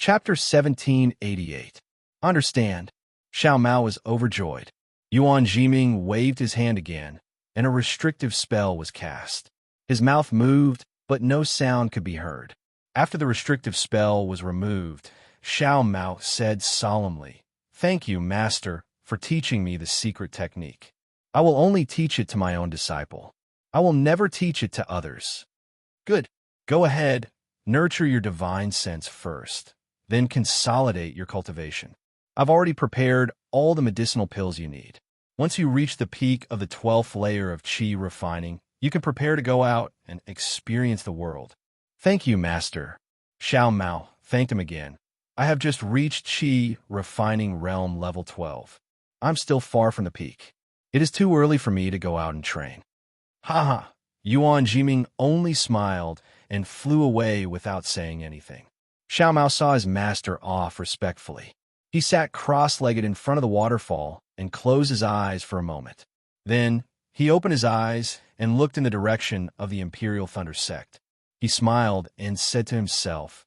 Chapter 1788. Understand. Xiao Mao was overjoyed. Yuan Jiming waved his hand again, and a restrictive spell was cast. His mouth moved, but no sound could be heard. After the restrictive spell was removed, Xiao Mao said solemnly, "Thank you, Master, for teaching me the secret technique. I will only teach it to my own disciple. I will never teach it to others." "Good. Go ahead. Nurture your divine sense first. Then consolidate your cultivation. I've already prepared all the medicinal pills you need. Once you reach the peak of the 12th layer of qi refining, you can prepare to go out and experience the world." "Thank you, Master." Xiao Mao thanked him again. "I have just reached qi refining realm level 12. I'm still far from the peak. It is too early for me to go out and train." "Ha!" Yuan Jiming only smiled and flew away without saying anything. Xiao Mao saw his master off respectfully. He sat cross-legged in front of the waterfall and closed his eyes for a moment. Then he opened his eyes and looked in the direction of the Imperial Thunder Sect. He smiled and said to himself,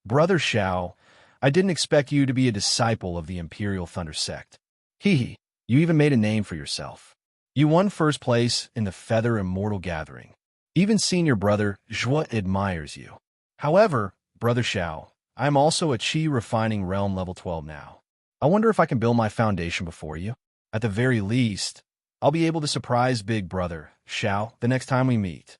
"Brother Xiao, I didn't expect you to be a disciple of the Imperial Thunder Sect. Hee, you even made a name for yourself. You won first place in the Feather Immortal Gathering. Even senior brother Zhuo admires you. However, Brother Xiao, I am also a qi refining realm level 12 now. I wonder if I can build my foundation before you. At the very least, I'll be able to surprise big brother Xiao the next time we meet."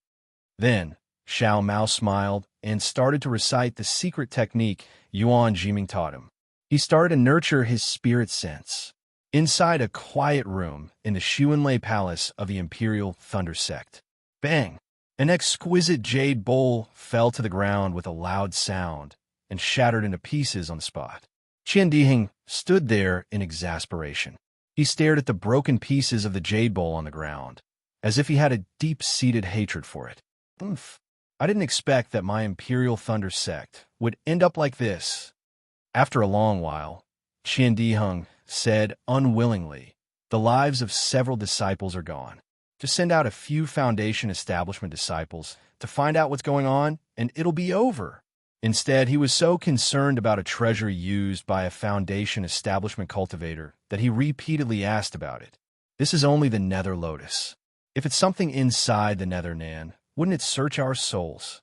Then Xiao Mao smiled and started to recite the secret technique Yuan Jiming taught him. He started to nurture his spirit sense. Inside a quiet room in the Xuanlei Palace of the Imperial Thunder Sect. Bang! An exquisite jade bowl fell to the ground with a loud sound and shattered into pieces on the spot. Qian Diheng stood there in exasperation. He stared at the broken pieces of the jade bowl on the ground, as if he had a deep-seated hatred for it. I didn't expect that my Imperial Thunder Sect would end up like this." After a long while, Qian Diheng said unwillingly, "The lives of several disciples are gone. Just send out a few Foundation Establishment disciples to find out what's going on, and it'll be over." Instead, he was so concerned about a treasure used by a Foundation Establishment cultivator that he repeatedly asked about it. "This is only the Nether Lotus. If it's something inside the Nether Nan, wouldn't it search our souls?"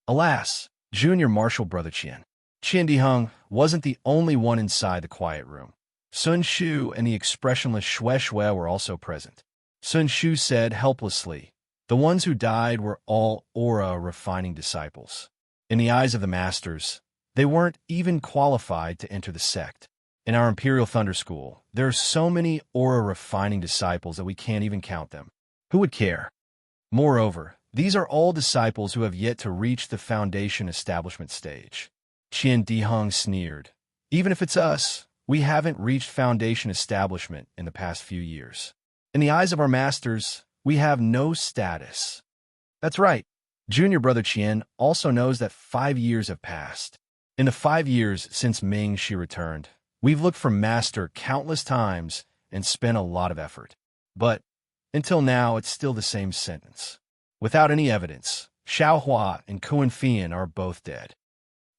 Alas, Junior Marshal Brother Qian Diheng wasn't the only one inside the quiet room. Sun Shu and the expressionless Xue Xue were also present. Sun Shu said helplessly, "The ones who died were all aura refining disciples. In the eyes of the masters, they weren't even qualified to enter the sect. In our Imperial Thunder School, there are so many aura refining disciples that we can't even count them. Who would care? Moreover, these are all disciples who have yet to reach the Foundation Establishment stage." Qian Diheng sneered. "Even if it's us, we haven't reached Foundation Establishment in the past few years. In the eyes of our masters, we have no status." That's right. Junior Brother Qian also knows that 5 years have passed. In the 5 years since Ming Shi returned, we've looked for Master countless times and spent a lot of effort. But until now, it's still the same sentence. Without any evidence, Xiao Hua and Kuan Fian are both dead.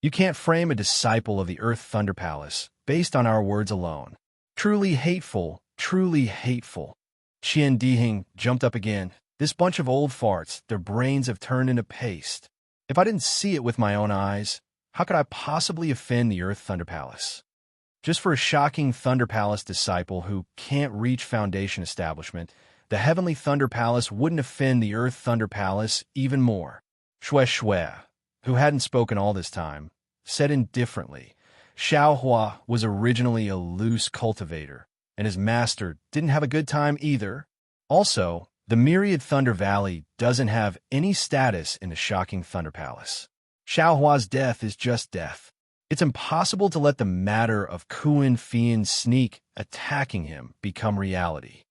You can't frame a disciple of the Earth Thunder Palace based on our words alone. Truly hateful, truly hateful. Qian Diheng jumped up again. "This bunch of old farts, their brains have turned into paste. If I didn't see it with my own eyes, how could I possibly offend the Earth Thunder Palace? Just for a shocking Thunder Palace disciple who can't reach Foundation Establishment, the Heavenly Thunder Palace wouldn't offend the Earth Thunder Palace even more." Xue Xue, who hadn't spoken all this time, said indifferently, "Xiao Hua was originally a loose cultivator, and his master didn't have a good time either. Also, the Myriad Thunder Valley doesn't have any status in the shocking Thunder Palace. Xiao Hua's death is just death. It's impossible to let the matter of Kuan Fian's sneak attacking him become reality."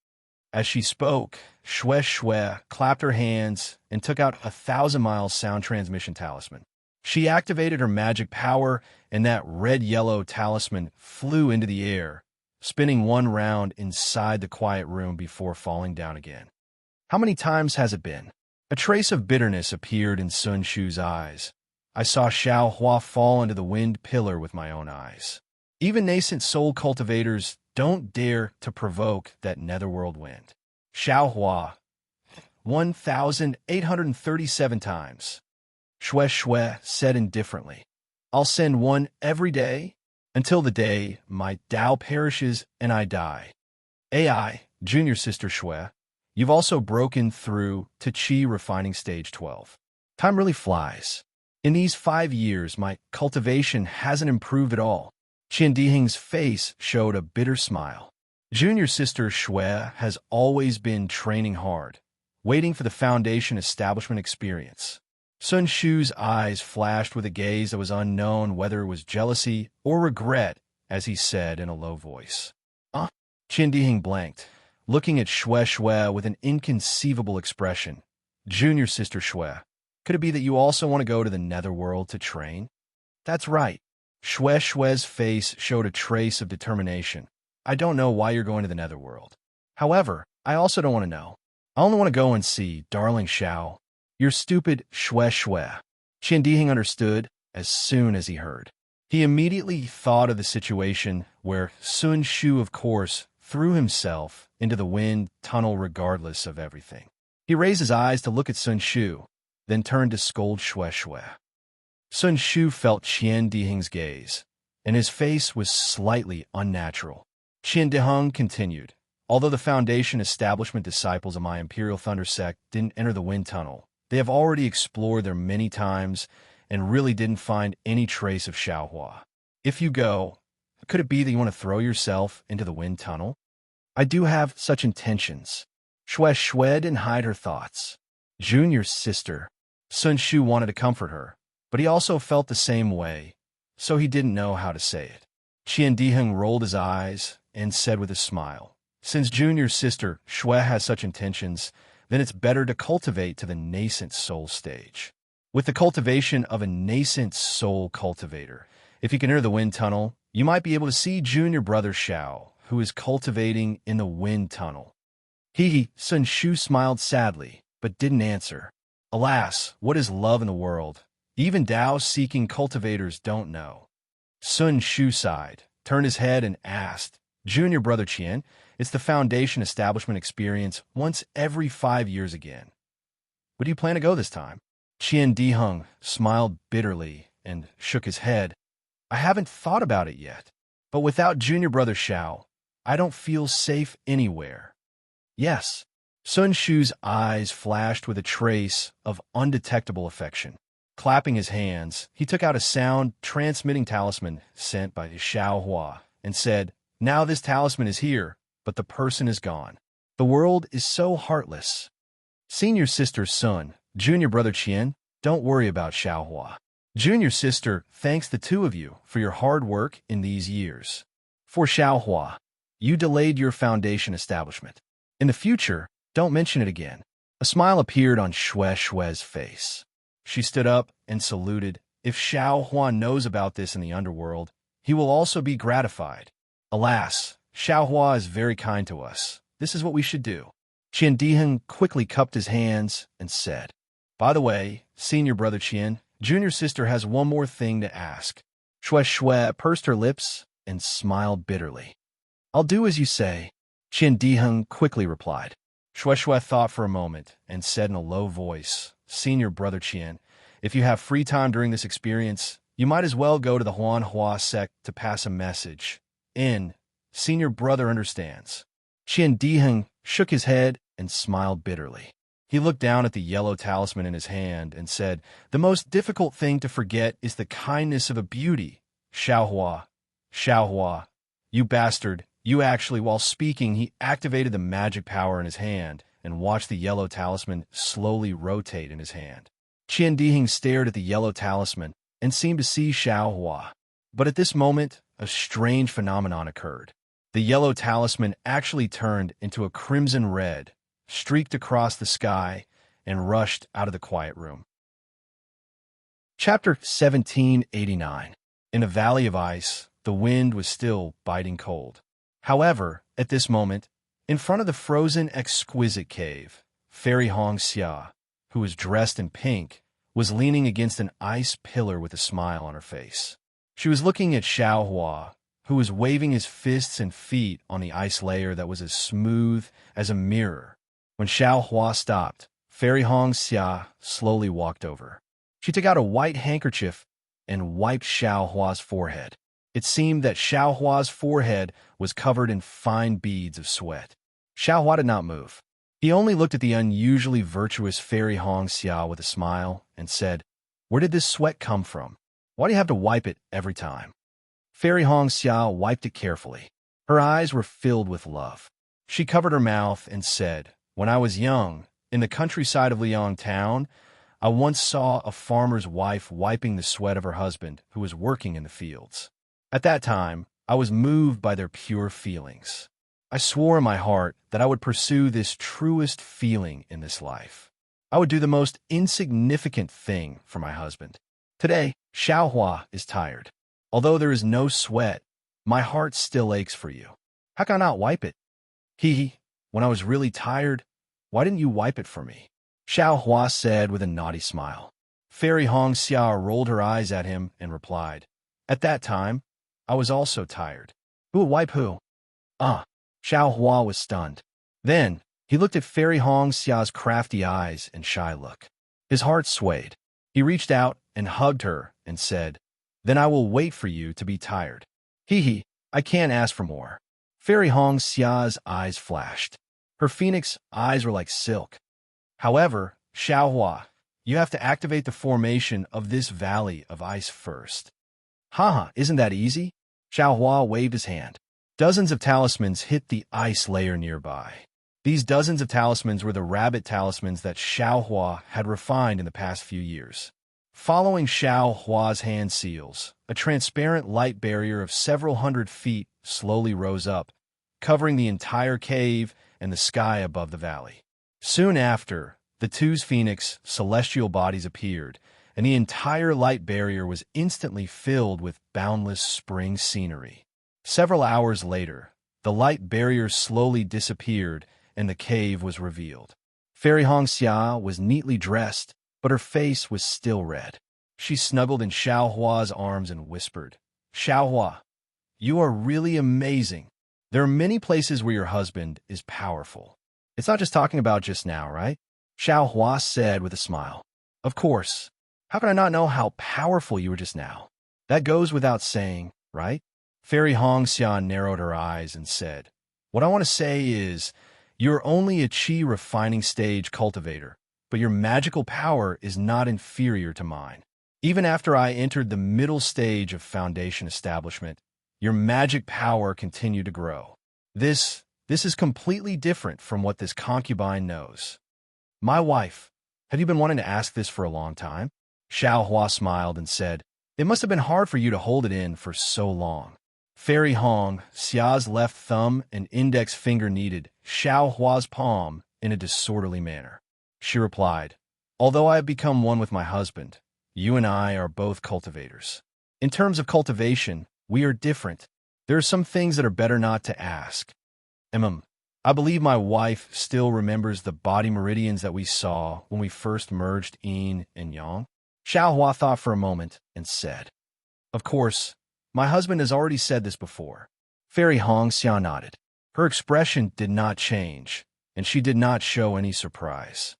As she spoke, Xue Xue clapped her hands and took out a 1,000-mile sound transmission talisman. She activated her magic power, and that red-yellow talisman flew into the air, spinning one round inside the quiet room before falling down again. "How many times has it been?" A trace of bitterness appeared in Sun Shu's eyes. I saw Xiao Hua fall into the wind pillar with my own eyes. Even nascent soul cultivators don't dare to provoke that netherworld wind. Xiao Hua, 1,837 times. Shue Shue said indifferently. I'll send one every day until the day my Tao perishes and I die. AI, junior sister Shue, you've also broken through to Qi refining stage 12. Time really flies. In these 5 years, my cultivation hasn't improved at all. Qian Dihing's face showed a bitter smile. Junior sister Shue has always been training hard, waiting for the foundation establishment experience. Sun Shu's eyes flashed with a gaze that was unknown whether it was jealousy or regret, as he said in a low voice. Qian Dihing blanked, looking at Shue Shue with an inconceivable expression. Junior sister Shue, could it be that you also want to go to the netherworld to train? That's right. Shue Shue's face showed a trace of determination. I don't know why you're going to the netherworld. However, I also don't want to know. I only want to go and see darling Xiao. You're stupid, Shue Shue. Qian Dihing understood as soon as he heard. He immediately thought of the situation where Sun Shu, of course, threw himself into the wind tunnel regardless of everything. He raised his eyes to look at Sun Shu, then turned to scold Shue Shue. Sun Shu felt Qian Dihing's gaze, and his face was slightly unnatural. Qian Dihing continued, although the Foundation establishment disciples of my Imperial Thunder sect didn't enter the wind tunnel, they have already explored there many times and really didn't find any trace of Xiaohua. If you go, could it be that you want to throw yourself into the wind tunnel? I do have such intentions. Shue Shue didn't hide her thoughts. Junior's sister, Sun Shu, wanted to comfort her, but he also felt the same way, so he didn't know how to say it. Qian Dihing rolled his eyes and said with a smile, since Junior's sister Shue has such intentions, then it's better to cultivate to the nascent soul stage. With the cultivation of a nascent soul cultivator, if you can enter the wind tunnel, you might be able to see junior brother Xiao, who is cultivating in the wind tunnel. Sun Shu smiled sadly, but didn't answer. Alas, what is love in the world? Even Tao-seeking cultivators don't know. Sun Shu sighed, turned his head and asked, Junior brother Qian, it's the Foundation establishment experience once every 5 years again. Where do you plan to go this time? Qian Dihing smiled bitterly and shook his head. I haven't thought about it yet, but without junior brother Xiao, I don't feel safe anywhere. Yes. Sun Shu's eyes flashed with a trace of undetectable affection. Clapping his hands, he took out a sound-transmitting talisman sent by Xiao Hua and said, now this talisman is here, but the person is gone. The world is so heartless. Senior sister Sun, junior brother Qian, don't worry about Xiao Hua. Junior sister thanks the two of you for your hard work in these years. For Xiao Hua, you delayed your foundation establishment. In the future, don't mention it again. A smile appeared on Shue Shue's face. She stood up and saluted. If Xiao Hua knows about this in the underworld, he will also be gratified. Alas, Xiao Hua is very kind to us. This is what we should do. Qian Dihing quickly cupped his hands and said, by the way, senior brother Qian, junior sister has one more thing to ask. Shue Shue pursed her lips and smiled bitterly. I'll do as you say, Qian Dihing quickly replied. Shue Shue thought for a moment and said in a low voice, senior brother Qian, if you have free time during this experience, you might as well go to the Huan Hua sect to pass a message. Senior brother understands. Qian Dihing shook his head and smiled bitterly. He looked down at the yellow talisman in his hand and said, the most difficult thing to forget is the kindness of a beauty. Xiao Hua, you bastard. You actually, while speaking, he activated the magic power in his hand and watched the yellow talisman slowly rotate in his hand. Qian Dihing stared at the yellow talisman and seemed to see Xiao Hua. But at this moment, a strange phenomenon occurred. The yellow talisman actually turned into a crimson red, streaked across the sky, and rushed out of the quiet room. Chapter 1789. In a valley of ice, the wind was still biting cold. However, at this moment, in front of the frozen exquisite cave, Fairy Hong Xia, who was dressed in pink, was leaning against an ice pillar with a smile on her face. She was looking at Xiao Hua, who was waving his fists and feet on the ice layer that was as smooth as a mirror. When Xiao Hua stopped, Fairy Hong Xia slowly walked over. She took out a white handkerchief and wiped Xiao Hua's forehead. It seemed that Xiao Hua's forehead was covered in fine beads of sweat. Xiao Hua did not move. He only looked at the unusually virtuous Fairy Hong Xia with a smile and said, "Where did this sweat come from? Why do you have to wipe it every time?" Fairy Hong Xia wiped it carefully. Her eyes were filled with love. She covered her mouth and said, "When I was young, in the countryside of Liang Town, I once saw a farmer's wife wiping the sweat of her husband who was working in the fields. At that time, I was moved by their pure feelings. I swore in my heart that I would pursue this truest feeling in this life. I would do the most insignificant thing for my husband. Today, Xiao Hua is tired. Although there is no sweat, my heart still aches for you. How can I not wipe it? Hee, when I was really tired, why didn't you wipe it for me?" Xiao Hua said with a naughty smile. Fairy Hong Xia rolled her eyes at him and replied, "At that time, I was also tired. Who would wipe who?" Xiao Hua was stunned. Then, he looked at Fairy Hong Xia's crafty eyes and shy look. His heart swayed. He reached out and hugged her and said, "Then I will wait for you to be tired." Hee, I can't ask for more." Fairy Hong Xia's eyes flashed. Her phoenix eyes were like silk. "However, Xiao Hua, you have to activate the formation of this valley of ice first." Haha, isn't that easy?" Xiao Hua waved his hand. Dozens of talismans hit the ice layer nearby. These dozens of talismans were the rabbit talismans that Xiao Hua had refined in the past few years. Following Xiao Hua's hand seals, a transparent light barrier of several hundred feet slowly rose up, covering the entire cave and the sky above the valley. Soon after, the two's phoenix celestial bodies appeared, and the entire light barrier was instantly filled with boundless spring scenery. Several hours later, the light barrier slowly disappeared and the cave was revealed. Fairy Hong Xia was neatly dressed, but her face was still red. She snuggled in Xiao Hua's arms and whispered, "Xiao Hua, you are really amazing. There are many places where your husband is powerful. It's not just talking about just now, right?" Xiao Hua said with a smile. "Of course. How could I not know how powerful you were just now? That goes without saying, right?" Fairy Hong Xia narrowed her eyes and said, "What I want to say is, you're only a chi refining stage cultivator, but your magical power is not inferior to mine. Even after I entered the middle stage of foundation establishment, your magic power continued to grow. This is completely different from what this concubine knows." "My wife, have you been wanting to ask this for a long time?" Xiao Hua smiled and said, "It must have been hard for you to hold it in for so long." Fairy Hong Xia's left thumb and index finger kneaded Xiao Hua's palm in a disorderly manner. She replied, "Although I have become one with my husband, you and I are both cultivators. In terms of cultivation, we are different. There are some things that are better not to ask. I believe my wife still remembers the body meridians that we saw when we first merged yin and yang." Xiao Hua thought for a moment and said, "Of course, my husband has already said this before." Fairy Hong Xia nodded. Her expression did not change, and she did not show any surprise.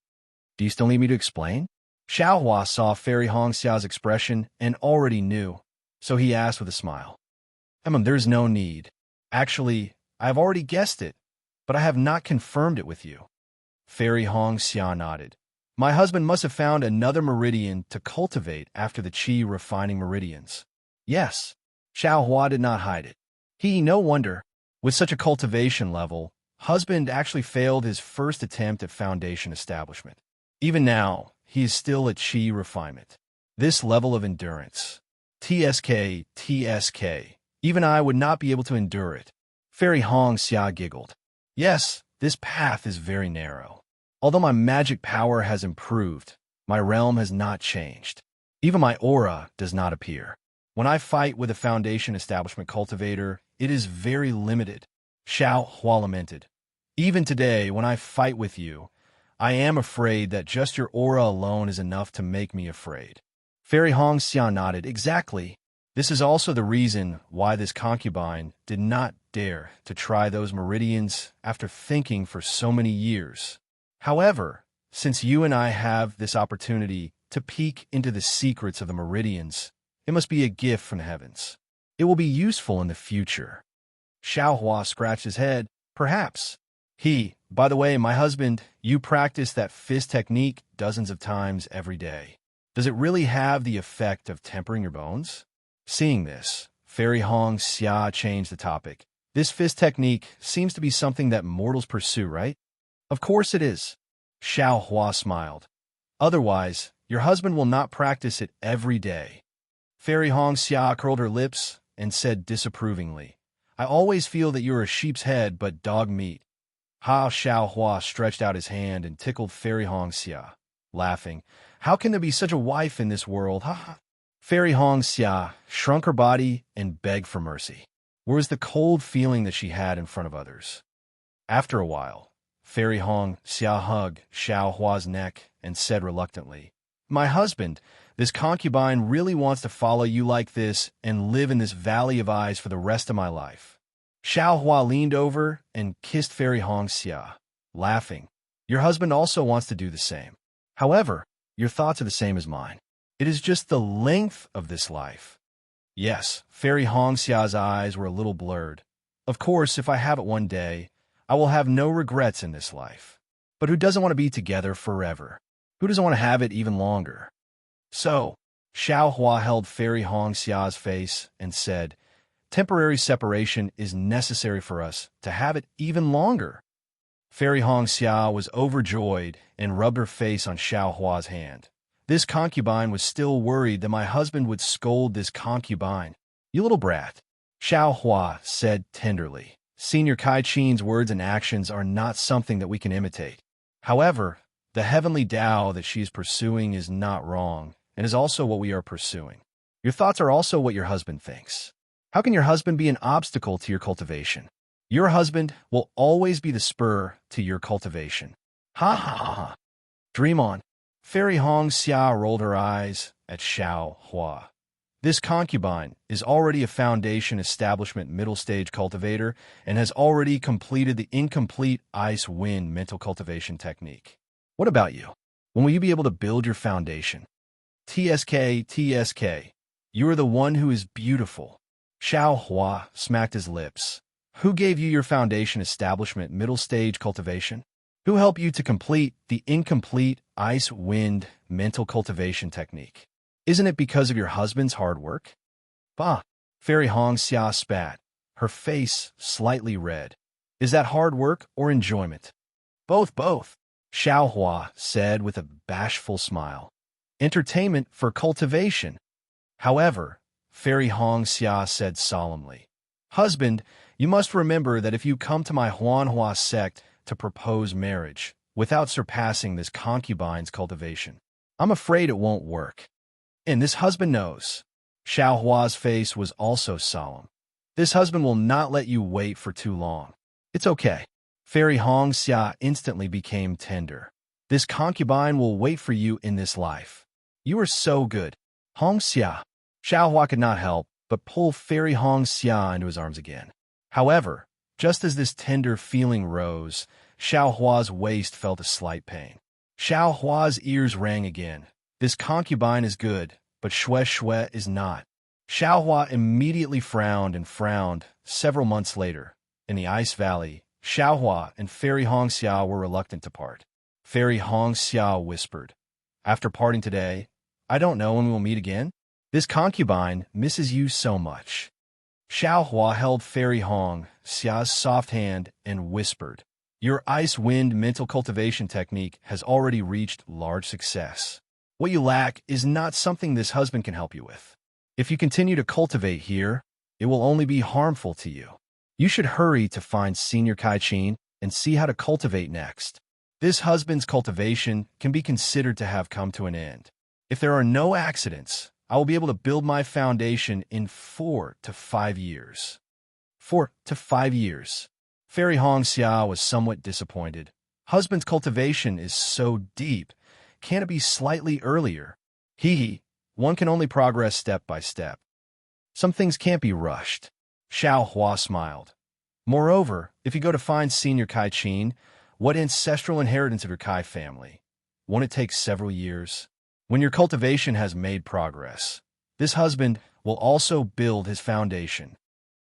"Do you still need me to explain?" Xiao Hua saw Fairy Hong Xia's expression and already knew, so he asked with a smile. There's no need. Actually, I have already guessed it, but I have not confirmed it with you." Fairy Hong Xia nodded. "My husband must have found another meridian to cultivate after the chi refining meridians." "Yes." Xiao Hua did not hide it. No wonder. With such a cultivation level, husband actually failed his first attempt at foundation establishment. Even now, he is still at chi refinement. This level of endurance. TSK. Even I would not be able to endure it. Fairy Hong Xia giggled. "Yes, this path is very narrow. Although my magic power has improved, my realm has not changed. Even my aura does not appear. When I fight with a foundation establishment cultivator, it is very limited." Xiao Hua lamented. "Even today, when I fight with you, I am afraid that just your aura alone is enough to make me afraid. Fairy Hong Xia nodded. Exactly. This is also the reason why this concubine did not dare to try those meridians after thinking for so many years. However, since you and I have this opportunity to peek into the secrets of the meridians, it must be a gift from the heavens. It will be useful in the future. Xiao Hua scratched his head. Perhaps. By the way, my husband, you practice that fist technique dozens of times every day. Does it really have the effect of tempering your bones? Seeing this, Fairy Hong Xia changed the topic. This fist technique seems to be something that mortals pursue, right? Of course it is. Xiao Hua smiled. Otherwise, your husband will not practice it every day. Fairy Hong Xia curled her lips and said disapprovingly, I always feel that you're a sheep's head but dog meat. Xiao Hua stretched out his hand and tickled Fairy Hong Xia, laughing. How can there be such a wife in this world? Fairy Hong Xia shrunk her body and begged for mercy. Where was the cold feeling that she had in front of others? After a while, Fairy Hong Xia hugged Xiao Hua's neck and said reluctantly, My husband, this concubine really wants to follow you like this and live in this valley of eyes for the rest of my life. Xiao Hua leaned over and kissed Fairy Hong Xia, laughing. Your husband also wants to do the same. However, your thoughts are the same as mine. It is just the length of this life. Yes, Fairy Hong Xia's eyes were a little blurred. Of course, if I have it one day, I will have no regrets in this life. But who doesn't want to be together forever? Who doesn't want to have it even longer? So, Xiao Hua held Fairy Hong Xia's face and said, Temporary separation is necessary for us to have it even longer. Fairy Hong Xia was overjoyed and rubbed her face on Xiao Hua's hand. This concubine was still worried that my husband would scold this concubine. You little brat, Xiao Hua said tenderly. Senior Kai Qin's words and actions are not something that we can imitate. However, the heavenly Tao that she is pursuing is not wrong, and is also what we are pursuing. Your thoughts are also what your husband thinks. How can your husband be an obstacle to your cultivation? Your husband will always be the spur to your cultivation. Ha ha ha. Dream on. Fairy Hong Xia rolled her eyes at Xiao Hua. This concubine is already a foundation establishment middle stage cultivator and has already completed the incomplete ice-wind mental cultivation technique. What about you? When will you be able to build your foundation? TSK, you are the one who is beautiful. Xiao Hua smacked his lips. Who gave you your foundation establishment middle stage cultivation? Who helped you to complete the incomplete ice-wind mental cultivation technique? Isn't it because of your husband's hard work? Bah! Fairy Hong Xia spat, her face slightly red. Is that hard work or enjoyment? Both. Xiao Hua said with a bashful smile. Entertainment for cultivation. However, Fairy Hong Xia said solemnly, Husband, you must remember that if you come to my Huanhua sect to propose marriage without surpassing this concubine's cultivation, I'm afraid it won't work. And this husband knows. Xiao Hua's face was also solemn. This husband will not let you wait for too long. It's okay. Fairy Hong Xia instantly became tender. This concubine will wait for you in this life. You are so good. Hong Xia. Xiao Hua could not help but pull Fairy Hong Xia into his arms again. However, just as this tender feeling rose, Xiao Hua's waist felt a slight pain. Xiao Hua's ears rang again. This concubine is good, but Xue is not. Xiao Hua immediately frowned. Several months later, in the Ice Valley, Xiao Hua and Fairy Hong Xia were reluctant to part. Fairy Hong Xia whispered, After parting today, I don't know when we will meet again. This concubine misses you so much. Xiao Hua held Fairy Hong Xia's soft hand and whispered, Your ice-wind mental cultivation technique has already reached large success. What you lack is not something this husband can help you with. If you continue to cultivate here, it will only be harmful to you. You should hurry to find Senior Kai Qin and see how to cultivate next. This husband's cultivation can be considered to have come to an end. If there are no accidents, I will be able to build my foundation in 4 to 5 years. 4 to 5 years. Fairy Hong Xia was somewhat disappointed. Husband's cultivation is so deep. Can it be slightly earlier? One can only progress step by step. Some things can't be rushed. Xiao Hua smiled. Moreover, if you go to find Senior Kai Qin, what ancestral inheritance of your Kai family? Won't it take several years? When your cultivation has made progress, this husband will also build his foundation.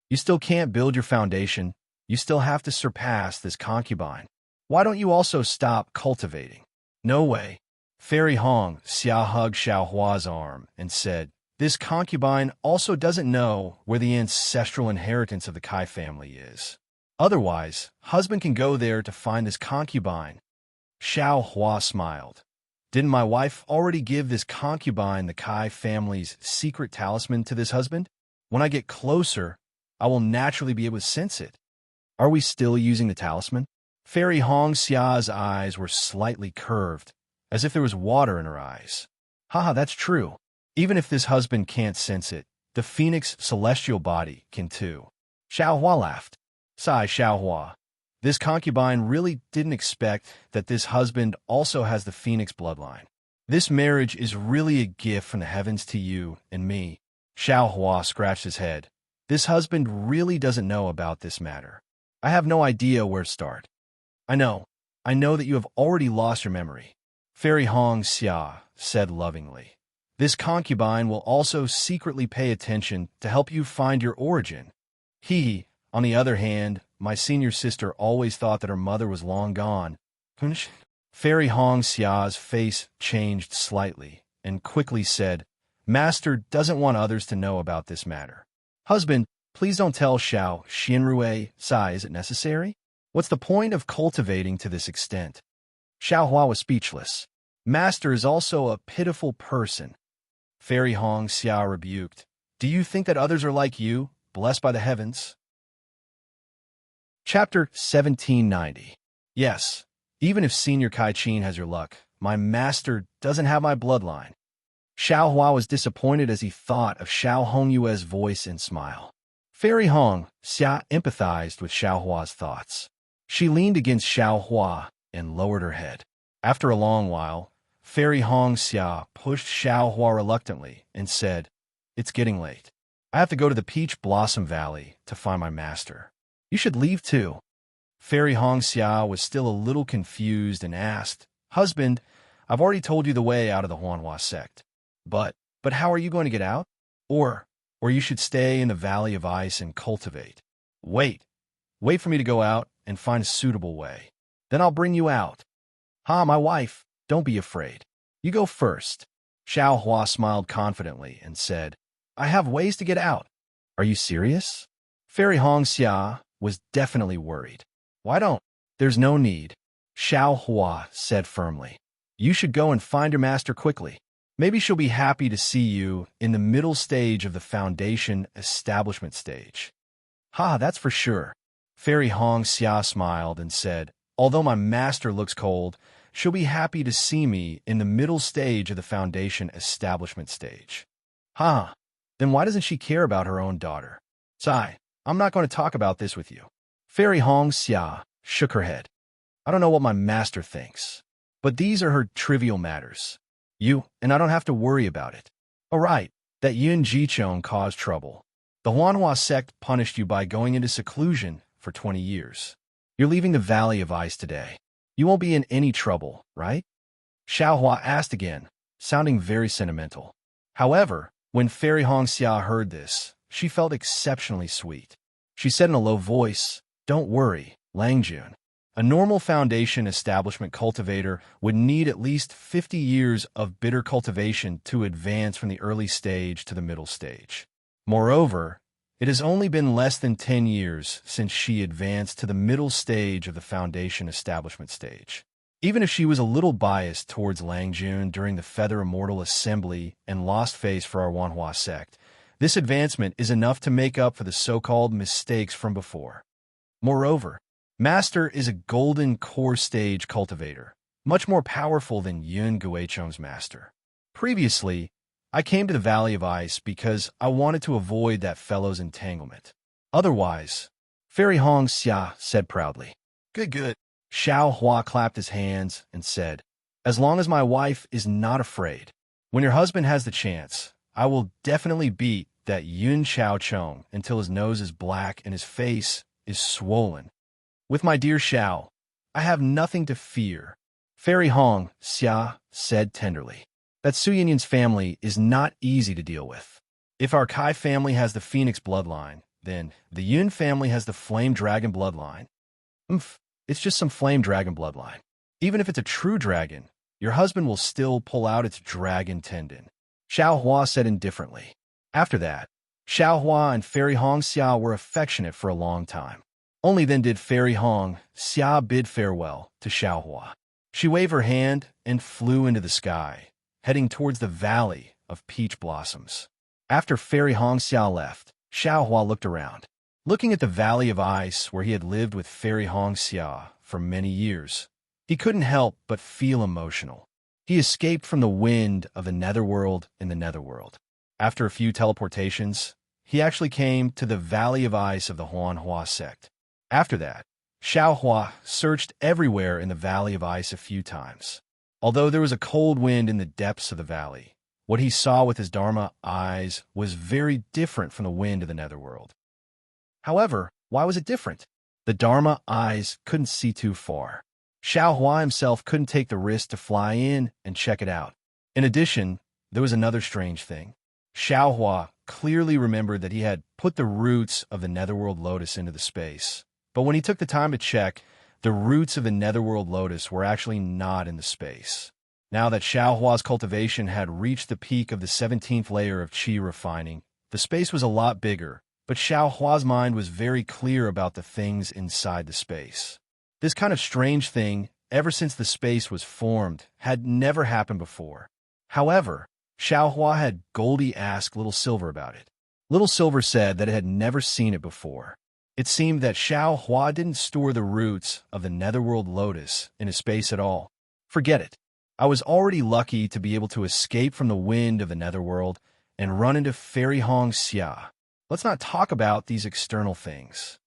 You still can't build your foundation. You still have to surpass this concubine. Why don't you also stop cultivating? No way. Fairy Hong Xia hugged Xiao Hua's arm and said, this concubine also doesn't know where the ancestral inheritance of the Kai family is. Otherwise, husband can go there to find this concubine. Xiao Hua smiled. Didn't my wife already give this concubine the Kai family's secret talisman to this husband? When I get closer, I will naturally be able to sense it. Are we still using the talisman? Fairy Hong Xia's eyes were slightly curved, as if there was water in her eyes. Haha, that's true. Even if this husband can't sense it, the phoenix celestial body can too. Xiao Hua laughed. Sigh, Xiao Hua. This concubine really didn't expect that this husband also has the phoenix bloodline. This marriage is really a gift from the heavens to you and me. Xiao Hua scratched his head. This husband really doesn't know about this matter. I have no idea where to start. I know that you have already lost your memory. Fairy Hong Xia said lovingly. This concubine will also secretly pay attention to help you find your origin. On the other hand, my senior sister always thought that her mother was long gone. Fairy Hong Xia's face changed slightly and quickly said, Master doesn't want others to know about this matter. Husband, please don't tell Xiao Xianrui. Sai, is it necessary? What's the point of cultivating to this extent? Xiao Hua was speechless. Master is also a pitiful person. Fairy Hong Xia rebuked. Do you think that others are like you, blessed by the heavens? Chapter 1790. Yes, even if Senior Kai Qin has your luck, my master doesn't have my bloodline. Xiao Hua was disappointed as he thought of Xiao Hongyue's voice and smile. Fairy Hong Xia empathized with Xiao Hua's thoughts. She leaned against Xiao Hua and lowered her head. After a long while, Fairy Hong Xia pushed Xiao Hua reluctantly and said, It's getting late. I have to go to the Peach Blossom Valley to find my master. You should leave too. Fairy Hong Xia was still a little confused and asked, Husband, I've already told you the way out of the Huanhua sect. But how are you going to get out? Or you should stay in the Valley of Ice and cultivate. Wait for me to go out and find a suitable way. Then I'll bring you out. My wife, don't be afraid. You go first. Xiao Hua smiled confidently and said, I have ways to get out. Are you serious? Fairy Hong Xia was definitely worried. Why don't? There's no need. Xiao Hua said firmly. You should go and find your master quickly. Maybe she'll be happy to see you in the middle stage of the foundation establishment stage. That's for sure. Fairy Hong Xia smiled and said, Although my master looks cold, she'll be happy to see me in the middle stage of the foundation establishment stage. Then why doesn't she care about her own daughter? Sai, I'm not going to talk about this with you. Fairy Hong Xia shook her head. I don't know what my master thinks, but these are her trivial matters. And I don't have to worry about it. All right, that Yun Jichong caused trouble. The Huanhua sect punished you by going into seclusion for 20 years. You're leaving the Valley of Ice today. You won't be in any trouble, right? Xiao Hua asked again, sounding very sentimental. However, when Fairy Hong Xia heard this, she felt exceptionally sweet. She said in a low voice, Don't worry, Langjun. A normal foundation establishment cultivator would need at least 50 years of bitter cultivation to advance from the early stage to the middle stage. Moreover, it has only been less than 10 years since she advanced to the middle stage of the foundation establishment stage. Even if she was a little biased towards Langjun during the Feather Immortal Assembly and lost face for our Huanhua sect, this advancement is enough to make up for the so-called mistakes from before. Moreover, Master is a golden core stage cultivator, much more powerful than Yun Guichong's master. Previously, I came to the Valley of Ice because I wanted to avoid that fellow's entanglement. Otherwise, Fairy Hong Xia said proudly. Good. Xiao Hua clapped his hands and said, "As long as my wife is not afraid, when your husband has the chance, I will definitely beat that Yun Chao Chong until his nose is black and his face is swollen. With my dear Xiao, I have nothing to fear." Fairy Hong, Xia said tenderly, "That Su Yinyan's family is not easy to deal with. If our Kai family has the Phoenix bloodline, then the Yun family has the Flame Dragon bloodline. It's just some Flame Dragon bloodline. Even if it's a true dragon, your husband will still pull out its dragon tendon," Xiao Hua said indifferently. After that, Xiao Hua and Fairy Hong Xia were affectionate for a long time. Only then did Fairy Hong Xia bid farewell to Xiao Hua. She waved her hand and flew into the sky, heading towards the Valley of Peach Blossoms. After Fairy Hong Xia left, Xiao Hua looked around. Looking at the Valley of Ice where he had lived with Fairy Hong Xia for many years, he couldn't help but feel emotional. He escaped from the wind of the Netherworld in the Netherworld. After a few teleportations, he actually came to the Valley of Ice of the Huanhua sect. After that, Xiao Hua searched everywhere in the Valley of Ice a few times. Although there was a cold wind in the depths of the valley, what he saw with his Dharma eyes was very different from the wind of the Netherworld. However, why was it different? The Dharma eyes couldn't see too far. Xiao Hua himself couldn't take the risk to fly in and check it out. In addition, there was another strange thing. Xiao Hua clearly remembered that he had put the roots of the Netherworld Lotus into the space. But when he took the time to check, the roots of the Netherworld Lotus were actually not in the space. Now that Xiao Hua's cultivation had reached the peak of the 17th layer of qi refining, the space was a lot bigger, but Xiao Hua's mind was very clear about the things inside the space. This kind of strange thing, ever since the space was formed, had never happened before. However, Xiao Hua had Goldie ask Little Silver about it. Little Silver said that it had never seen it before. It seemed that Xiao Hua didn't store the roots of the Netherworld Lotus in his space at all. Forget it. I was already lucky to be able to escape from the wind of the Netherworld and run into Fairy Hong Xia. Let's not talk about these external things.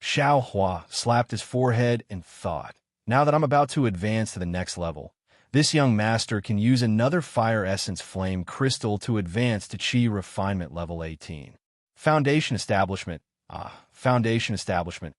Xiao Hua slapped his forehead and thought, now that I'm about to advance to the next level, this young master can use another Fire Essence Flame Crystal to advance to Qi Refinement Level 18. Foundation Establishment. Foundation Establishment.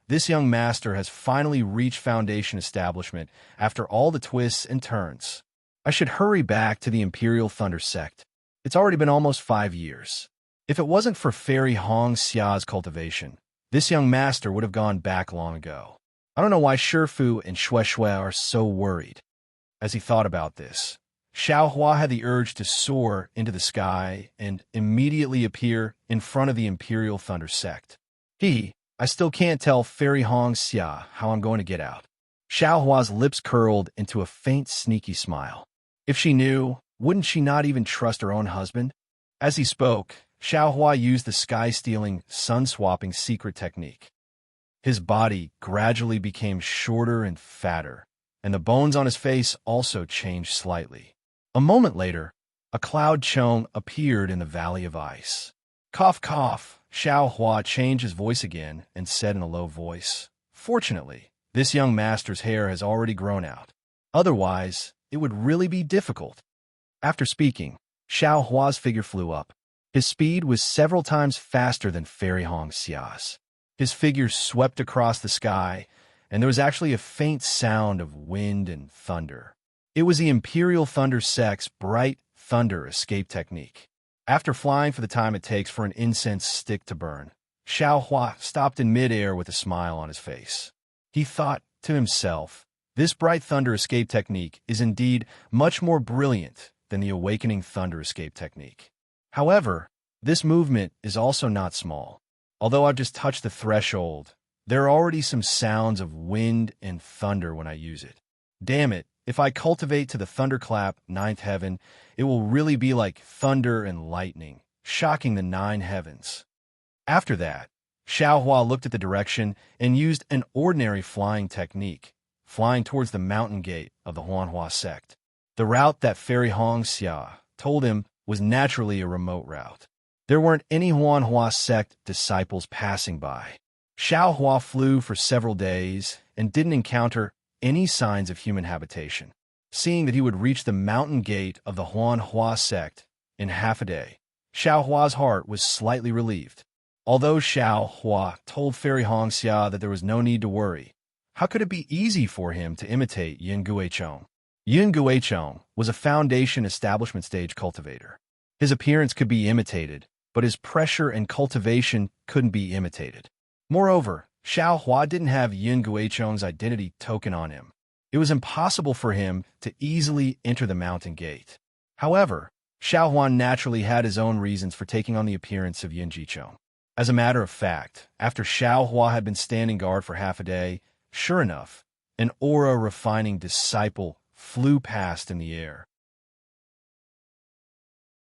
This young master has finally reached Foundation Establishment after all the twists and turns. I should hurry back to the Imperial Thunder Sect. It's already been almost 5 years. If it wasn't for Fairy Hong Xia's cultivation, this young master would have gone back long ago. I don't know why Shifu and Shui are so worried. As he thought about this, Xiao Hua had the urge to soar into the sky and immediately appear in front of the Imperial Thunder Sect. I still can't tell Fairy Hong Xia how I'm going to get out. Xiao Hua's lips curled into a faint, sneaky smile. If she knew, wouldn't she not even trust her own husband? As he spoke, Xiao Hua used the sky-stealing, sun-swapping secret technique. His body gradually became shorter and fatter, and the bones on his face also changed slightly. A moment later, a cloud chone appeared in the Valley of Ice. Cough, cough. Xiao Hua changed his voice again and said in a low voice, "Fortunately, this young master's hair has already grown out. Otherwise, it would really be difficult." After speaking, Xiao Hua's figure flew up. His speed was several times faster than Fairy Hong Xia's. His figure swept across the sky, and there was actually a faint sound of wind and thunder. It was the Imperial Thunder Sect's bright thunder escape technique. After flying for the time it takes for an incense stick to burn, Xiao Hua stopped in midair with a smile on his face. He thought to himself, this bright thunder escape technique is indeed much more brilliant than the awakening thunder escape technique. However, this movement is also not small. Although I've just touched the threshold, there are already some sounds of wind and thunder when I use it. Damn it, if I cultivate to the thunderclap, 9th heaven, it will really be like thunder and lightning, shocking the 9 heavens. After that, Xiao Hua looked at the direction and used an ordinary flying technique, flying towards the mountain gate of the Huanhua sect. The route that Fairy Hong Xia told him was naturally a remote route. There weren't any Huanhua sect disciples passing by. Xiao Hua flew for several days and didn't encounter any signs of human habitation. Seeing that he would reach the mountain gate of the Huan Hua sect in half a day, Xiao Hua's heart was slightly relieved. Although Xiao Hua told Fairy Hongxia that there was no need to worry, how could it be easy for him to imitate Yin Guichong? Yin Guichong was a foundation establishment stage cultivator. His appearance could be imitated, but his pressure and cultivation couldn't be imitated. Moreover, Xiao Hua didn't have Yin Guichong's identity token on him. It was impossible for him to easily enter the mountain gate. However, Xiao Hua naturally had his own reasons for taking on the appearance of Yin Guichong. As a matter of fact, after Xiao Hua had been standing guard for half a day, sure enough, an aura-refining disciple flew past in the air.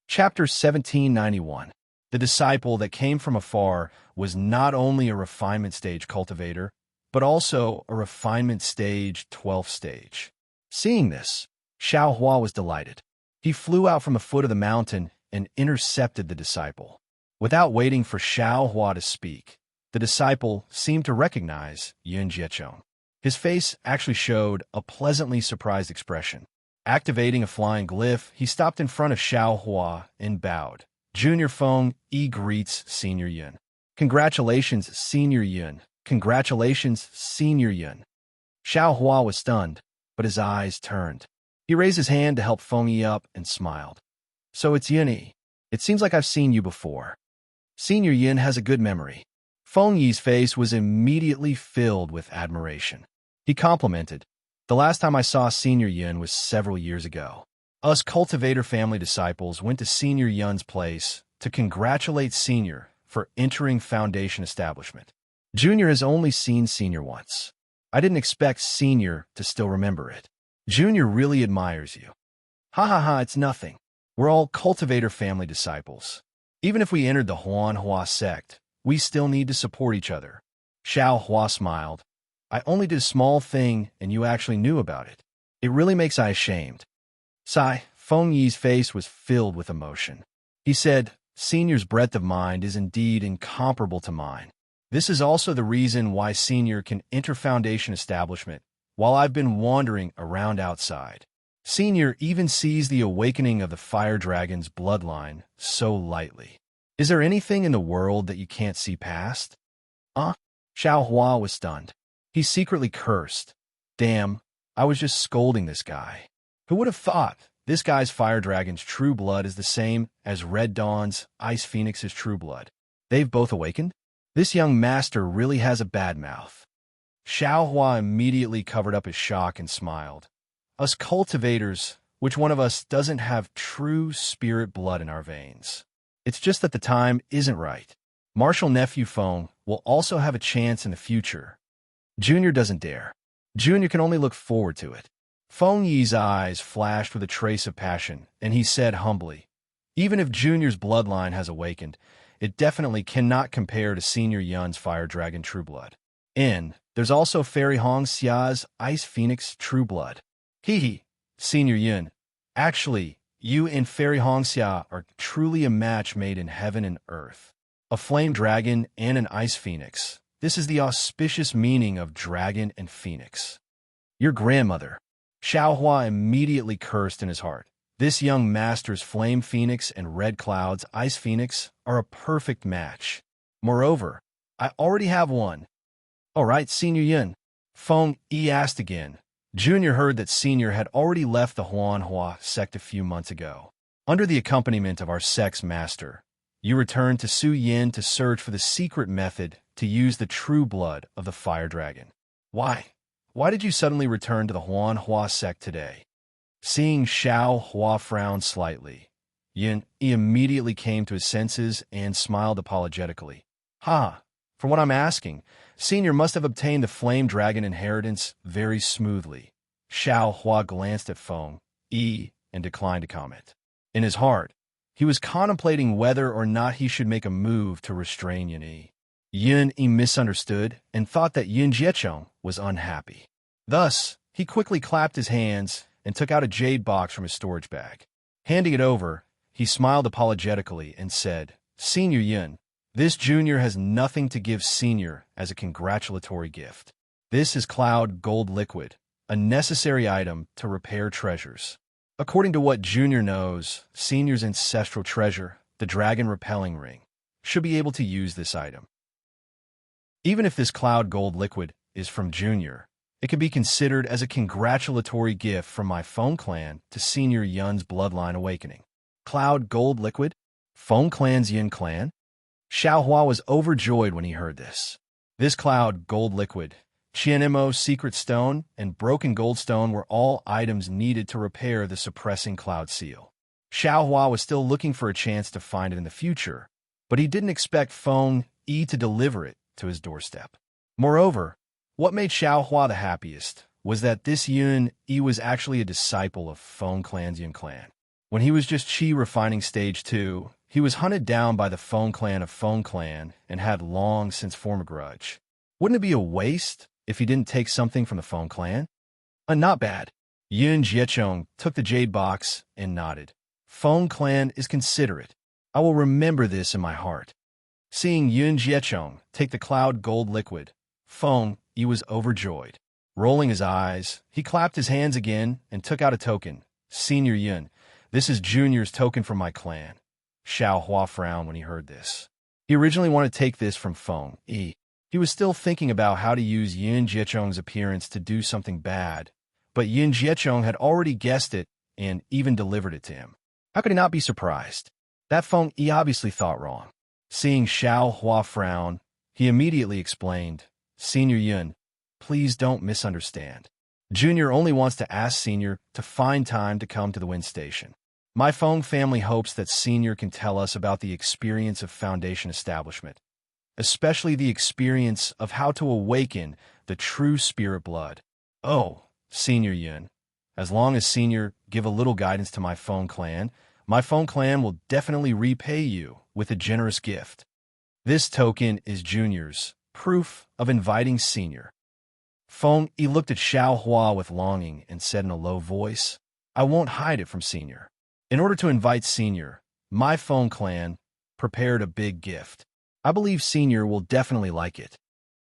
Chapter 1791. The disciple that came from afar was not only a refinement stage cultivator, but also a refinement stage 12th stage. Seeing this, Xiao Hua was delighted. He flew out from the foot of the mountain and intercepted the disciple. Without waiting for Xiao Hua to speak, the disciple seemed to recognize Yin Jiechong. His face actually showed a pleasantly surprised expression. Activating a flying glyph, he stopped in front of Xiao Hua and bowed. Junior Feng Yi greets Senior Yin. Congratulations, Senior Yin. Congratulations, Senior Yin. Xiao Hua was stunned, but his eyes turned. He raised his hand to help Feng Yi up and smiled. So it's Yin Yi. It seems like I've seen you before. Senior Yin has a good memory. Feng Yi's face was immediately filled with admiration. He complimented. The last time I saw Senior Yin was several years ago. Us cultivator family disciples went to Senior Yun's place to congratulate Senior for entering Foundation establishment. Junior has only seen Senior once. I didn't expect Senior to still remember it. Junior really admires you. Ha ha ha, it's nothing. We're all cultivator family disciples. Even if we entered the Huan Hua sect, we still need to support each other. Xiao Hua smiled. I only did a small thing and you actually knew about it. It really makes I ashamed. Sigh, Feng Yi's face was filled with emotion. He said, Senior's breadth of mind is indeed incomparable to mine. This is also the reason why Senior can enter Foundation establishment while I've been wandering around outside. Senior even sees the awakening of the fire dragon's bloodline so lightly. Is there anything in the world that you can't see past? Xiao Hua was stunned. He secretly cursed. Damn, I was just scolding this guy. Who would have thought this guy's fire dragon's true blood is the same as Red Dawn's Ice Phoenix's true blood? They've both awakened? This young master really has a bad mouth. Xiao Hua immediately covered up his shock and smiled. Us cultivators, which one of us doesn't have true spirit blood in our veins? It's just that the time isn't right. Martial Nephew Feng will also have a chance in the future. Junior doesn't dare. Junior can only look forward to it. Feng Yi's eyes flashed with a trace of passion, and he said humbly, even if Junior's bloodline has awakened, it definitely cannot compare to Senior Yun's Fire Dragon True Blood. And there's also Fairy Hongxia's Ice Phoenix True Blood. Hee, Senior Yun. Actually, you and Fairy Hongxia are truly a match made in heaven and earth. A flame dragon and an ice phoenix. This is the auspicious meaning of dragon and phoenix. Your grandmother. Xiao Hua immediately cursed in his heart. This young master's flame phoenix and Red Cloud's ice phoenix are a perfect match. Moreover, I already have one. All right, Senior Yun. Feng Yi asked again. Junior heard that Senior had already left the Huan Hua sect a few months ago. Under the accompaniment of our sect's master, you returned to Su Yin to search for the secret method to use the true blood of the fire dragon. Why? Why did you suddenly return to the Huan Hua sect today? Seeing Xiao Hua frown slightly, Yin immediately came to his senses and smiled apologetically. From what I'm asking, Senior must have obtained the flame dragon inheritance very smoothly. Xiao Hua glanced at Feng Yi and declined to comment. In his heart, he was contemplating whether or not he should make a move to restrain Yin Yi. Yin Yi misunderstood and thought that Yin Jiechong was unhappy. Thus, he quickly clapped his hands and took out a jade box from his storage bag. Handing it over, he smiled apologetically and said, Senior Yin, this junior has nothing to give Senior as a congratulatory gift. This is Cloud Gold Liquid, a necessary item to repair treasures. According to what Junior knows, Senior's ancestral treasure, the dragon repelling ring, should be able to use this item. Even if this Cloud Gold Liquid is from Junior, it can be considered as a congratulatory gift from my Phone Clan to Senior Yun's bloodline awakening. Cloud Gold Liquid? Phone Clan's Yun clan? Xiaohua was overjoyed when he heard this. This Cloud Gold Liquid, Qianmo's secret stone, and broken gold stone were all items needed to repair the suppressing cloud seal. Xiaohua was still looking for a chance to find it in the future, but he didn't expect Feng Yi to deliver it to his doorstep. Moreover, what made Xiaohua the happiest was that this Yun Yi was actually a disciple of Feng Clan's Yun clan. When he was just Qi refining stage 2, he was hunted down by the Feng clan of Feng clan and had long since formed a grudge. Wouldn't it be a waste if he didn't take something from the Feng clan? Not bad. Yun Jiechong took the jade box and nodded. Feng clan is considerate. I will remember this in my heart. Seeing Yun Jiechong take the Cloud Gold Liquid, Feng Yi was overjoyed. Rolling his eyes, he clapped his hands again and took out a token. Senior Yun, this is Junior's token from my clan. Xiaohua frowned when he heard this. He originally wanted to take this from Feng Yi. He was still thinking about how to use Yun Jiechong's appearance to do something bad, but Yun Jiechong had already guessed it and even delivered it to him. How could he not be surprised? That Feng Yi obviously thought wrong. Seeing Xiaohua frown, he immediately explained, Senior Yun, please don't misunderstand. Junior only wants to ask Senior to find time to come to the Wind Station. My Feng family hopes that Senior can tell us about the experience of Foundation establishment, especially the experience of how to awaken the true spirit blood. Oh, Senior Yun, as long as Senior give a little guidance to my Feng clan will definitely repay you with a generous gift. This token is Junior's proof of inviting Senior. Feng Yi looked at Xiaohua with longing and said in a low voice, I won't hide it from Senior. In order to invite Senior, my Feng clan prepared a big gift. I believe Senior will definitely like it.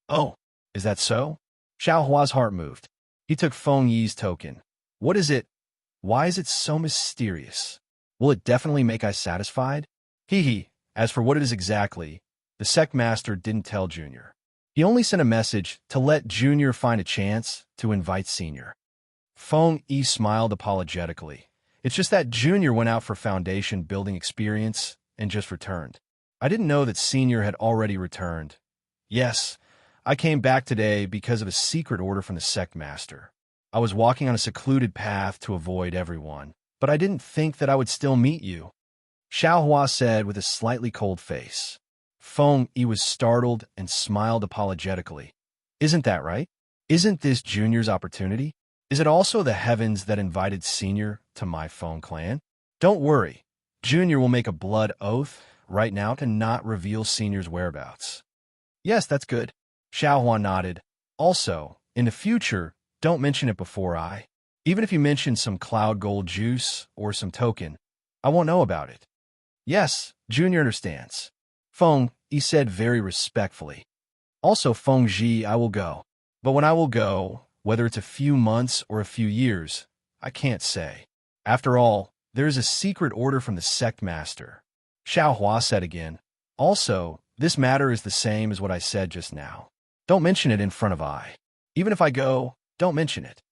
Oh, is that so? Xiaohua's heart moved. He took Feng Yi's token. What is it? Why is it so mysterious? Will it definitely make us satisfied? Hee. As for what it is exactly, the sect master didn't tell Junior. He only sent a message to let Junior find a chance to invite Senior. Feng Yi smiled apologetically. It's just that Junior went out for foundation building experience and just returned. I didn't know that Senior had already returned. Yes, I came back today because of a secret order from the sect master. I was walking on a secluded path to avoid everyone, but I didn't think that I would still meet you. Xiaohua said with a slightly cold face. Feng Yi was startled and smiled apologetically. Isn't that right? Isn't this Junior's opportunity? Is it also the heavens that invited Senior to my Feng clan? Don't worry. Junior will make a blood oath right now to not reveal Senior's whereabouts. Yes, that's good. Xiaohua nodded. Also, in the future, don't mention it before I. Even if you mention some cloud gold juice or some token, I won't know about it. Yes, Junior understands. Feng Yi said very respectfully. Also, Feng Ji, I will go. But when I will go, whether it's a few months or a few years, I can't say. After all, there is a secret order from the sect master. Xiaohua said again. Also, this matter is the same as what I said just now. Don't mention it in front of I. Even if I go, don't mention it.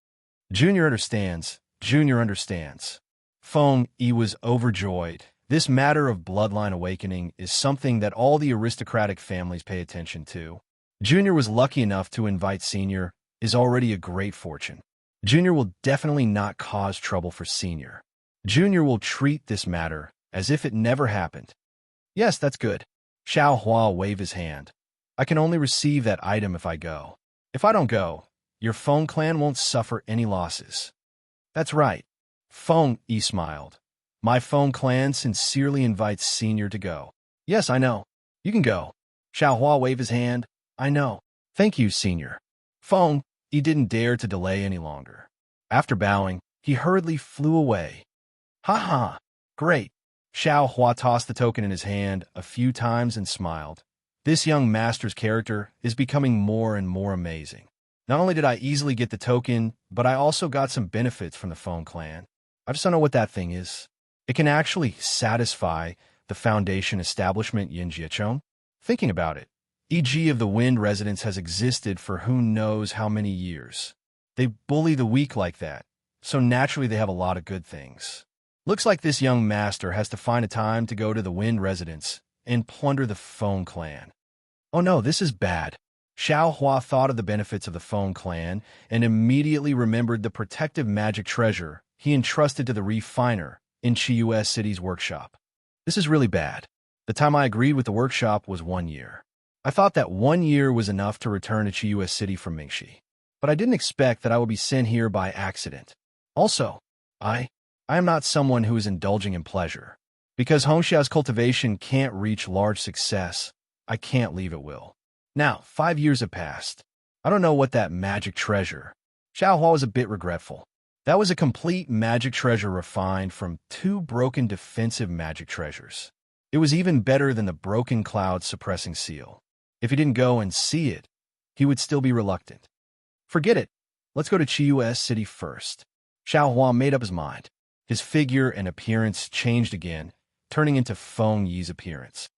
Junior understands. Junior understands. Feng Yi was overjoyed. This matter of bloodline awakening is something that all the aristocratic families pay attention to. Junior was lucky enough to invite Senior is already a great fortune. Junior will definitely not cause trouble for Senior. Junior will treat this matter as if it never happened. Yes, that's good. Xiaohua waved his hand. I can only receive that item if I go. If I don't go, your Feng clan won't suffer any losses. That's right. Feng Yi smiled. My Feng clan sincerely invites Senior to go. Yes, I know. You can go. Xiaohua waved his hand. I know. Thank you, Senior. Feng Yi didn't dare to delay any longer. After bowing, he hurriedly flew away. Ha! Great. Xiaohua tossed the token in his hand a few times and smiled. This young master's character is becoming more and more amazing. Not only did I easily get the token, but I also got some benefits from the phone clan. I just don't know what that thing is. It can actually satisfy the foundation establishment Yinjiachong. Thinking about it, e.g. of the Wind residence has existed for who knows how many years. They bully the weak like that, so naturally they have a lot of good things. Looks like this young master has to find a time to go to the Wind residence and plunder the phone clan. Oh no, this is bad. Xiao Hua thought of the benefits of the phone clan and immediately remembered the protective magic treasure he entrusted to the refiner in Chiu City's workshop. This is really bad. The time I agreed with the workshop was 1 year. I thought that 1 year was enough to return to Chiu City from Mingxi, but I didn't expect that I would be sent here by accident. Also, I am not someone who is indulging in pleasure. Because Hongxia's cultivation can't reach large success, I can't leave at will. Now, 5 years have passed. I don't know what that magic treasure. Xiao Hua was a bit regretful. That was a complete magic treasure refined from 2 broken defensive magic treasures. It was even better than the broken cloud suppressing seal. If he didn't go and see it, he would still be reluctant. Forget it. Let's go to Chiu City first. Xiao Hua made up his mind. His figure and appearance changed again, turning into Feng Yi's appearance.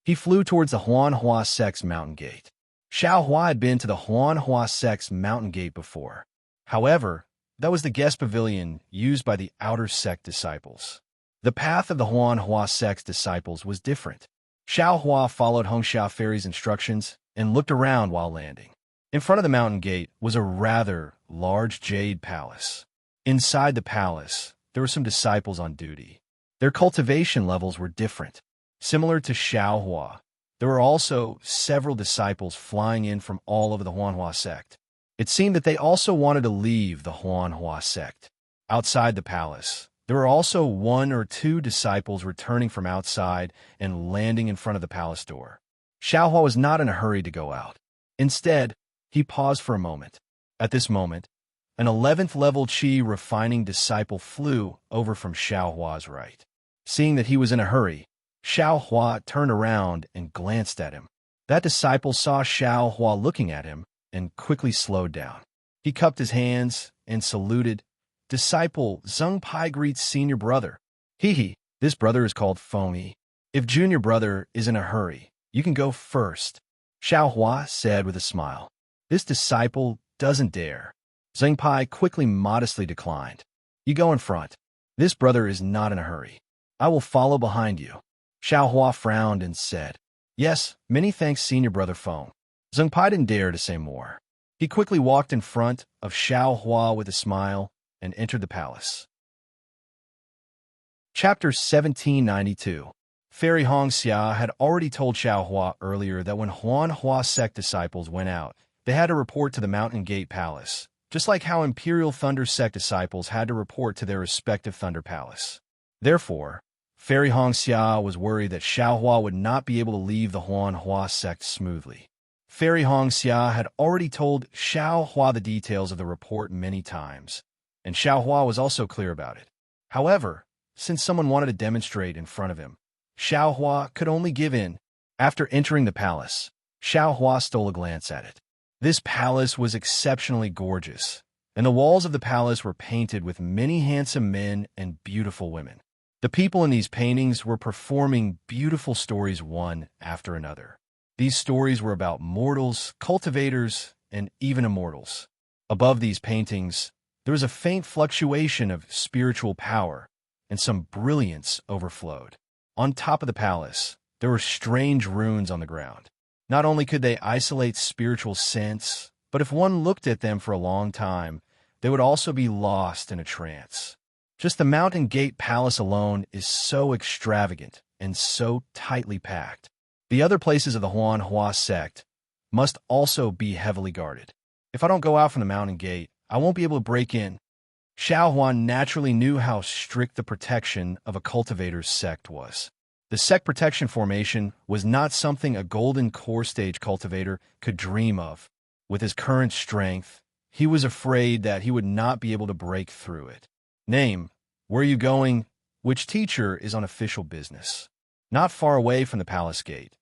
He flew towards the Huanhua Sect's mountain gate. Xiao Hua had been to the Huanhua Sect's mountain gate before. However, that was the guest pavilion used by the outer sect disciples. The path of the Huanhua Sect's disciples was different. Xiao Hua followed Hongxia Fairy's instructions and looked around while landing. In front of the mountain gate was a rather large jade palace. Inside the palace, there were some disciples on duty. Their cultivation levels were different. Similar to Xiao Hua, there were also several disciples flying in from all over the Huanhua sect. It seemed that they also wanted to leave the Huanhua sect. Outside the palace, there were also 1 or 2 disciples returning from outside and landing in front of the palace door. Xiao Hua was not in a hurry to go out. Instead, he paused for a moment. At this moment, an 11th level Qi refining disciple flew over from Xiao Hua's right. Seeing that he was in a hurry, Xiao Hua turned around and glanced at him. That disciple saw Xiao Hua looking at him and quickly slowed down. He cupped his hands and saluted. Disciple Zheng Pai greets senior brother. Hee, this brother is called Feng Yi. If junior brother is in a hurry, you can go first, Xiao Hua said with a smile. This disciple doesn't dare. Zheng Pai quickly modestly declined. You go in front. This brother is not in a hurry. I will follow behind you. Xiao Hua frowned and said, Yes, many thanks senior brother Feng. Zheng Pai didn't dare to say more. He quickly walked in front of Xiao Hua with a smile and entered the palace. Chapter 1792. Fairy Hongxia had already told Xiao Hua earlier that when Huanhua sect disciples went out, they had to report to the Mountain Gate Palace, just like how Imperial Thunder sect disciples had to report to their respective Thunder Palace. Therefore, Fairy Hongxia was worried that Xiao Hua would not be able to leave the Huanhua sect smoothly. Fairy Hongxia had already told Xiao Hua the details of the report many times, and Xiao Hua was also clear about it. However, since someone wanted to demonstrate in front of him, Xiao Hua could only give in. After entering the palace, Xiao Hua stole a glance at it. This palace was exceptionally gorgeous, and the walls of the palace were painted with many handsome men and beautiful women. The people in these paintings were performing beautiful stories one after another. These stories were about mortals, cultivators, and even immortals. Above these paintings, there was a faint fluctuation of spiritual power, and some brilliance overflowed. On top of the palace, there were strange runes on the ground. Not only could they isolate spiritual sense, but if one looked at them for a long time, they would also be lost in a trance. Just the Mountain Gate Palace alone is so extravagant and so tightly packed. The other places of the Huanhua sect must also be heavily guarded. If I don't go out from the Mountain Gate, I won't be able to break in. Xiao Huan naturally knew how strict the protection of a cultivator's sect was. The sect protection formation was not something a golden core stage cultivator could dream of. With his current strength, he was afraid that he would not be able to break through it. Name, where are you going? Which teacher is on official business? Not far away from the palace gate,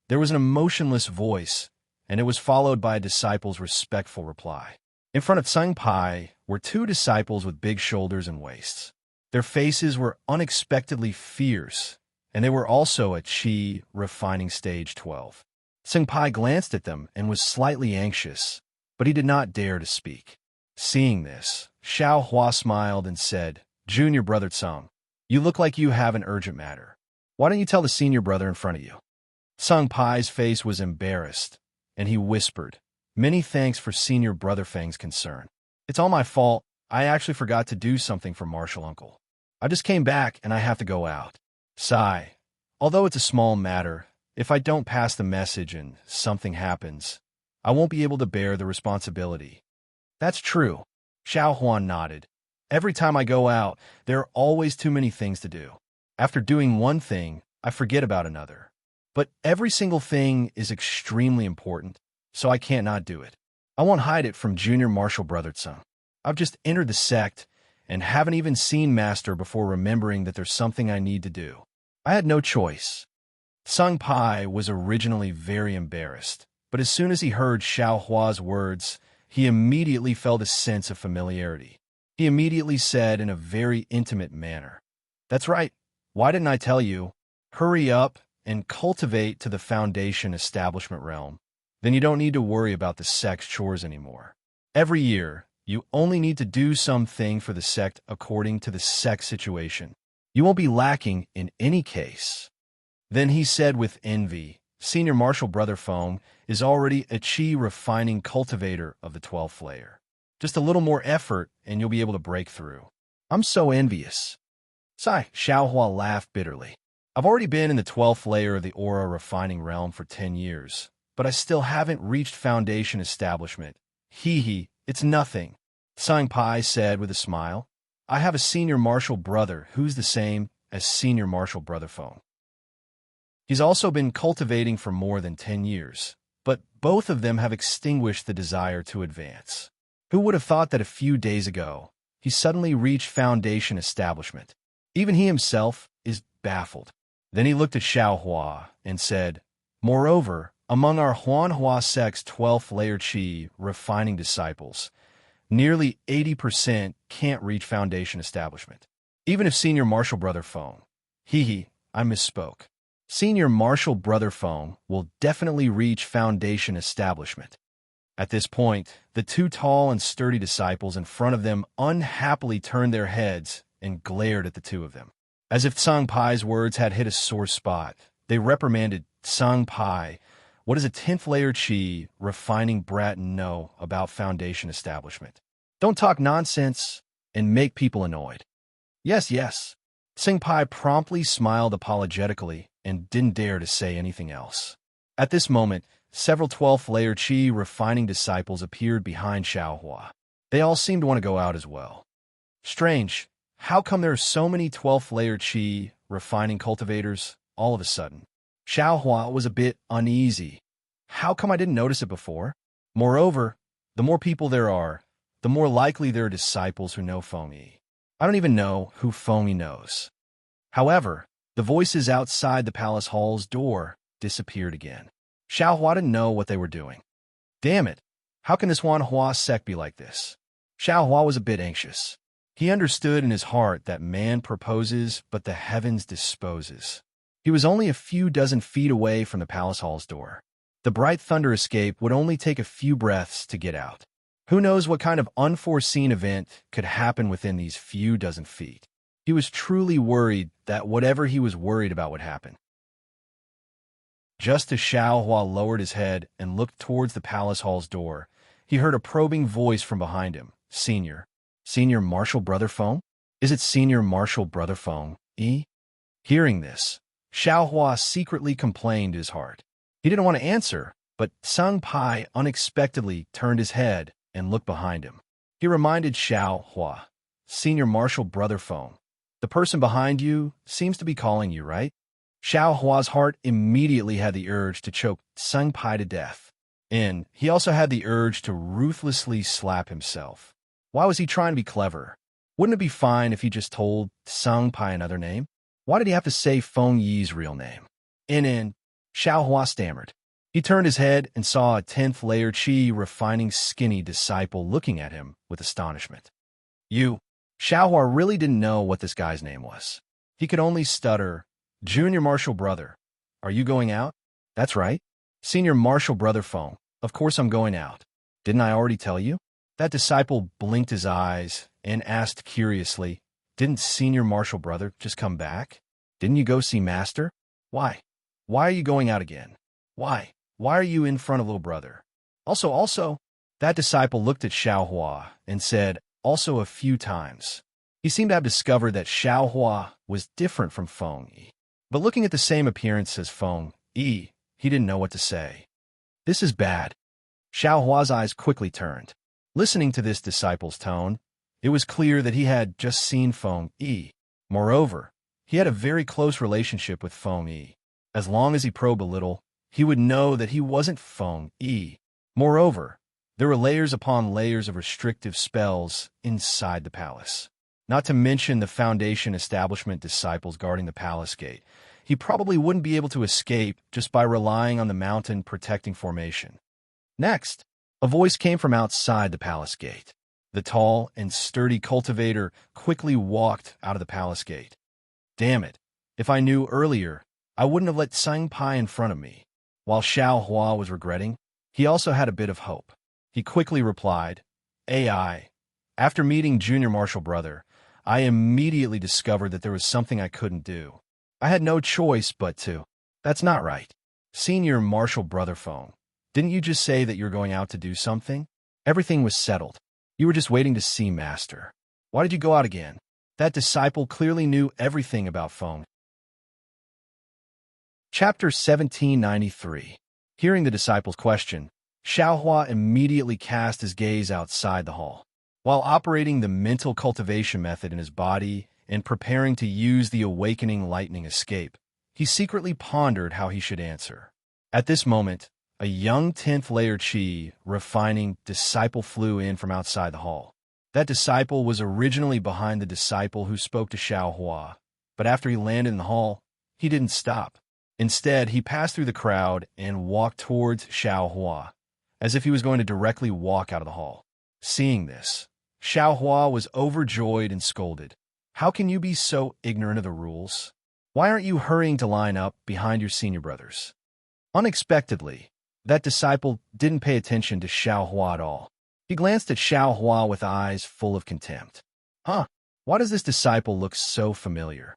there was an emotionless voice, and it was followed by a disciple's respectful reply. In front of Sung Pai were two disciples with big shoulders and waists. Their faces were unexpectedly fierce, and they were also at Qi refining stage 12. Sung Pai glanced at them and was slightly anxious, but he did not dare to speak. Seeing this, Xiao Hua smiled and said, "Junior brother Tsung, you look like you have an urgent matter. Why don't you tell the senior brother in front of you?" Sung Pai's face was embarrassed, and he whispered, "Many thanks for senior brother Feng's concern. It's all my fault. I actually forgot to do something for Marshal Uncle. I just came back and I have to go out." Sigh. Although it's a small matter, if I don't pass the message and something happens, I won't be able to bear the responsibility. That's true. Xiao Huan nodded. Every time I go out, there are always too many things to do. After doing one thing, I forget about another. But every single thing is extremely important, so I can't not do it. I won't hide it from Junior Marshal Brother Tsung. I've just entered the sect and haven't even seen Master before remembering that there's something I need to do. I had no choice. Sung Pai was originally very embarrassed, but as soon as he heard Xiao Hua's words, he immediately felt a sense of familiarity. He immediately said in a very intimate manner, "That's right. Why didn't I tell you? Hurry up and cultivate to the Foundation establishment realm. Then you don't need to worry about the sect's chores anymore. Every year, you only need to do something for the sect according to the sect situation. You won't be lacking in any case." Then he said with envy, "Senior Marshal Brother Feng is already a Qi refining cultivator of the 12th layer. Just a little more effort and you'll be able to break through. I'm so envious." Sigh, Xiao Hua laughed bitterly. "I've already been in the 12th layer of the aura refining realm for 10 years, but I still haven't reached Foundation establishment. Hee hee, it's nothing." Sung Pai said with a smile, "I have a senior marshal brother who's the same as senior marshal Brother Feng. He's also been cultivating for more than 10 years, but both of them have extinguished the desire to advance. Who would have thought that a few days ago, he suddenly reached Foundation establishment? Even he himself is baffled." Then he looked at Xiao Hua and said, "Moreover, among our Huanhua sect's 12th layer Qi refining disciples, nearly 80% can't reach Foundation establishment. Even if Senior Marshal Brother Feng, I misspoke. Senior Marshal Brother Feng will definitely reach Foundation establishment." At this point, the two tall and sturdy disciples in front of them unhappily turned their heads and glared at the two of them. As if Sung Pai's words had hit a sore spot, they reprimanded, "Sung Pai, what does a 10th layer Qi refining brat know about Foundation establishment? Don't talk nonsense and make people annoyed." Yes, yes. Sung Pai promptly smiled apologetically and didn't dare to say anything else. At this moment, several 12th layer Qi refining disciples appeared behind Xiao Hua. They all seemed to want to go out as well. Strange, how come there are so many 12th layer Qi refining cultivators all of a sudden? Xiao Hua was a bit uneasy. How come I didn't notice it before? Moreover, the more people there are, the more likely there are disciples who know Feng Yi. I don't even know who Feng Yi knows. However, the voices outside the palace hall's door disappeared again. Xiao Hua didn't know what they were doing. Damn it, how can this Huanhua sect be like this? Xiao Hua was a bit anxious. He understood in his heart that man proposes, but the heavens disposes. He was only a few dozen feet away from the palace hall's door. The bright thunder escape would only take a few breaths to get out. Who knows what kind of unforeseen event could happen within these few dozen feet. He was truly worried that whatever he was worried about would happen. Just as Xiao Hua lowered his head and looked towards the palace hall's door, he heard a probing voice from behind him. Senior Marshal Brother Feng? Is it Senior Marshal Brother Feng Yi?" Hearing this, Xiao Hua secretly complained in his heart. He didn't want to answer, but Sung Pai unexpectedly turned his head and looked behind him. He reminded Xiao Hua, "Senior Marshal Brother Feng, the person behind you seems to be calling you, right?" Xiao Hua's heart immediately had the urge to choke Sung Pai to death, and he also had the urge to ruthlessly slap himself. Why was he trying to be clever? Wouldn't it be fine if he just told Sung Pai another name? Why did he have to say Feng Yi's real name? And Xiao Hua stammered. He turned his head and saw a 10th layer Chi refining skinny disciple looking at him with astonishment. You, Xiaohua really didn't know what this guy's name was. He could only stutter, Junior Marshal Brother. Are you going out? That's right. Senior Marshal Brother Feng. Of course I'm going out. Didn't I already tell you? That disciple blinked his eyes and asked curiously, Didn't Senior Marshal Brother just come back? Didn't you go see Master? Why? Why are you going out again? Why? Why are you in front of little brother? Also, that disciple looked at Xiaohua and said, also a few times. He seemed to have discovered that Xiaohua was different from Feng Yi. But looking at the same appearance as Feng Yi, he didn't know what to say. This is bad. Xiaohua's eyes quickly turned. Listening to this disciple's tone, it was clear that he had just seen Feng Yi. Moreover, he had a very close relationship with Feng Yi. As long as he probed a little, he would know that he wasn't Feng Yi. Moreover, there were layers upon layers of restrictive spells inside the palace. Not to mention the Foundation establishment disciples guarding the palace gate. He probably wouldn't be able to escape just by relying on the mountain protecting formation. Next, a voice came from outside the palace gate. The tall and sturdy cultivator quickly walked out of the palace gate. Damn it. If I knew earlier, I wouldn't have let Sang Pai in front of me. While Xiaohua was regretting, he also had a bit of hope. He quickly replied, AI. After meeting Junior Marshal Brother, I immediately discovered that there was something I couldn't do. I had no choice but to. That's not right. Senior Marshal Brother Feng, didn't you just say that you're going out to do something? Everything was settled. You were just waiting to see Master. Why did you go out again? That disciple clearly knew everything about Feng. Chapter 1793. Hearing the disciple's question, Xiaohua immediately cast his gaze outside the hall. While operating the mental cultivation method in his body and preparing to use the awakening lightning escape, he secretly pondered how he should answer. At this moment, a young 10th layer Chi refining disciple flew in from outside the hall. That disciple was originally behind the disciple who spoke to Xiaohua, but after he landed in the hall, he didn't stop. Instead, he passed through the crowd and walked towards Xiaohua, as if he was going to directly walk out of the hall. Seeing this, Xiaohua was overjoyed and scolded. How can you be so ignorant of the rules? Why aren't you hurrying to line up behind your senior brothers? Unexpectedly, that disciple didn't pay attention to Xiaohua at all. He glanced at Xiaohua with eyes full of contempt. Huh, why does this disciple look so familiar?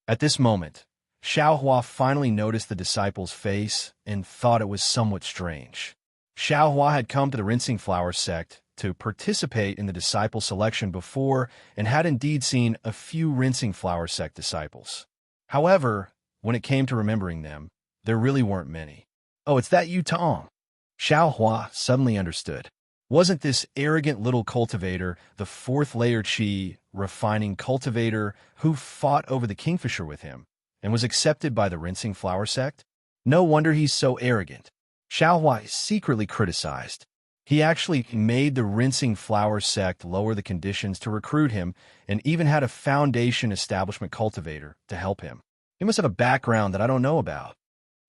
At this moment, Xiaohua finally noticed the disciple's face and thought it was somewhat strange. Xiaohua had come to the Rinsing Flower sect to participate in the disciple selection before and had indeed seen a few Rinsing Flower sect disciples. However, when it came to remembering them, there really weren't many. Oh, it's that Yutong. Xiaohua suddenly understood. Wasn't this arrogant little cultivator the 4th layer Chi refining cultivator who fought over the Kingfisher with him and was accepted by the Rinsing Flower sect? No wonder he's so arrogant. Xiaohua secretly criticized. He actually made the Rinsing Flower sect lower the conditions to recruit him and even had a Foundation establishment cultivator to help him. He must have a background that I don't know about.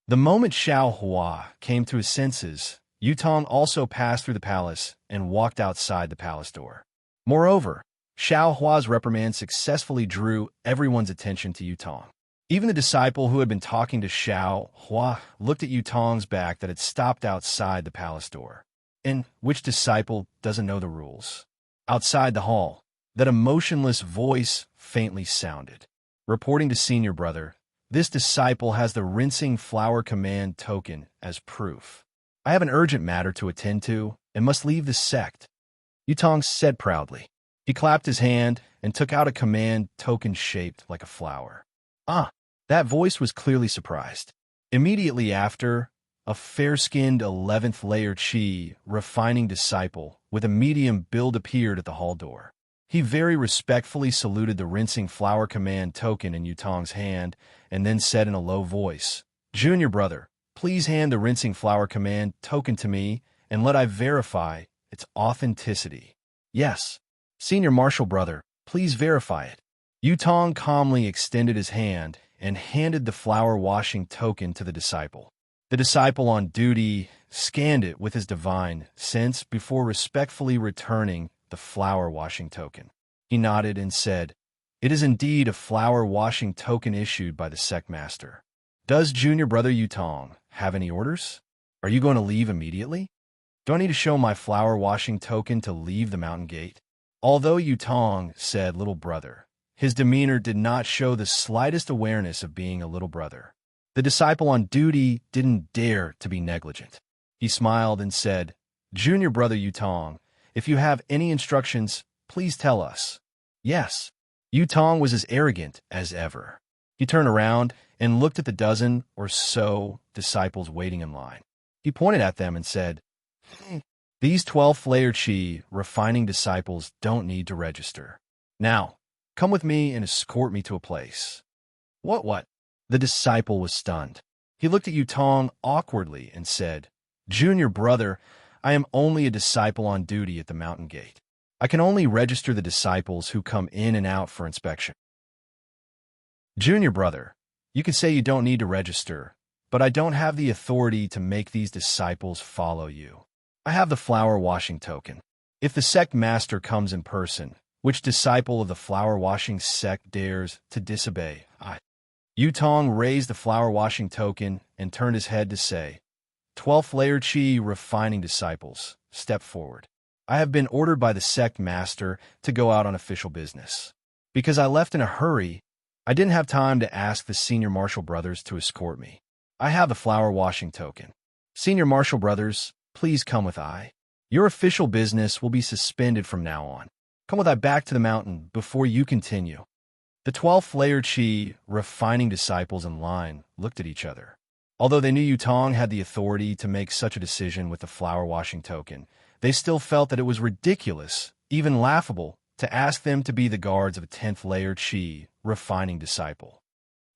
The moment Xiaohua came to his senses, Yutong also passed through the palace and walked outside the palace door. Moreover, Xiaohua's reprimand successfully drew everyone's attention to Yutong. Even the disciple who had been talking to Xiaohua looked at Yutong's back that had stopped outside the palace door. And which disciple doesn't know the rules? Outside the hall, that emotionless voice faintly sounded. Reporting to Senior Brother, this disciple has the Rinsing Flower Command token as proof. I have an urgent matter to attend to and must leave the sect, Yutong said proudly. He clapped his hand and took out a command token shaped like a flower. Ah, that voice was clearly surprised. Immediately after, a fair-skinned 11th layer Chi refining disciple with a medium build appeared at the hall door. He very respectfully saluted the Rinsing Flower Command token in Yutong's hand and then said in a low voice, Junior Brother, please hand the Rinsing Flower Command token to me and let I verify its authenticity. Yes, Senior Marshal Brother, please verify it. Yutong calmly extended his hand and handed the flower washing token to the disciple. The disciple on duty scanned it with his divine sense before respectfully returning the flower washing token. He nodded and said, "It is indeed a flower washing token issued by the sect master. Does junior brother Yutong have any orders? Are you going to leave immediately? Do I need to show my flower washing token to leave the mountain gate?" Although Yutong said little brother, his demeanor did not show the slightest awareness of being a little brother. The disciple on duty didn't dare to be negligent. He smiled and said, "Junior brother Yutong, if you have any instructions, please tell us." Yes. Yutong was as arrogant as ever. He turned around and looked at the dozen or so disciples waiting in line. He pointed at them and said, "These 12 Flayer Chi refining disciples don't need to register. Now, come with me and escort me to a place." What? The disciple was stunned. He looked at Yutong awkwardly and said, "Junior brother, I am only a disciple on duty at the mountain gate. I can only register the disciples who come in and out for inspection." "Junior brother, you can say you don't need to register, but I don't have the authority to make these disciples follow you. I have the flower washing token. If the sect master comes in person, which disciple of the flower washing sect dares to disobey?" Yutong raised the flower washing token and turned his head to say, "12 Flayer Chi refining disciples, step forward. I have been ordered by the sect master to go out on official business. Because I left in a hurry, I didn't have time to ask the senior marshal brothers to escort me. I have the flower washing token. Senior marshal brothers, please come with I. Your official business will be suspended from now on. Come with I back to the mountain before you continue." The 12 Flayer Chi refining disciples in line looked at each other. Although they knew Yutong had the authority to make such a decision with the flower washing token, they still felt that it was ridiculous, even laughable, to ask them to be the guards of a 10th Layer Chi refining disciple.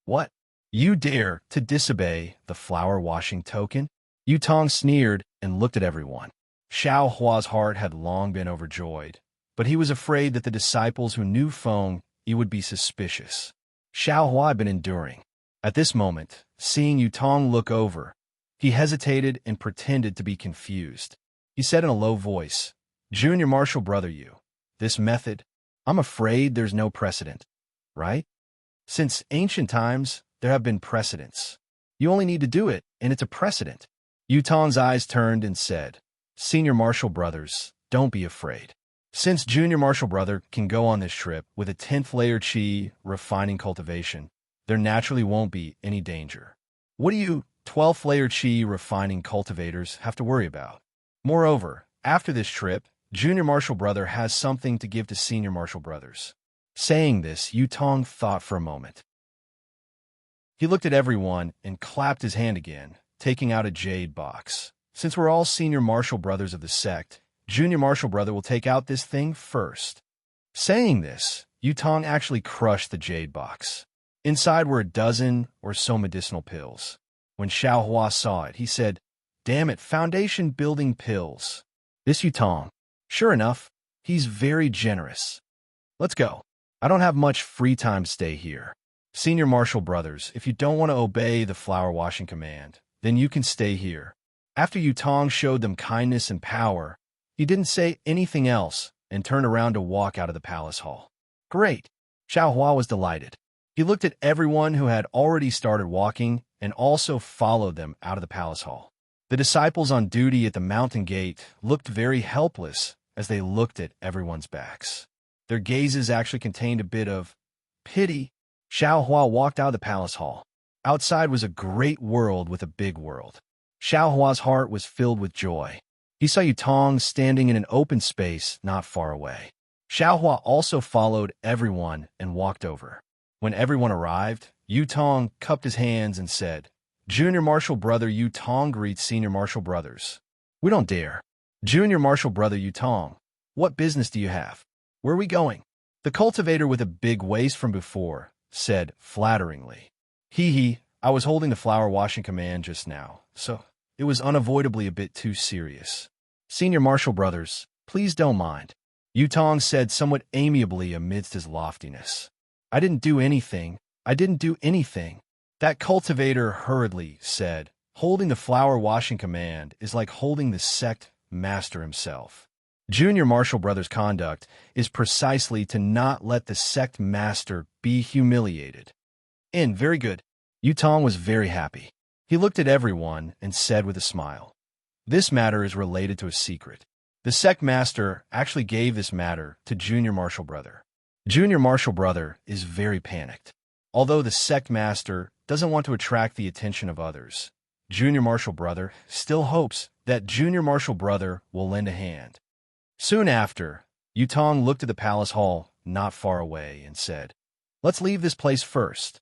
"What? You dare to disobey the flower washing token?" Yutong sneered and looked at everyone. Xiao Hua's heart had long been overjoyed, but he was afraid that the disciples who knew Feng Yi would be suspicious. Xiao Hua had been enduring. At this moment, seeing Yutong look over, he hesitated and pretended to be confused. He said in a low voice, "Junior marshal brother Yu, this method, I'm afraid there's no precedent, right? Since ancient times, there have been precedents. You only need to do it, and it's a precedent." Yutong's eyes turned and said, "Senior marshal brothers, don't be afraid. Since junior marshal brother can go on this trip with a 10th Layer Chi refining cultivation, there naturally won't be any danger. What do you 12th Layer Chi refining cultivators have to worry about? Moreover, after this trip, junior marshal brother has something to give to senior marshal brothers." Saying this, Yutong thought for a moment. He looked at everyone and clapped his hand again, taking out a jade box. "Since we're all senior marshal brothers of the sect, junior marshal brother will take out this thing first." Saying this, Yutong actually crushed the jade box. Inside were a dozen or so medicinal pills. When Xiao Hua saw it, he said, "Damn it, foundation building pills. This Yutong. Sure enough, he's very generous. Let's go. I don't have much free time to stay here. Senior marshal brothers, if you don't want to obey the flower washing command, then you can stay here." After Yutong showed them kindness and power, he didn't say anything else and turned around to walk out of the palace hall. Great! Xiao Hua was delighted. He looked at everyone who had already started walking and also followed them out of the palace hall. The disciples on duty at the mountain gate looked very helpless as they looked at everyone's backs. Their gazes actually contained a bit of pity. Xiao Hua walked out of the palace hall. Outside was a great world with a big world. Xiao Hua's heart was filled with joy. He saw Yutong standing in an open space not far away. Xiao Hua also followed everyone and walked over. When everyone arrived, Yutong cupped his hands and said, "Junior marshal brother Yutong greets senior marshal brothers." "We don't dare." "Junior marshal brother Yutong, what business do you have? Where are we going?" The cultivator with a big waist from before said flatteringly, Hee, I was holding the flower washing command just now, so it was unavoidably a bit too serious. Senior marshal brothers, please don't mind," Yutong said somewhat amiably amidst his loftiness. I didn't do anything. That cultivator hurriedly said, Holding the flower washing command is like holding the sect master himself. Junior Marshall Brothers' conduct is precisely to not let the sect master be humiliated. And very good. Yutong was very happy. He looked at everyone and said with a smile, "This matter is related to a secret." The sect master actually gave this matter to Junior Marshall Brother. Junior Marshall Brother is very panicked. Although the sect master doesn't want to attract the attention of others, Junior Marshall Brother still hopes that Junior Marshall Brother will lend a hand. Soon after, Yutong looked at the palace hall not far away and said, "Let's leave this place first."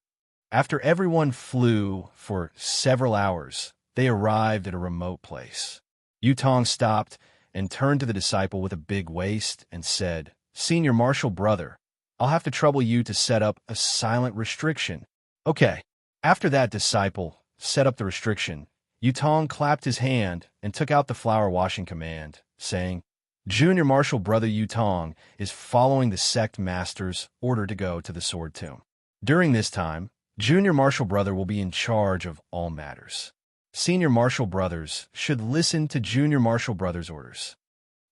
After everyone flew for several hours, they arrived at a remote place. Yutong stopped and turned to the disciple with a big waist and said, "Senior Marshall Brother, I'll have to trouble you to set up a silent restriction." Okay. After that disciple set up the restriction, Yutong clapped his hand and took out the flower washing command, saying, "Junior Marshall Brother Yutong is following the sect master's order to go to the sword tomb. During this time, Junior Marshall Brother will be in charge of all matters. Senior Marshall Brothers should listen to Junior Marshall Brothers' orders."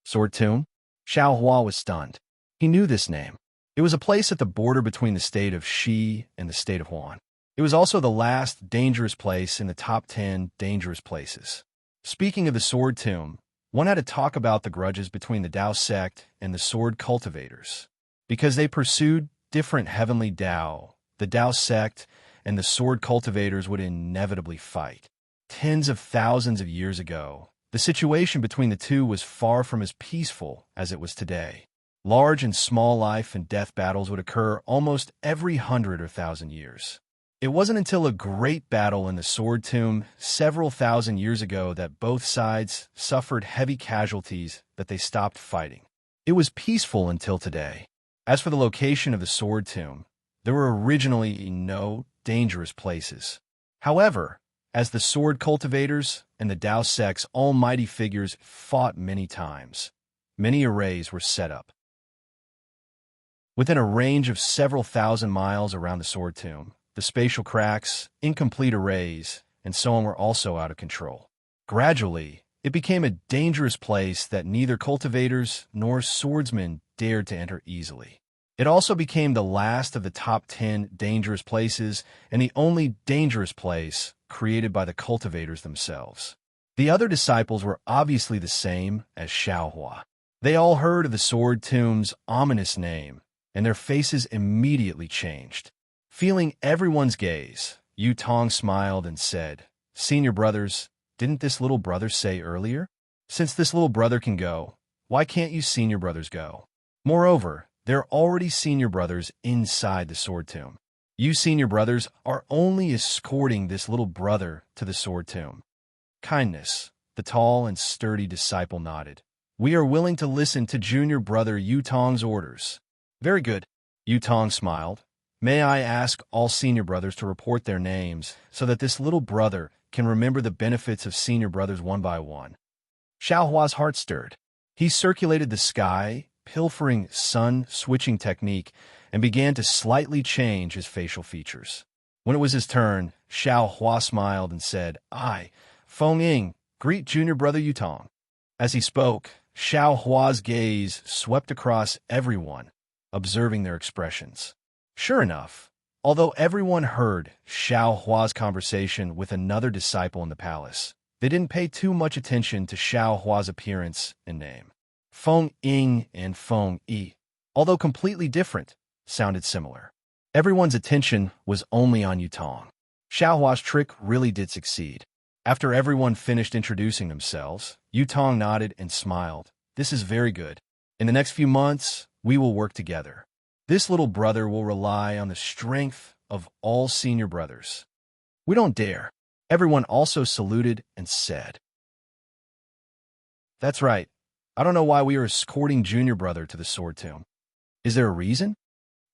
Sword tomb? Xiao Hua was stunned. He knew this name. It was a place at the border between the state of Shi and the state of Huan. It was also the last dangerous place in the top 10 dangerous places. Speaking of the sword tomb, one had to talk about the grudges between the Dao sect and the sword cultivators. Because they pursued different heavenly Dao, the Dao sect and the sword cultivators would inevitably fight. Tens of thousands of years ago, the situation between the two was far from as peaceful as it was today. Large and small life and death battles would occur almost every 100 or 1,000 years. It wasn't until a great battle in the Sword Tomb several thousand years ago that both sides suffered heavy casualties that they stopped fighting. It was peaceful until today. As for the location of the Sword Tomb, there were originally no dangerous places. However, as the sword cultivators and the Dao sect's almighty figures fought many times, many arrays were set up. Within a range of several thousand miles around the Sword Tomb, the spatial cracks, incomplete arrays, and so on were also out of control. Gradually, it became a dangerous place that neither cultivators nor swordsmen dared to enter easily. It also became the last of the top 10 dangerous places and the only dangerous place created by the cultivators themselves. The other disciples were obviously the same as Xiaohua. They all heard of the Sword Tomb's ominous name, and their faces immediately changed. Feeling everyone's gaze, Yutong smiled and said, "Senior brothers, didn't this little brother say earlier? Since this little brother can go, why can't you senior brothers go? Moreover, there are already senior brothers inside the Sword Tomb. You senior brothers are only escorting this little brother to the Sword Tomb." Kindness, the tall and sturdy disciple nodded. "We are willing to listen to junior brother Yutong's orders." "Very good." Yutong smiled. "May I ask all senior brothers to report their names so that this little brother can remember the benefits of senior brothers one by one?" Xiaohua's heart stirred. He circulated the sky, pilfering sun-switching technique, and began to slightly change his facial features. When it was his turn, Xiaohua smiled and said, "I, Feng Ying, greet junior brother Yutong." As he spoke, Xiaohua's gaze swept across everyone, observing their expressions. Sure enough, although everyone heard Xiaohua's conversation with another disciple in the palace, they didn't pay too much attention to Xiaohua's appearance and name. Feng Ying and Feng Yi, although completely different, sounded similar. Everyone's attention was only on Yutong. Xiaohua's trick really did succeed. After everyone finished introducing themselves, Yutong nodded and smiled. "This is very good. In the next few months, we will work together. This little brother will rely on the strength of all senior brothers." "We don't dare." Everyone also saluted and said, "That's right. I don't know why we are escorting junior brother to the Sword Tomb. Is there a reason?"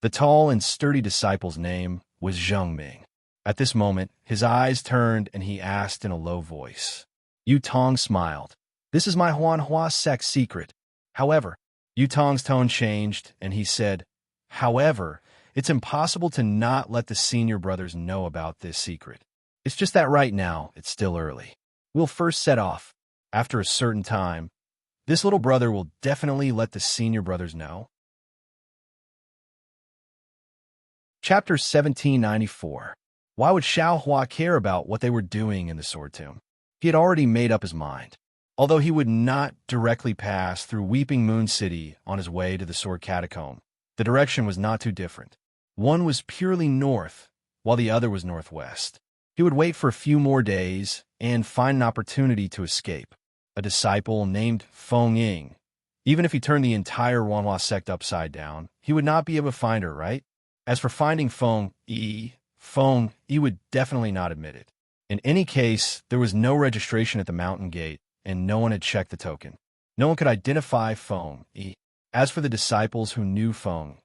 The tall and sturdy disciple's name was Zheng Ming. At this moment, his eyes turned and he asked in a low voice. Yutong smiled. "This is my Huanhua sect secret. However," Yutong's tone changed and he said, "However, it's impossible to not let the senior brothers know about this secret. It's just that right now, it's still early. We'll first set off. After a certain time, this little brother will definitely let the senior brothers know. Chapter 1794. Why would Xiao Hua care about what they were doing in the Sword Tomb? He had already made up his mind. Although he would not directly pass through Weeping Moon City on his way to the Sword Catacomb, the direction was not too different. One was purely north, while the other was northwest. He would wait for a few more days and find an opportunity to escape. A disciple named Feng Ying. Even if he turned the entire Wanhua sect upside down, he would not be able to find her, right? As for finding Feng Yi would definitely not admit it. In any case, there was no registration at the mountain gate, and no one had checked the token. No one could identify Feng Yi. As for the disciples who knew Feng,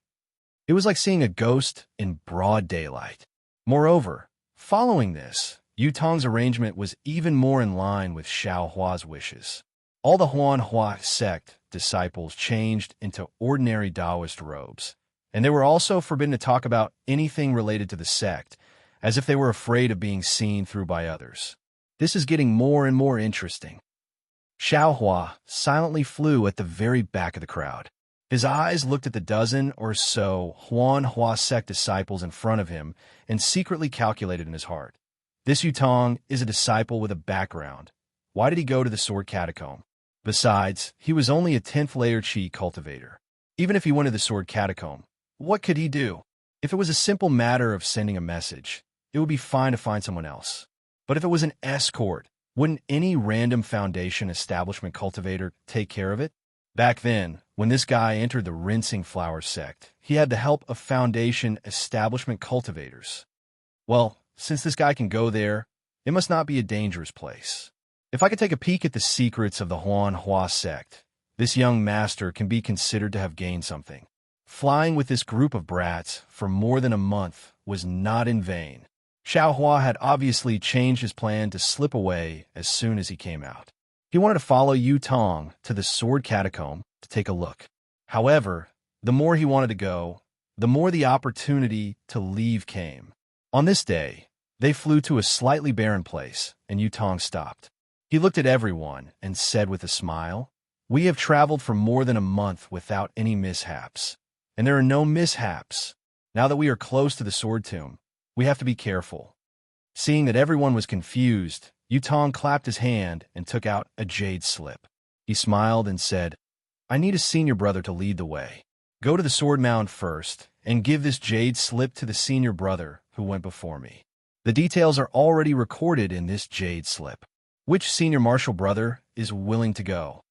it was like seeing a ghost in broad daylight. Moreover, following this, Yu Tong's arrangement was even more in line with Xiao Hua's wishes. All the Huanhua sect disciples changed into ordinary Taoist robes, and they were also forbidden to talk about anything related to the sect, as if they were afraid of being seen through by others. This is getting more and more interesting. Xiao Hua silently flew at the very back of the crowd. His eyes looked at the dozen or so Huanhua sect disciples in front of him and secretly calculated in his heart. This Yutong is a disciple with a background. Why did he go to the Sword Catacomb? Besides, he was only a 10th layer Qi cultivator. Even if he went to the Sword Catacomb, what could he do? If it was a simple matter of sending a message, it would be fine to find someone else. But if it was an escort, wouldn't any random Foundation establishment cultivator take care of it? Back then, when this guy entered the Rinsing Flower sect, he had the help of Foundation establishment cultivators. Well, since this guy can go there, it must not be a dangerous place. If I could take a peek at the secrets of the Huanhua sect, this young master can be considered to have gained something. Flying with this group of brats for more than a month was not in vain. Xiao Hua had obviously changed his plan to slip away as soon as he came out. He wanted to follow Yu Tong to the Sword Catacomb to take a look. However, the more he wanted to go, the more the opportunity to leave came. On this day, they flew to a slightly barren place, and Yu Tong stopped. He looked at everyone and said with a smile, "We have traveled for more than a month without any mishaps. And there are no mishaps. Now that we are close to the Sword Tomb, we have to be careful." Seeing that everyone was confused, Yu Tong clapped his hand and took out a jade slip. He smiled and said, "I need a senior brother to lead the way. Go to the sword mound first and give this jade slip to the senior brother who went before me. The details are already recorded in this jade slip. Which senior martial brother is willing to go?"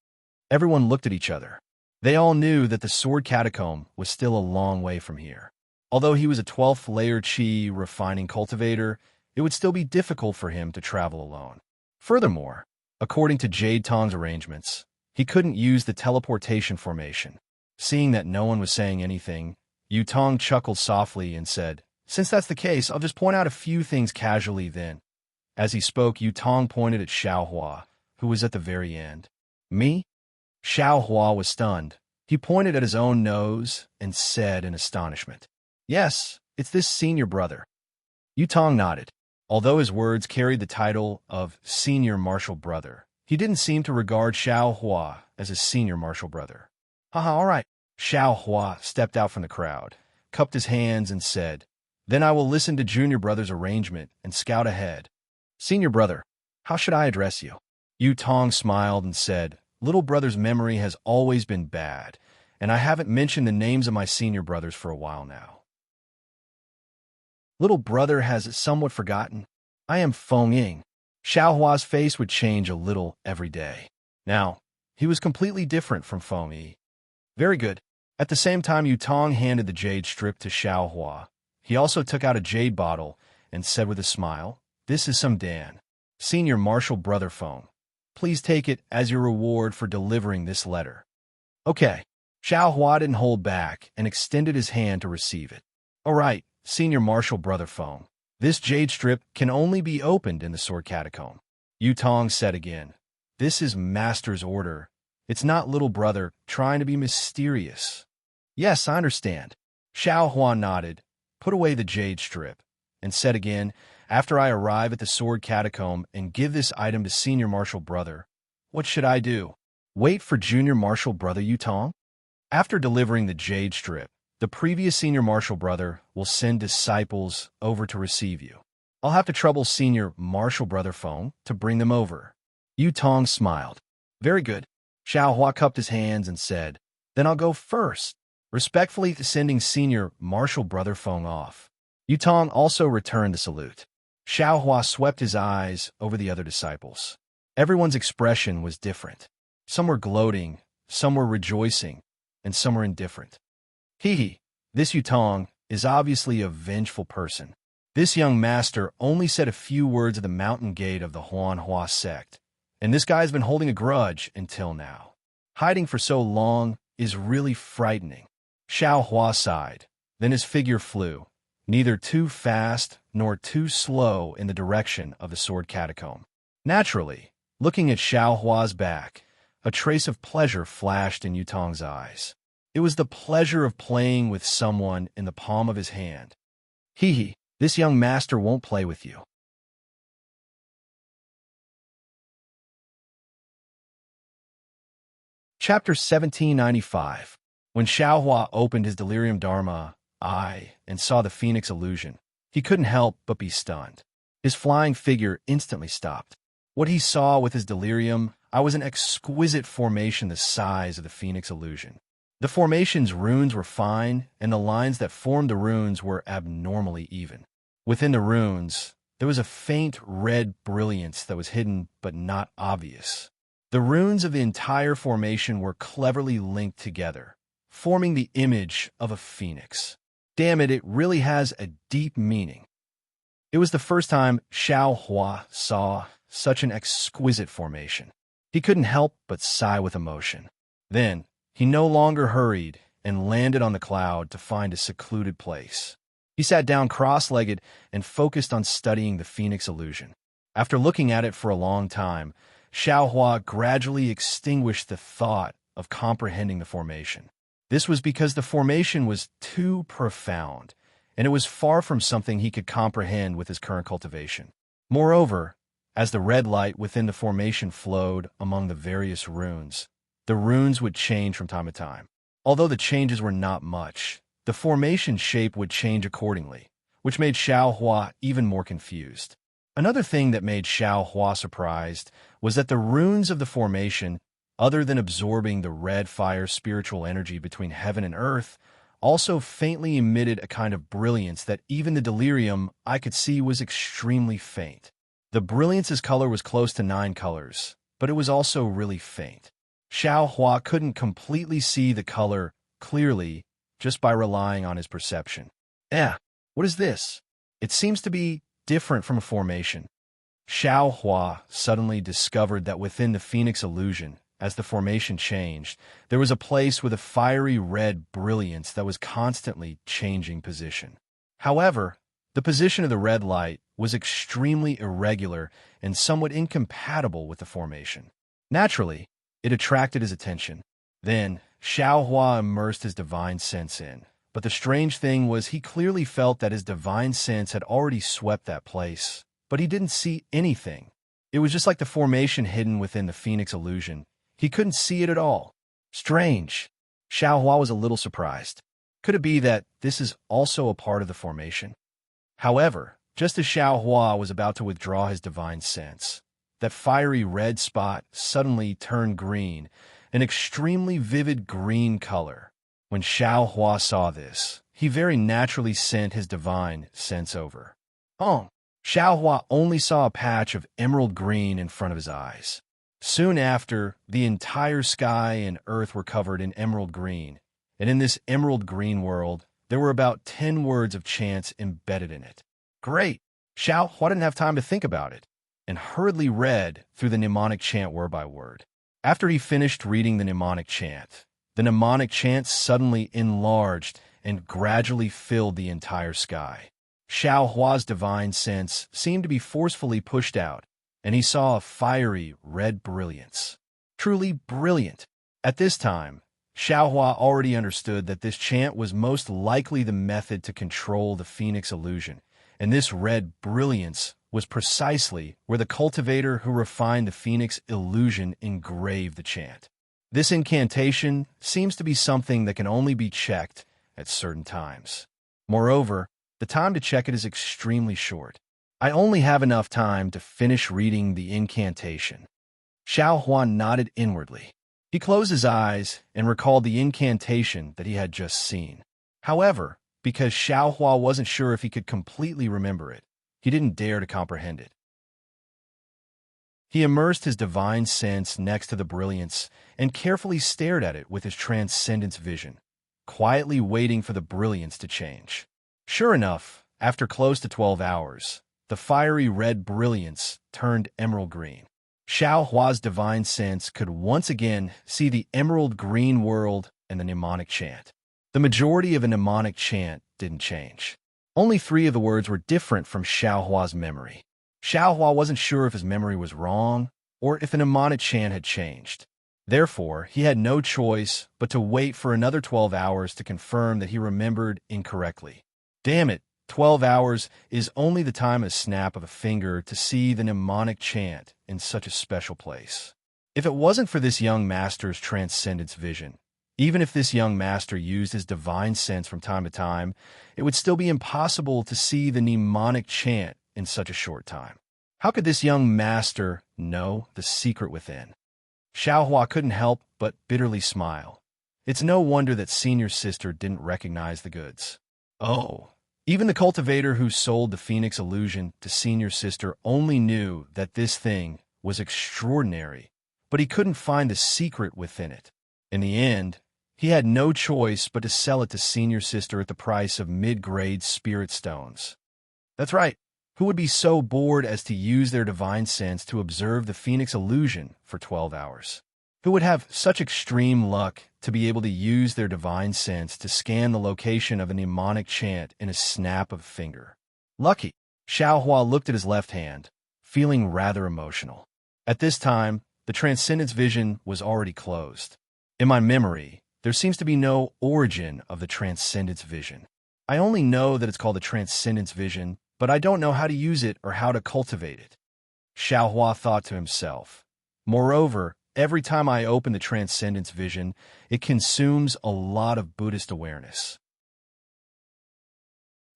Everyone looked at each other. They all knew that the Sword Catacomb was still a long way from here. Although he was a 12th layer Qi refining cultivator, it would still be difficult for him to travel alone. Furthermore, according to Jade Tong's arrangements, he couldn't use the teleportation formation. Seeing that no one was saying anything, Yu Tong chuckled softly and said, "Since that's the case, I'll just point out a few things casually then." As he spoke, Yu Tong pointed at Xiao Hua, who was at the very end. "Me?" Xiao Hua was stunned. He pointed at his own nose and said in astonishment, "Yes, it's this senior brother." Yu Tong nodded. Although his words carried the title of senior martial brother, he didn't seem to regard Xiao Hua as a senior martial brother. "Haha, all right." Xiao Hua stepped out from the crowd, cupped his hands and said, "Then I will listen to junior brother's arrangement and scout ahead." "Senior brother, how should I address you?" Yu Tong smiled and said, "Little brother's memory has always been bad, and I haven't mentioned the names of my senior brothers for a while now. Little brother has somewhat forgotten. I am Feng Ying." Xiao Hua's face would change a little every day. Now, he was completely different from Feng Yi. "Very good." At the same time, Yu Tong handed the jade strip to Xiao Hua. He also took out a jade bottle and said with a smile, "This is some Dan, senior martial brother Feng. Please take it as your reward for delivering this letter." "Okay." Xiao Hua didn't hold back and extended his hand to receive it. "All right, senior martial brother Feng. This jade strip can only be opened in the Sword Catacomb." Yu Tong said again, "This is master's order. It's not little brother trying to be mysterious." "Yes, I understand." Xiao Hua nodded, put away the jade strip, and said again, After I arrive at the sword catacomb and give this item to senior martial brother, what should I do? Wait for junior martial brother Yutong? After delivering the jade strip, the previous senior martial brother will send disciples over to receive you. I'll have to trouble senior martial brother Feng to bring them over. Yutong smiled. Very good. Xiao Hua cupped his hands and said, then I'll go first, respectfully sending senior martial brother Feng off. Yutong also returned the salute. Xiao Hua swept his eyes over the other disciples. Everyone's expression was different. Some were gloating, some were rejoicing, and some were indifferent. Hee, this Yutong is obviously a vengeful person. This young master only said a few words at the mountain gate of the Huanhua sect, and this guy's been holding a grudge until now. Hiding for so long is really frightening. Xiao Hua sighed. Then his figure flew, neither too fast nor too slow in the direction of the sword catacomb. Naturally, looking at Xiao Hua's back, a trace of pleasure flashed in Yutong's eyes. It was the pleasure of playing with someone in the palm of his hand. Hee, this young master won't play with you. Chapter 1795. When Xiao Hua opened his delirium dharma eye and saw the phoenix illusion, he couldn't help but be stunned. His flying figure instantly stopped. What he saw with his delirium eye was an exquisite formation the size of the phoenix illusion. The formation's runes were fine, and the lines that formed the runes were abnormally even. Within the runes, there was a faint red brilliance that was hidden but not obvious. The runes of the entire formation were cleverly linked together, forming the image of a phoenix. Damn it, it really has a deep meaning. It was the first time Xiao Hua saw such an exquisite formation. He couldn't help but sigh with emotion. Then, he no longer hurried and landed on the cloud to find a secluded place. He sat down cross-legged and focused on studying the phoenix illusion. After looking at it for a long time, Xiao Hua gradually extinguished the thought of comprehending the formation. This was because the formation was too profound, and it was far from something he could comprehend with his current cultivation. Moreover, as the red light within the formation flowed among the various runes, the runes would change from time to time. Although the changes were not much, the formation shape would change accordingly, which made Xiao Hua even more confused. Another thing that made Xiao Hua surprised was that the runes of the formation, other than absorbing the red fire spiritual energy between heaven and earth, also faintly emitted a kind of brilliance that even the delirium I could see was extremely faint. The brilliance's color was close to 9 colors, but it was also really faint. Xiao Hua couldn't completely see the color clearly just by relying on his perception. What is this? It seems to be different from a formation. Xiao Hua suddenly discovered that within the phoenix illusion, as the formation changed, there was a place with a fiery red brilliance that was constantly changing position. However, the position of the red light was extremely irregular and somewhat incompatible with the formation. Naturally, it attracted his attention. Then, Xiao Hua immersed his divine sense in. But the strange thing was he clearly felt that his divine sense had already swept that place, but he didn't see anything. It was just like the formation hidden within the phoenix illusion. He couldn't see it at all. Strange. Xiao Hua was a little surprised. Could it be that this is also a part of the formation? However, just as Xiao Hua was about to withdraw his divine sense, that fiery red spot suddenly turned green, an extremely vivid green color. When Xiao Hua saw this, he very naturally sent his divine sense over. Xiao Hua only saw a patch of emerald green in front of his eyes. Soon after, the entire sky and earth were covered in emerald green, and in this emerald green world, there were about 10 words of chants embedded in it. Great! Xiao Hua didn't have time to think about it, and hurriedly read through the mnemonic chant word by word. After he finished reading the mnemonic chant suddenly enlarged and gradually filled the entire sky. Xiao Hua's divine sense seemed to be forcefully pushed out, and he saw a fiery red brilliance. Truly brilliant. At this time, Xiao Hua already understood that this chant was most likely the method to control the phoenix illusion, and this red brilliance was precisely where the cultivator who refined the phoenix illusion engraved the chant. This incantation seems to be something that can only be checked at certain times. Moreover, the time to check it is extremely short. I only have enough time to finish reading the incantation. Xiao Huan nodded inwardly. He closed his eyes and recalled the incantation that he had just seen. However, because Xiao Hua wasn't sure if he could completely remember it, he didn't dare to comprehend it. He immersed his divine sense next to the brilliance and carefully stared at it with his transcendence vision, quietly waiting for the brilliance to change. Sure enough, after close to 12 hours, the fiery red brilliance turned emerald green. Xiao Hua's divine sense could once again see the emerald green world and the mnemonic chant. The majority of a mnemonic chant didn't change. Only 3 of the words were different from Xiao Hua's memory. Xiao Hua wasn't sure if his memory was wrong or if a mnemonic chant had changed. Therefore, he had no choice but to wait for another 12 hours to confirm that he remembered incorrectly. Damn it, 12 hours is only the time a snap of a finger to see the mnemonic chant in such a special place. If it wasn't for this young master's transcendence vision, even if this young master used his divine sense from time to time, it would still be impossible to see the mnemonic chant in such a short time. How could this young master know the secret within? Xiao Hua couldn't help but bitterly smile. It's no wonder that senior sister didn't recognize the goods. Oh, even the cultivator who sold the Phoenix illusion to senior sister only knew that this thing was extraordinary, but he couldn't find the secret within it. In the end, he had no choice but to sell it to senior sister at the price of mid-grade spirit stones. That's right. Who would be so bored as to use their divine sense to observe the Phoenix illusion for 12 hours? Who would have such extreme luck to be able to use their divine sense to scan the location of a mnemonic chant in a snap of a finger? Lucky. Xiao Hua looked at his left hand, feeling rather emotional. At this time, the transcendence vision was already closed. In my memory, there seems to be no origin of the transcendence vision. I only know that it's called the transcendence vision, but I don't know how to use it or how to cultivate it. Xiao Hua thought to himself. Moreover, every time I open the transcendence vision, it consumes a lot of Buddhist awareness.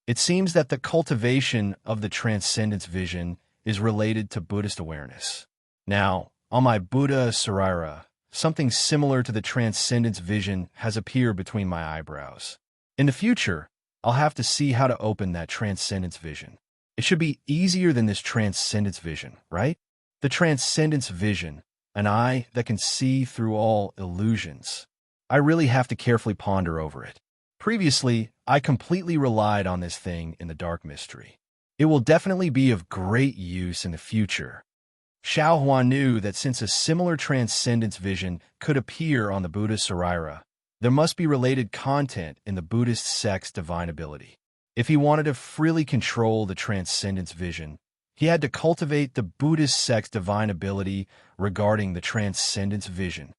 It seems that the cultivation of the transcendence vision is related to Buddhist awareness. Now, on my Buddha Sarira, something similar to the transcendence vision has appeared between my eyebrows. In the future, I'll have to see how to open that transcendence vision. It should be easier than this transcendence vision, right? The transcendence vision, an eye that can see through all illusions. I really have to carefully ponder over it. Previously, I completely relied on this thing in the dark mystery. It will definitely be of great use in the future. Xiao Hua knew that since a similar transcendence vision could appear on the Buddha Sarira, there must be related content in the Buddhist sect's divine ability. If he wanted to freely control the transcendence vision, he had to cultivate the Buddhist sect's divine ability regarding the transcendence vision.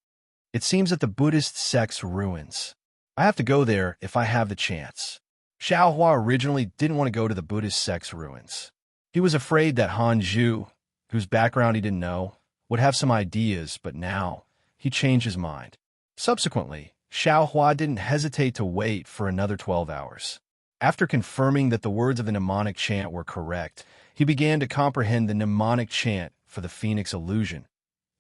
It seems that the Buddhist sect's ruins. I have to go there if I have the chance. Xiao Hua originally didn't want to go to the Buddhist sect's ruins. He was afraid that Han Zhu, whose background he didn't know, would have some ideas, but now he changed his mind. Subsequently, Xiao Hua didn't hesitate to wait for another 12 hours. After confirming that the words of the mnemonic chant were correct, he began to comprehend the mnemonic chant for the Phoenix illusion.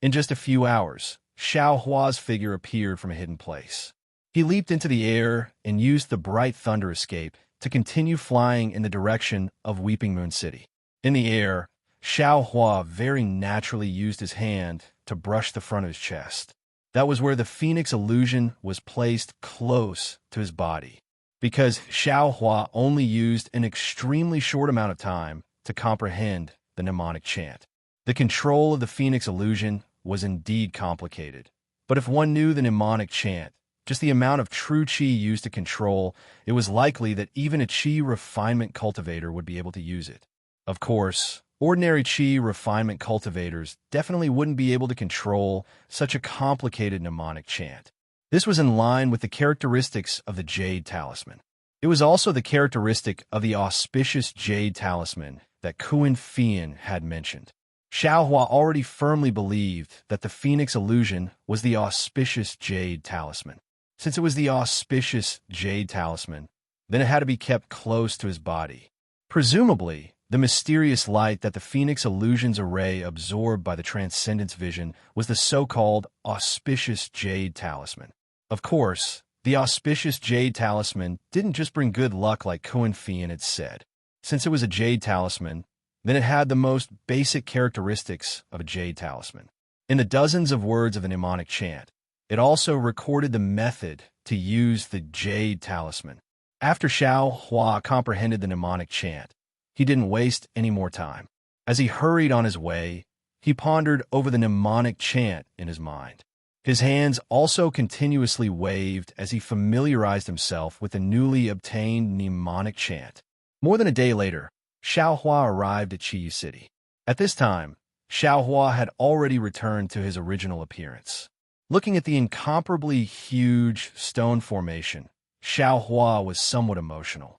In just a few hours, Xiao Hua's figure appeared from a hidden place. He leaped into the air and used the bright thunder escape to continue flying in the direction of Weeping Moon City. In the air, Xiao Hua very naturally used his hand to brush the front of his chest. That was where the Phoenix illusion was placed close to his body. Because Xiao Hua only used an extremely short amount of time to comprehend the mnemonic chant. The control of the Phoenix illusion was indeed complicated. But if one knew the mnemonic chant, just the amount of true qi used to control, it was likely that even a qi refinement cultivator would be able to use it. Of course, ordinary qi refinement cultivators definitely wouldn't be able to control such a complicated mnemonic chant. This was in line with the characteristics of the Jade Talisman. It was also the characteristic of the auspicious jade talisman that Kuan Fian had mentioned. Xiaohua already firmly believed that the phoenix illusion was the auspicious jade talisman. Since it was the auspicious jade talisman, then it had to be kept close to his body. Presumably, the mysterious light that the phoenix illusion's array absorbed by the transcendence vision was the so-called auspicious jade talisman. Of course, the auspicious jade talisman didn't just bring good luck like Kuan Fian had said. Since it was a jade talisman, then it had the most basic characteristics of a jade talisman. In the dozens of words of the mnemonic chant, it also recorded the method to use the jade talisman. After Xiao Hua comprehended the mnemonic chant, he didn't waste any more time. As he hurried on his way, he pondered over the mnemonic chant in his mind. His hands also continuously waved as he familiarized himself with the newly obtained mnemonic chant. More than a day later, Xiao Hua arrived at Qiyu City. At this time, Xiao Hua had already returned to his original appearance. Looking at the incomparably huge stone formation, Xiao Hua was somewhat emotional.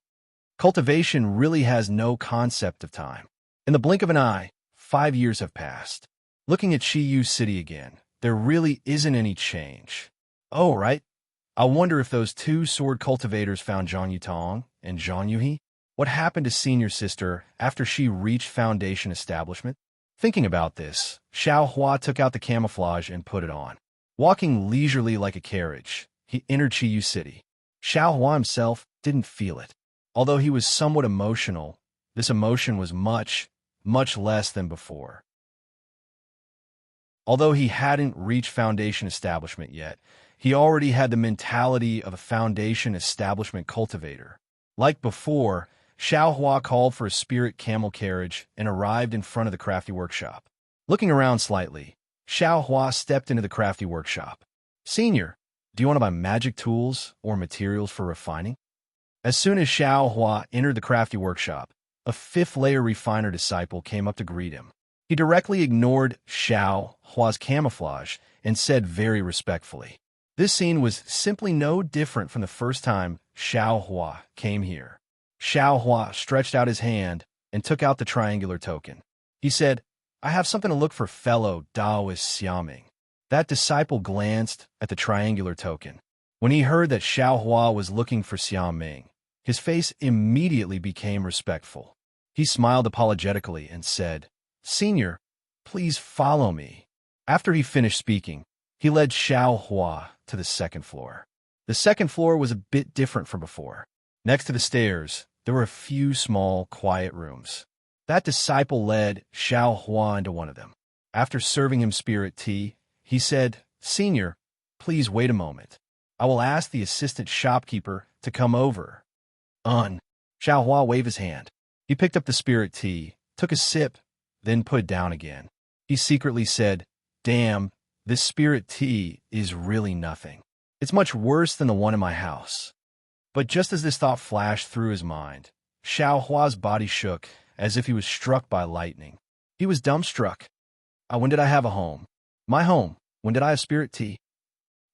Cultivation really has no concept of time. In the blink of an eye, 5 years have passed. Looking at Qiyu City again, there really isn't any change. Oh, right. I wonder if those two sword cultivators found Zhang Yutong and Zhang Yuhi. What happened to senior sister after she reached foundation establishment? Thinking about this, Xiao Hua took out the camouflage and put it on. Walking leisurely like a carriage, he entered Qiyu City. Xiao Hua himself didn't feel it. Although he was somewhat emotional, this emotion was much less than before. Although he hadn't reached foundation establishment yet, he already had the mentality of a foundation establishment cultivator. Like before, Xiao Hua called for a spirit camel carriage and arrived in front of the crafty workshop. Looking around slightly, Xiao Hua stepped into the crafty workshop. Senior, do you want to buy magic tools or materials for refining? As soon as Xiao Hua entered the crafty workshop, a fifth-layer refiner disciple came up to greet him. He directly ignored Xiao Hua's camouflage and said very respectfully, "This scene was simply no different from the first time Xiao Hua came here." Xiao Hua stretched out his hand and took out the triangular token. He said, "I have something to look for fellow Taoist Xiaoming." That disciple glanced at the triangular token. When he heard that Xiao Hua was looking for Xiaoming, his face immediately became respectful. He smiled apologetically and said, "Senior, please follow me." After he finished speaking, he led Xiao Hua to the second floor. The second floor was a bit different from before. Next to the stairs, there were a few small, quiet rooms. That disciple led Xiao Hua into one of them. After serving him spirit tea, he said, "Senior, please wait a moment. I will ask the assistant shopkeeper to come over." Xiao Hua waved his hand. He picked up the spirit tea, took a sip, then put it down again. He secretly said, "Damn, this spirit tea is really nothing. It's much worse than the one in my house." But just as this thought flashed through his mind, Xiao Hua's body shook as if he was struck by lightning. He was dumbstruck. When did I have a home? My home. When did I have spirit tea?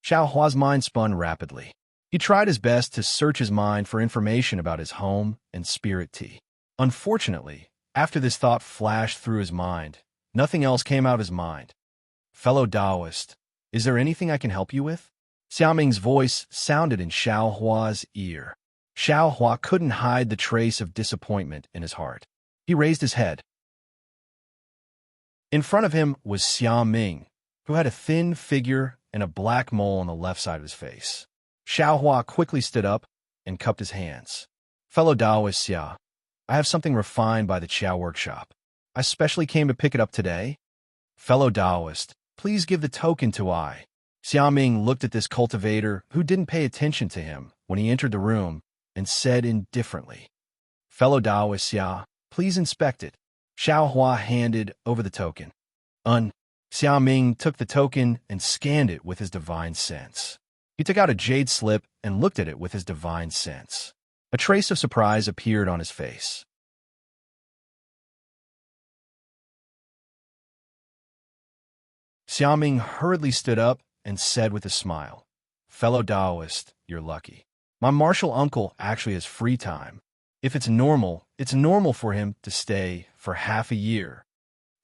Xiao Hua's mind spun rapidly. He tried his best to search his mind for information about his home and spirit tea. Unfortunately, after this thought flashed through his mind, nothing else came out of his mind. "Fellow Taoist, is there anything I can help you with?" Xiaoming's voice sounded in Xiao Hua's ear. Xiao Hua couldn't hide the trace of disappointment in his heart. He raised his head. In front of him was Xiaoming, who had a thin figure and a black mole on the left side of his face. Xiao Hua quickly stood up and cupped his hands. "Fellow Taoist Xia, I have something refined by the Qiao workshop. I specially came to pick it up today. Fellow Taoist, please give the token to I." Xiaoming looked at this cultivator who didn't pay attention to him when he entered the room and said indifferently, "Fellow Taoist Xia, please inspect it." Xiao Hua handed over the token. Xiaoming took the token and scanned it with his divine sense. He took out a jade slip and looked at it with his divine sense. A trace of surprise appeared on his face. Xiaoming hurriedly stood up and said with a smile, "Fellow Taoist, you're lucky. My martial uncle actually has free time. If it's normal for him to stay for half a year.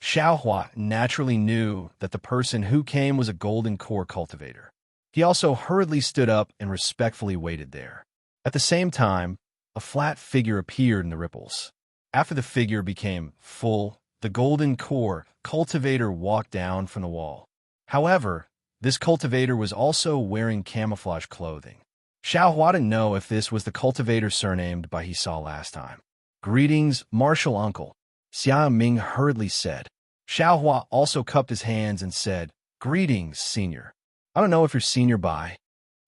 Xiaohua naturally knew that the person who came was a golden core cultivator. He also hurriedly stood up and respectfully waited there. At the same time, a flat figure appeared in the ripples. After the figure became full, the golden core cultivator walked down from the wall. However, this cultivator was also wearing camouflage clothing. Xiaohua didn't know if this was the cultivator surnamed by he saw last time. "Greetings, martial uncle," Xia Ming hurriedly said. Xiaohua also cupped his hands and said, "Greetings, senior. I don't know if you're senior by."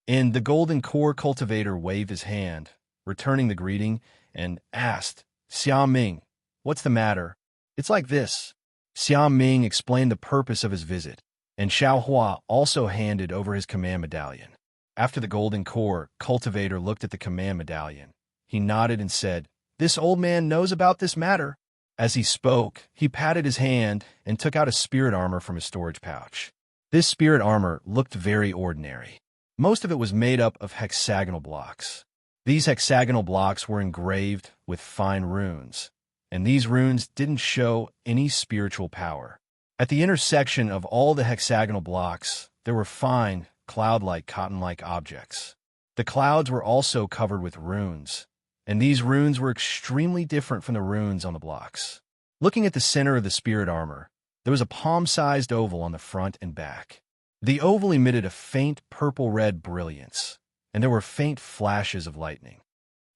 And the golden core cultivator waved his hand, returning the greeting, and asked, "Xia Ming, what's the matter?" "It's like this." Xia Ming explained the purpose of his visit, and Xiaohua also handed over his command medallion. After the golden core cultivator looked at the command medallion, he nodded and said, "This old man knows about this matter." As he spoke, he patted his hand and took out a spirit armor from his storage pouch. This spirit armor looked very ordinary. Most of it was made up of hexagonal blocks. These hexagonal blocks were engraved with fine runes, and these runes didn't show any spiritual power. At the intersection of all the hexagonal blocks, there were fine, cloud-like, cotton-like objects. The clouds were also covered with runes, and these runes were extremely different from the runes on the blocks. Looking at the center of the spirit armor, there was a palm-sized oval on the front and back. The oval emitted a faint purple-red brilliance, and there were faint flashes of lightning.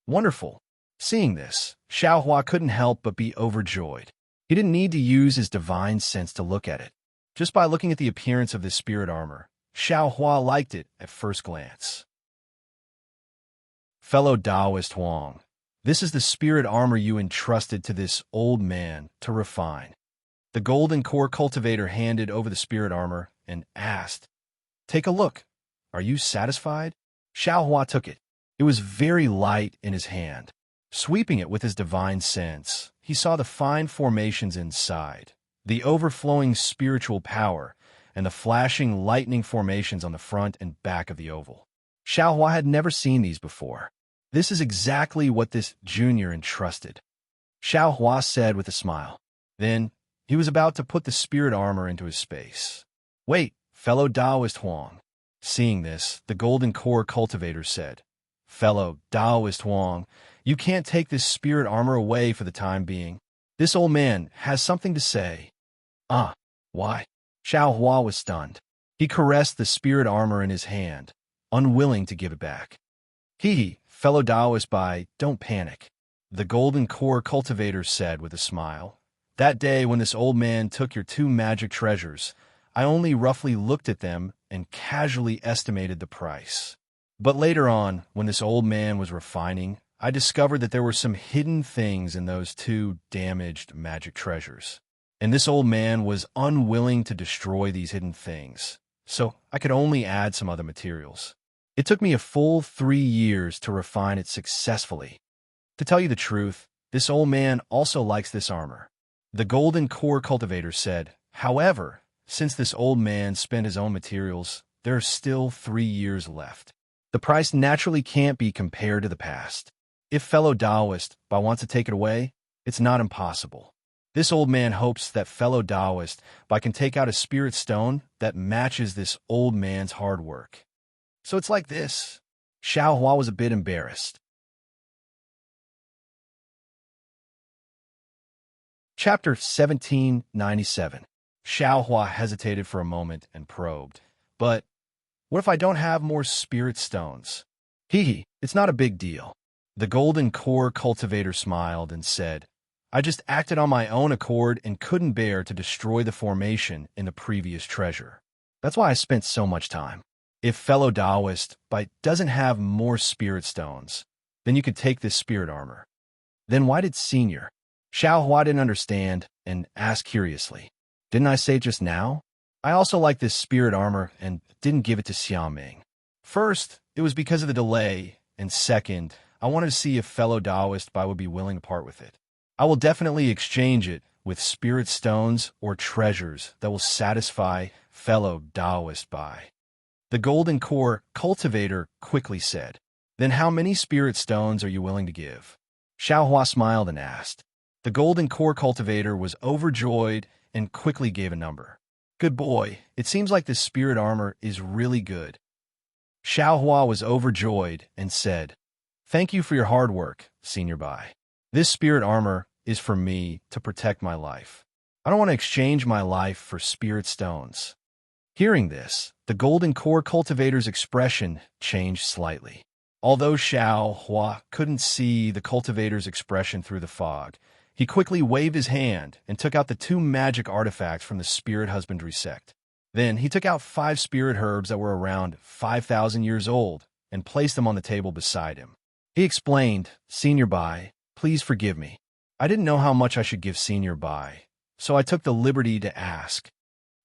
Wonderful! Seeing this, Xiaohua couldn't help but be overjoyed. He didn't need to use his divine sense to look at it. Just by looking at the appearance of this spirit armor, Xiaohua liked it at first glance. Fellow Taoist Huang, this is the spirit armor you entrusted to this old man to refine. The golden core cultivator handed over the spirit armor and asked, "Take a look. Are you satisfied?" Xiaohua took it. It was very light in his hand. Sweeping it with his divine sense, he saw the fine formations inside, the overflowing spiritual power, and the flashing lightning formations on the front and back of the oval. Xiaohua had never seen these before. "This is exactly what this junior entrusted," Xiaohua said with a smile. Then, he was about to put the spirit armor into his space. "Wait, fellow Taoist Huang." Seeing this, the golden core cultivator said, "Fellow Taoist Huang, you can't take this spirit armor away for the time being. This old man has something to say." "Ah, why?" Xiaohua was stunned. He caressed the spirit armor in his hand, unwilling to give it back. Fellow Taoist Bai, don't panic," the golden core cultivator said with a smile. "That day when this old man took your 2 magic treasures, I only roughly looked at them and casually estimated the price. But later on, when this old man was refining, I discovered that there were some hidden things in those 2 damaged magic treasures. And this old man was unwilling to destroy these hidden things, so I could only add some other materials. It took me a full 3 years to refine it successfully. To tell you the truth, this old man also likes this armor," the golden core cultivator said. "However, since this old man spent his own materials, there are still 3 years left. The price naturally can't be compared to the past. If fellow Taoist Bai wants to take it away, it's not impossible. This old man hopes that fellow Taoist Bai can take out a spirit stone that matches this old man's hard work. So it's like this." Xiaohua was a bit embarrassed. Chapter 1797. Xiaohua hesitated for a moment and probed. "But what if I don't have more spirit stones?" It's not a big deal." The golden core cultivator smiled and said, "I just acted on my own accord and couldn't bear to destroy the formation in the previous treasure. That's why I spent so much time. If fellow Taoist Bai doesn't have more spirit stones, then you could take this spirit armor." "Then why did senior?" Xiaohua didn't understand and asked curiously. "Didn't I say just now? I also like this spirit armor and didn't give it to Xia Ming. First, it was because of the delay, and second, I wanted to see if fellow Taoist Bai would be willing to part with it. I will definitely exchange it with spirit stones or treasures that will satisfy fellow Taoist Bai." The golden core cultivator quickly said. Then how many spirit stones are you willing to give? Xiaohua smiled and asked. The golden core cultivator was overjoyed and quickly gave a number. Good boy, it seems like this spirit armor is really good. Xiaohua was overjoyed and said, Thank you for your hard work, Senior Bai. This spirit armor is for me to protect my life. I don't want to exchange my life for spirit stones. Hearing this, the golden core cultivator's expression changed slightly. Although Xiaohua couldn't see the cultivator's expression through the fog, he quickly waved his hand and took out the 2 magic artifacts from the spirit husbandry sect. Then he took out 5 spirit herbs that were around 5,000 years old and placed them on the table beside him. He explained, Senior Bai, please forgive me. I didn't know how much I should give Senior Bai, so I took the liberty to ask.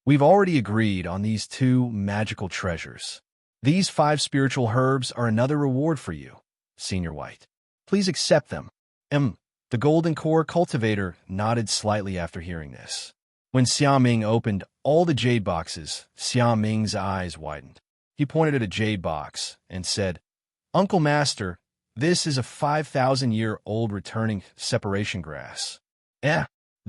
We've already agreed on these 2 magical treasures. These 5 spiritual herbs are another reward for you, Senior White. Please accept them. The golden core cultivator nodded slightly after hearing this. When Xiaoming opened all the jade boxes, Xiaoming's eyes widened. He pointed at a jade box and said, Uncle Master, this is a 5,000-year-old returning separation grass. The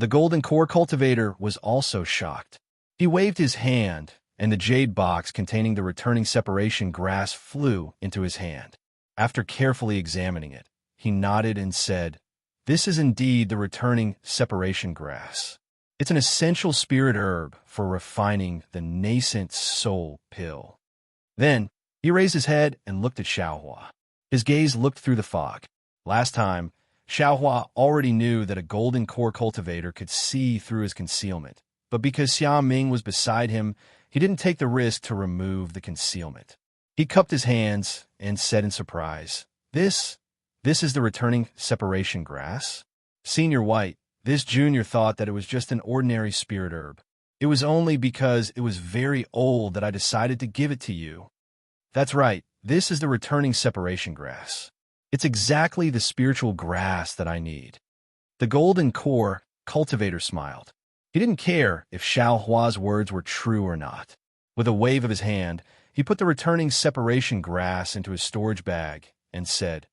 golden core cultivator was also shocked. He waved his hand, and the jade box containing the returning separation grass flew into his hand. After carefully examining it, he nodded and said, This is indeed the returning separation grass. It's an essential spirit herb for refining the nascent soul pill. Then, he raised his head and looked at Xiaohua. His gaze looked through the fog. Last time, Xiaohua already knew that a golden core cultivator could see through his concealment, but because Xiaoming was beside him, he didn't take the risk to remove the concealment. He cupped his hands and said in surprise, This is the returning separation grass? Senior White, this junior thought that it was just an ordinary spirit herb. It was only because it was very old that I decided to give it to you. That's right, this is the returning separation grass. It's exactly the spiritual grass that I need. The golden core cultivator smiled. He didn't care if Xiaohua's words were true or not. With a wave of his hand, he put the returning separation grass into his storage bag and said,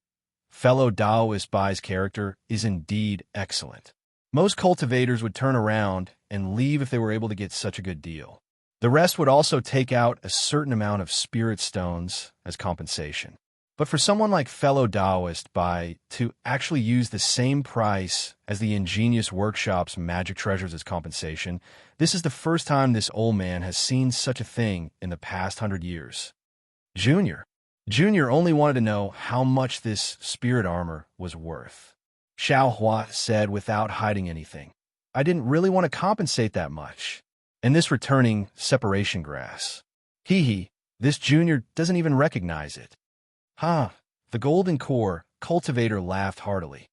Fellow Taoist Bai's character is indeed excellent. Most cultivators would turn around and leave if they were able to get such a good deal. The rest would also take out a certain amount of spirit stones as compensation. But for someone like fellow Taoist Bai to actually use the same price as the ingenious workshop's magic treasures as compensation, this is the first time this old man has seen such a thing in the past 100 years. Junior only wanted to know how much this spirit armor was worth. Xiaohua said without hiding anything. I didn't really want to compensate that much. And this returning separation grass. This junior doesn't even recognize it. The golden core cultivator laughed heartily.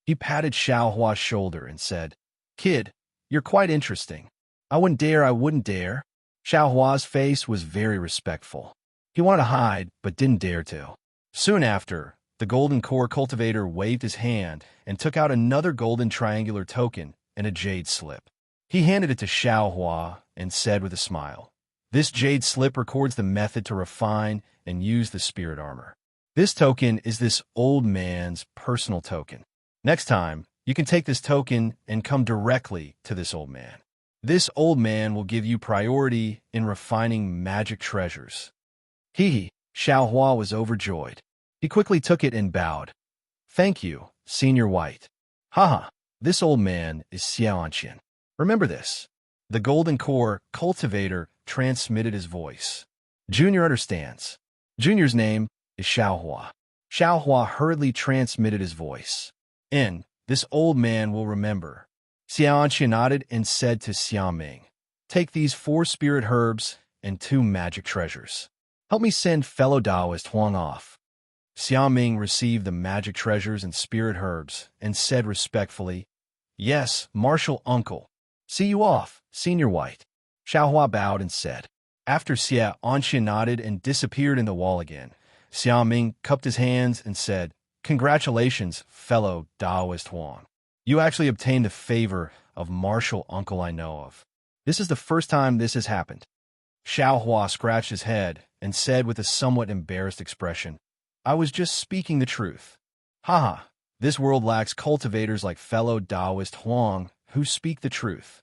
He patted Xiaohua's shoulder and said, Kid, you're quite interesting. I wouldn't dare. Xiaohua's face was very respectful. He wanted to hide, but didn't dare to. Soon after, the golden core cultivator waved his hand and took out another golden triangular token and a jade slip. He handed it to Xiaohua and said with a smile, This jade slip records the method to refine and use the spirit armor. This token is this old man's personal token. Next time, you can take this token and come directly to this old man. This old man will give you priority in refining magic treasures. Xiaohua was overjoyed. He quickly took it and bowed. Thank you, Senior White. This old man is Xiaoanqian. Remember this. The golden core cultivator transmitted his voice. Junior understands. Junior's name is Xiaohua. Xiaohua hurriedly transmitted his voice. This old man will remember. Xiaoanqian nodded and said to Xiaoming, Take these 4 spirit herbs and 2 magic treasures. Help me send fellow Taoist Huang off. Xiaoming received the magic treasures and spirit herbs and said respectfully, Yes, Martial Uncle. See you off, Senior White. Xiaohua bowed and said. After Xiaoanqian nodded and disappeared in the wall again, Xiaoming cupped his hands and said, Congratulations, fellow Taoist Huang. You actually obtained the favor of Martial Uncle I know of. This is the first time this has happened. Xiaohua scratched his head and said with a somewhat embarrassed expression, "I was just speaking the truth." Haha, this world lacks cultivators like fellow Taoist Huang who speak the truth.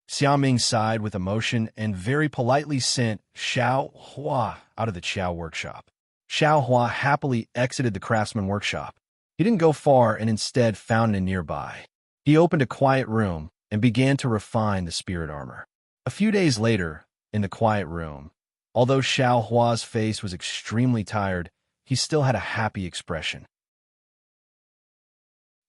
Xiaoming sighed with emotion and very politely sent Xiao Hua out of the Qiao workshop. Xiao Hua happily exited the craftsman workshop. He didn't go far and instead found it nearby. He opened a quiet room and began to refine the spirit armor. A few days later, in the quiet room, although Xiao Hua's face was extremely tired, he still had a happy expression.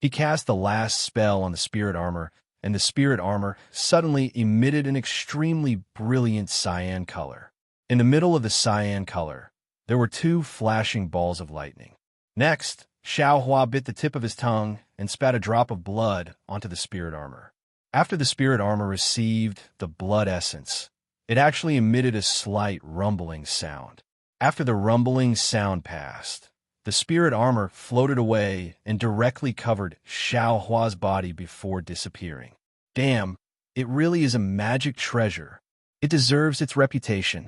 He cast the last spell on the spirit armor, and the spirit armor suddenly emitted an extremely brilliant cyan color. In the middle of the cyan color, there were two flashing balls of lightning. Next, Xiao Hua bit the tip of his tongue and spat a drop of blood onto the spirit armor. After the spirit armor received the blood essence, it actually emitted a slight rumbling sound. After the rumbling sound passed, the spirit armor floated away and directly covered Xiao Hua's body before disappearing. Damn, it really is a magic treasure. It deserves its reputation.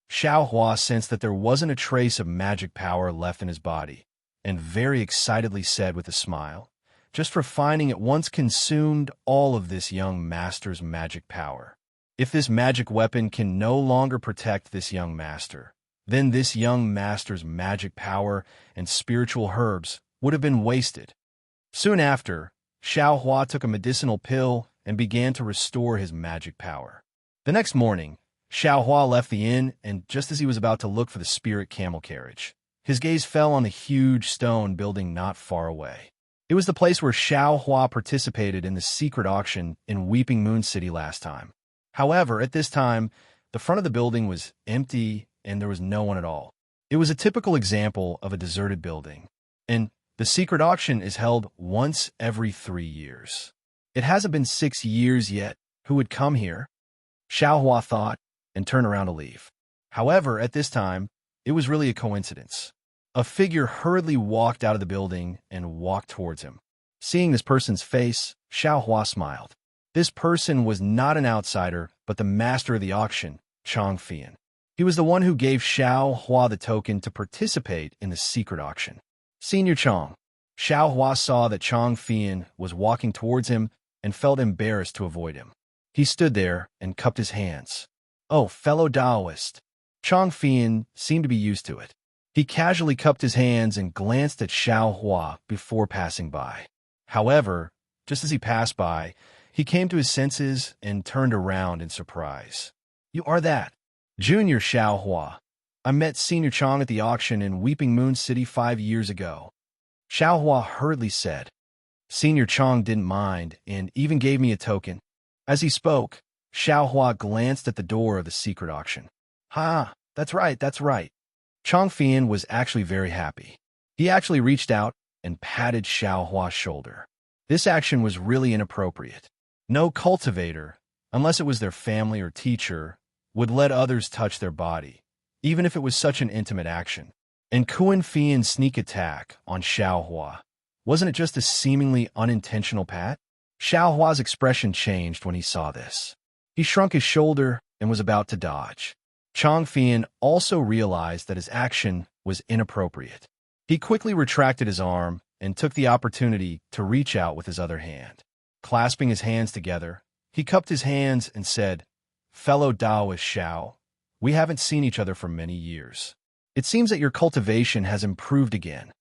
Xiao Hua sensed that there wasn't a trace of magic power left in his body, and very excitedly said with a smile, "Just refining at once consumed all of this young master's magic power. If this magic weapon can no longer protect this young master, then this young master's magic power and spiritual herbs would have been wasted." Soon after, Xiao Hua took a medicinal pill and began to restore his magic power. The next morning, Xiao Hua left the inn, and just as he was about to look for the spirit camel carriage, his gaze fell on the huge stone building not far away. It was the place where Xiao Hua participated in the secret auction in Weeping Moon City last time. However, at this time, the front of the building was empty and there was no one at all. It was a typical example of a deserted building, and the secret auction is held once every 3 years. It hasn't been 6 years yet. Who would come here? Xiao Hua thought and turned around to leave. However, at this time, it was really a coincidence. A figure hurriedly walked out of the building and walked towards him. Seeing this person's face, Xiao Hua smiled. This person was not an outsider, but the master of the auction, Chang Fian. He was the one who gave Xiao Hua the token to participate in the secret auction. Senior Chang. Xiao Hua saw that Chang Fian was walking towards him and felt embarrassed to avoid him. He stood there and cupped his hands. "Oh, fellow Taoist." Chang Fian seemed to be used to it. He casually cupped his hands and glanced at Xiao Hua before passing by. However, just as he passed by, he came to his senses and turned around in surprise. "You are that Junior Xiao Hua. I met Senior Chang at the auction in Weeping Moon City 5 years ago." Xiao Hua hurriedly said. Senior Chang didn't mind and even gave me a token. As he spoke, Xiao Hua glanced at the door of the secret auction. "Ha, that's right, that's right." Chang Fian was actually very happy. He actually reached out and patted Xiao Hua's shoulder. This action was really inappropriate. No cultivator, unless it was their family or teacher, would let others touch their body, even if it was such an intimate action. And Kuan Fian's sneak attack on Xiao Hua, wasn't it just a seemingly unintentional pat? Xiao Hua's expression changed when he saw this. He shrunk his shoulder and was about to dodge. Chang Fian also realized that his action was inappropriate. He quickly retracted his arm and took the opportunity to reach out with his other hand. Clasping his hands together, he cupped his hands and said, "Fellow Taoist Xiao, we haven't seen each other for many years. It seems that your cultivation has improved again."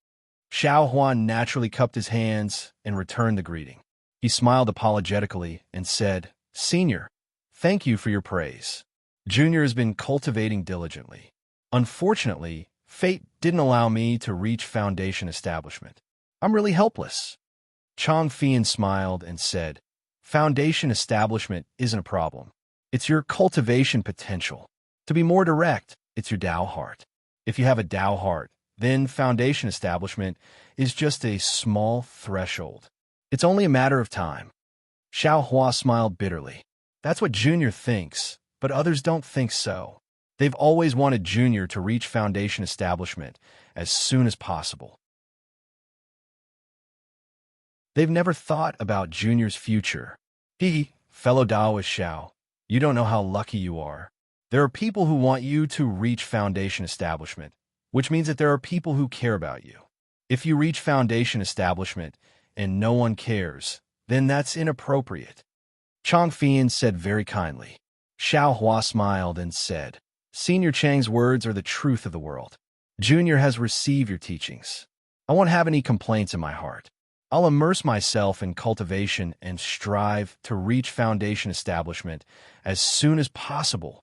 Xiao Huan naturally cupped his hands and returned the greeting. He smiled apologetically and said, "Senior, thank you for your praise. Junior has been cultivating diligently. Unfortunately, fate didn't allow me to reach Foundation Establishment. I'm really helpless." Chang Fian smiled and said, "Foundation Establishment isn't a problem. It's your cultivation potential. To be more direct, it's your Tao heart. If you have a Tao heart, then Foundation Establishment is just a small threshold. It's only a matter of time." Xiao Hua smiled bitterly. That's what Junior thinks, but others don't think so. They've always wanted Junior to reach Foundation Establishment as soon as possible. They've never thought about Junior's future. Fellow Taoist Xiao, you don't know how lucky you are. There are people who want you to reach foundation establishment, which means that there are people who care about you. If you reach foundation establishment and no one cares, then that's inappropriate. Chang Fian said very kindly. Xiao Hua smiled and said, Senior Chang's words are the truth of the world. Junior has received your teachings. I won't have any complaints in my heart. I'll immerse myself in cultivation and strive to reach foundation establishment as soon as possible.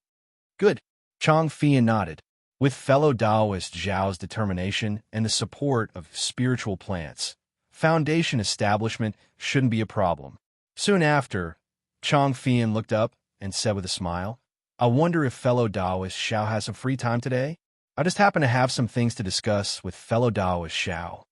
Good. Chang Fian nodded. With fellow Taoist Zhao's determination and the support of spiritual plants, foundation establishment shouldn't be a problem. Soon after, Chang Fian looked up and said with a smile, I wonder if fellow Taoist Xiao has some free time today? I just happen to have some things to discuss with fellow Taoist Xiao.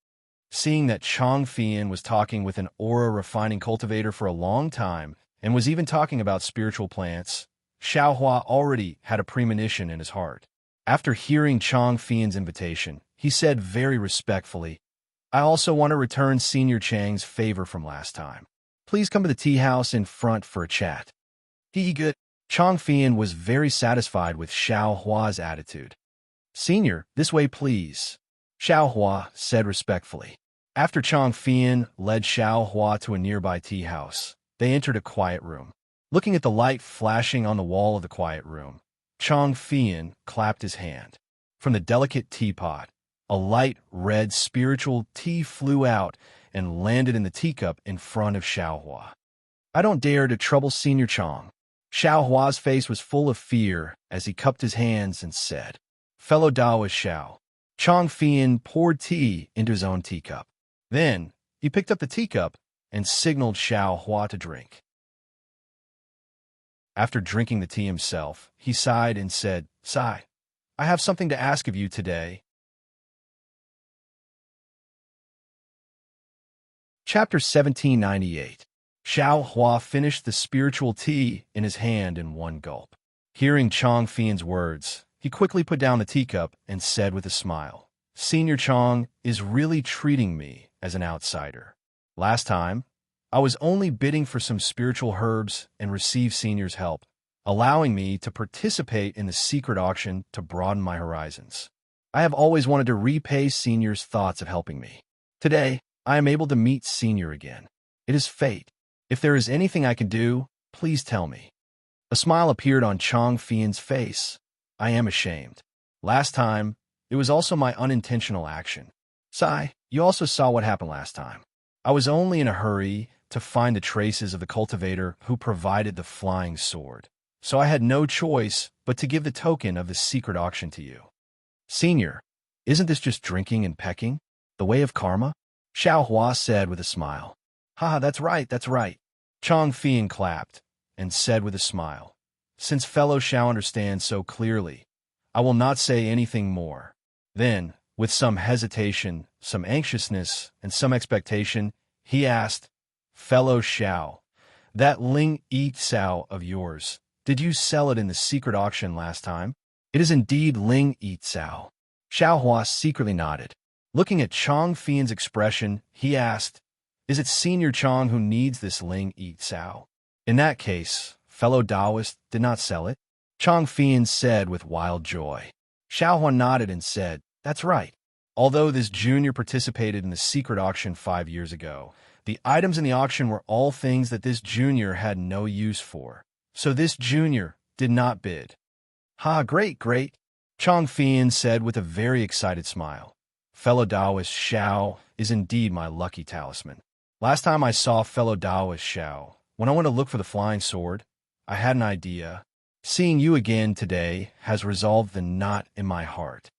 Seeing that Chang Fian was talking with an aura-refining cultivator for a long time and was even talking about spiritual plants, Xiao Hua already had a premonition in his heart. After hearing Chang Fian's invitation, he said very respectfully, I also want to return Senior Chang's favor from last time. Please come to the tea house in front for a chat. Good. Chang Fian was very satisfied with Xiao Hua's attitude. Senior, this way please, Xiao Hua said respectfully. After Chang Fian led Xiao Hua to a nearby tea house, they entered a quiet room. Looking at the light flashing on the wall of the quiet room, Chang Fian clapped his hand. From the delicate teapot, a light red spiritual tea flew out and landed in the teacup in front of Xiao Hua. I don't dare to trouble Senior Chang. Xiao Hua's face was full of fear as he cupped his hands and said, Fellow Taoist Xiao. Chang Fian poured tea into his own teacup. Then, he picked up the teacup and signaled Xiao Hua to drink. After drinking the tea himself, he sighed and said, Sai, I have something to ask of you today. Chapter 1798. Xiao Hua finished the spiritual tea in his hand in one gulp. Hearing Chang Fian's words, he quickly put down the teacup and said with a smile, Senior Chang is really treating me as an outsider. Last time, I was only bidding for some spiritual herbs and received Senior's help, allowing me to participate in the secret auction to broaden my horizons. I have always wanted to repay Senior's thoughts of helping me. Today, I am able to meet Senior again. It is fate. If there is anything I can do, please tell me. A smile appeared on Chang Fian's face. I am ashamed. Last time, it was also my unintentional action. Sai, you also saw what happened last time. I was only in a hurry to find the traces of the cultivator who provided the flying sword, so I had no choice but to give the token of the secret auction to you. Senior, isn't this just drinking and pecking? The way of karma? Xiao Hua said with a smile. Ha, that's right, that's right. Chang Fian clapped and said with a smile, Since fellow Xiao understands so clearly, I will not say anything more. Then, with some hesitation, some anxiousness, and some expectation, he asked, Fellow Xiao, that Ling Yi Cao of yours, did you sell it in the secret auction last time? It is indeed Ling Yi Cao. Xiao Hua secretly nodded. Looking at Chang Fian's expression, he asked, Is it Senior Chang who needs this Ling Yi Cao? In that case, fellow Taoist did not sell it? Chang Fian said with wild joy. Xiao Hua nodded and said, That's right. Although this junior participated in the secret auction 5 years ago, the items in the auction were all things that this junior had no use for. So this junior did not bid. Ha, great, great, Chang Fian said with a very excited smile. Fellow Taoist Xiao is indeed my lucky talisman. Last time I saw fellow Taoist Xiao, when I went to look for the flying sword, I had an idea. Seeing you again today has resolved the knot in my heart.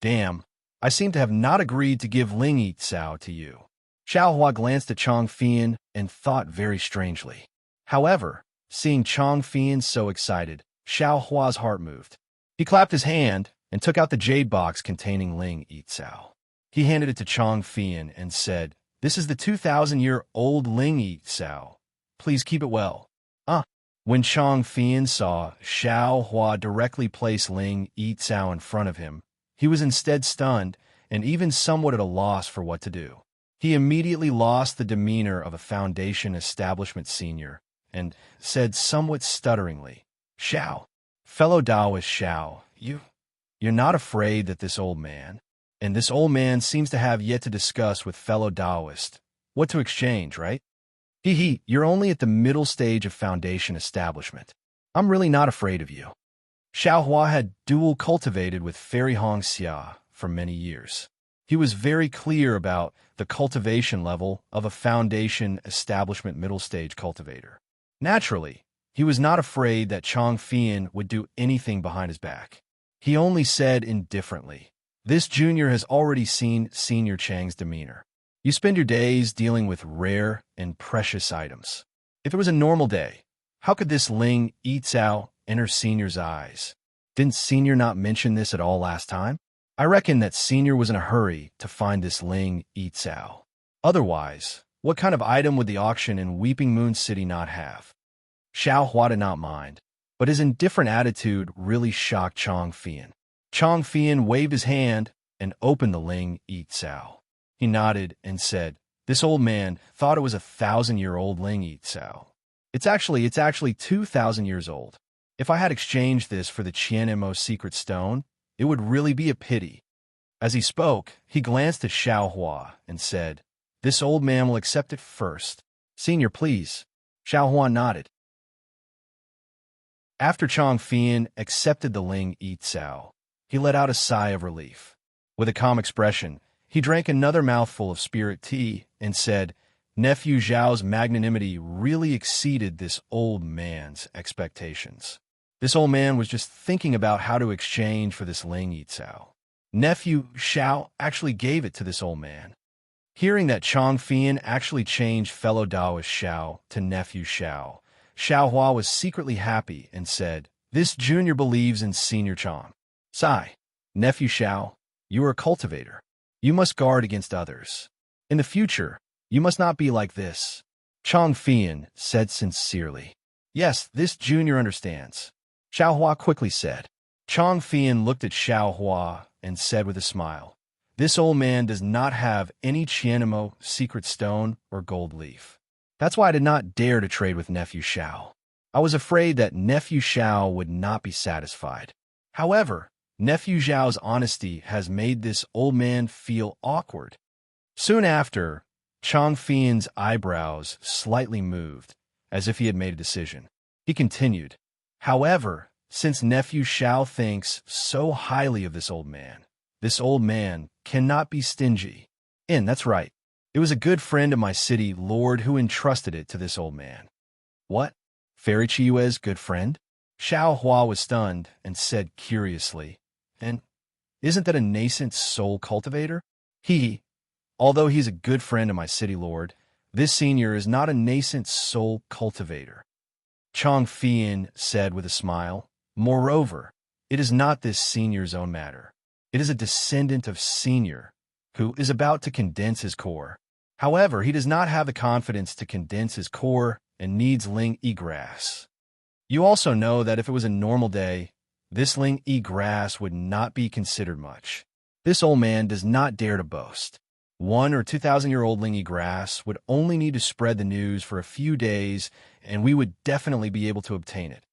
Damn, I seem to have not agreed to give Ling Yi Cao to you. Xiao Hua glanced at Chang Fian and thought very strangely. However, seeing Chang Fian so excited, Xiao Hua's heart moved. He clapped his hand and took out the jade box containing Ling Yi Cao. He handed it to Chang Fian and said, This is the 2,000-year-old Ling Yi Cao. Please keep it well. When Chang Fian saw Xiao Hua directly place Ling Yi Cao in front of him, he was instead stunned and even somewhat at a loss for what to do. He immediately lost the demeanor of a foundation establishment senior and said somewhat stutteringly, Xiao, Fellow Taoist Xiao, you're not afraid that this old man, and this old man seems to have yet to discuss with fellow Taoist what to exchange, right? You're only at the middle stage of foundation establishment. I'm really not afraid of you. Xiao Hua had dual cultivated with Fairy Hong Xia for many years. He was very clear about the cultivation level of a foundation establishment middle stage cultivator. Naturally, he was not afraid that Chang Fian would do anything behind his back. He only said indifferently, "This junior has already seen Senior Chang's demeanor. You spend your days dealing with rare and precious items. If it was a normal day, how could this Ling Yizao enter Senior's eyes? Didn't Senior not mention this at all last time? I reckon that Senior was in a hurry to find this Ling Yizao. Otherwise, what kind of item would the auction in Weeping Moon City not have?" Xiao Hua did not mind, but his indifferent attitude really shocked Chang Fian. Chang Fian waved his hand and opened the Ling Yizao. He nodded and said, "This old man thought it was 1,000-year-old Ling Yizao. It's actually 2,000 years old. If I had exchanged this for the Qianmo secret stone, it would really be a pity." As he spoke, he glanced at Xiao Hua and said, "This old man will accept it first. Senior, please." Xiao Hua nodded. After Chang Fian accepted the Ling Yizao, he let out a sigh of relief. With a calm expression, he drank another mouthful of spirit tea and said, "Nephew Zhao's magnanimity really exceeded this old man's expectations. This old man was just thinking about how to exchange for this Ling Yizao. Nephew Xiao actually gave it to this old man." Hearing that Chang Fian actually changed fellow Taoist Xiao to nephew Xiao, Xiao Hua was secretly happy and said, "This junior believes in Senior Chang. Sai, nephew Xiao, you are a cultivator. You must guard against others. In the future, you must not be like this." Chang Fian said sincerely, "Yes, this junior understands." Xiao Hua quickly said. Chang Fian looked at Xiao Hua and said with a smile, "This old man does not have any Qianmo secret stone or gold leaf. That's why I did not dare to trade with nephew Xiao. I was afraid that nephew Xiao would not be satisfied. However, nephew Zhao's honesty has made this old man feel awkward." Soon after, Chang Fian's eyebrows slightly moved, as if he had made a decision. He continued, "However, since nephew Xiao thinks so highly of this old man cannot be stingy. And that's right. It was a good friend of my city lord who entrusted it to this old man." "What? Fairy Chiyue's good friend?" Xiao Hua was stunned and said curiously, "And isn't that a nascent soul cultivator?" Although he's a good friend of my city lord, this senior is not a nascent soul cultivator," Chang Fian said with a smile. "Moreover, it is not this senior's own matter. It is a descendant of Senior, who is about to condense his core. However, he does not have the confidence to condense his core and needs Ling Yi grass. You also know that if it was a normal day, this Ling Yi grass would not be considered much. This old man does not dare to boast. 1 or 2,000-year-old Ling Yi grass would only need to spread the news for a few days, and we would definitely be able to obtain it.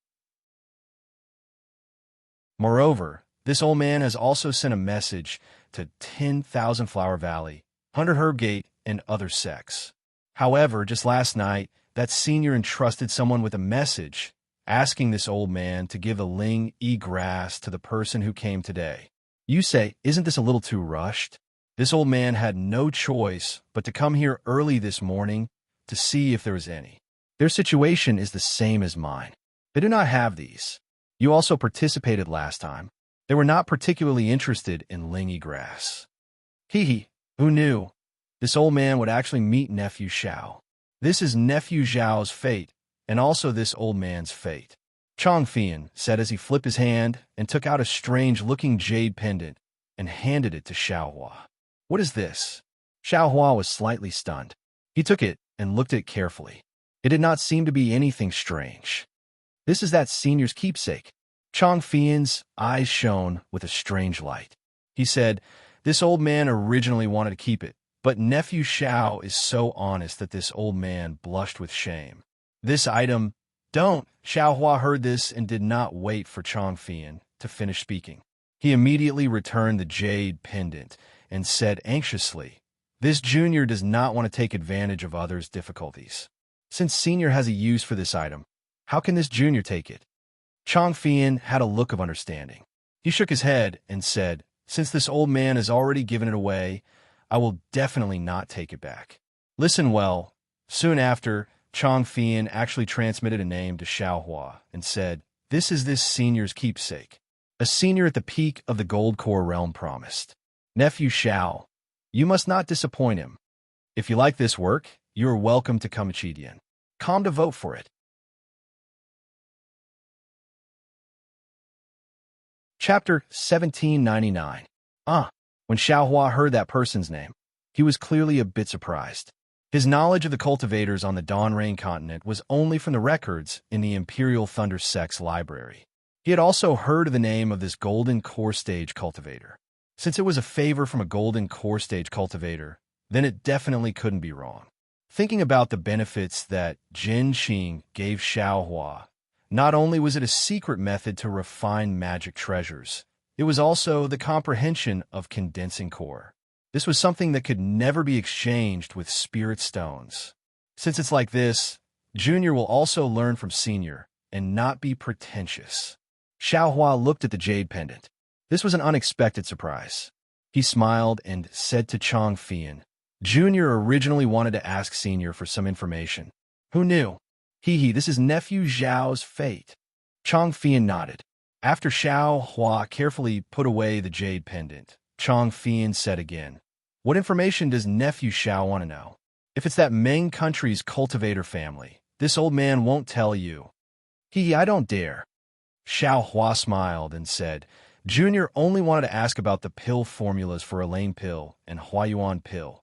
Moreover, this old man has also sent a message to 10,000 Flower Valley, 100 Herb Gate, and other sects. However, just last night, that senior entrusted someone with a message asking this old man to give the Ling Yi grass to the person who came today. You say, isn't this a little too rushed? This old man had no choice but to come here early this morning to see if there was any. Their situation is the same as mine. They do not have these. You also participated last time. They were not particularly interested in Ling Yi grass. Who knew? This old man would actually meet nephew Xiao. This is nephew Zhao's fate, and also this old man's fate. Chang Fian said as he flipped his hand and took out a strange-looking jade pendant and handed it to Xiao Hua. What is this? Xiao Hua was slightly stunned. He took it and looked at it carefully. It did not seem to be anything strange. This is that senior's keepsake. Chang Fian's eyes shone with a strange light. He said, this old man originally wanted to keep it, but nephew Xiao is so honest that this old man blushed with shame. This item Don't. Xiao Hua heard this and did not wait for Chong Fian to finish speaking. He immediately returned the jade pendant and said anxiously, "This junior does not want to take advantage of others' difficulties. Since senior has a use for this item, how can this junior take it?" Chong Fian had a look of understanding. He shook his head and said, "Since this old man has already given it away, I will definitely not take it back." Listen well. Soon after, Chong Fian actually transmitted a name to Xiao Hua and said, "This is this senior's keepsake. A senior at the peak of the Gold Core realm promised. Nephew Xiao, you must not disappoint him. If you like this work, you are welcome to come Chidian. Come to vote for it." Chapter 1799. When Xiao Hua heard that person's name, he was clearly a bit surprised. His knowledge of the cultivators on the Dawn Rain continent was only from the records in the Imperial Thunder Sect's library. He had also heard of the name of this Golden Core Stage cultivator. Since it was a favor from a Golden Core Stage cultivator, then it definitely couldn't be wrong. Thinking about the benefits that Jin Qing gave Xiao Hua, not only was it a secret method to refine magic treasures, it was also the comprehension of condensing core. This was something that could never be exchanged with spirit stones. Since it's like this, Junior will also learn from Senior and not be pretentious. Xiao Hua looked at the jade pendant. This was an unexpected surprise. He smiled and said to Chong Fian, "Junior originally wanted to ask Senior for some information. Who knew? This is nephew Zhao's fate." Chong Fian nodded. After Xiao Hua carefully put away the jade pendant, Chong Fian said again, "What information does nephew Xiao want to know? If it's that Meng country's cultivator family, this old man won't tell you." I don't dare." Xiao Hua smiled and said, "Junior only wanted to ask about the pill formulas for Elaine pill and Huayuan pill.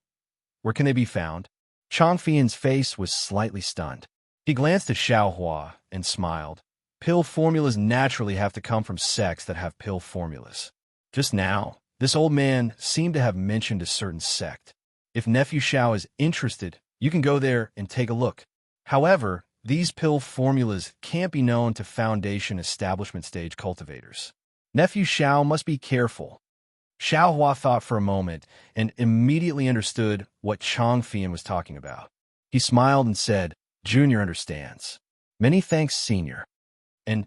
Where can they be found?" Chong Fian's face was slightly stunned. He glanced at Xiao Hua and smiled. Pill formulas naturally have to come from sects that have pill formulas. Just now, this old man seemed to have mentioned a certain sect. If nephew Xiao is interested, you can go there and take a look. However, these pill formulas can't be known to Foundation establishment stage cultivators. Nephew Xiao must be careful. Xiao Hua thought for a moment and immediately understood what Chong Fian was talking about. He smiled and said, "Junior understands. Many thanks, Senior. And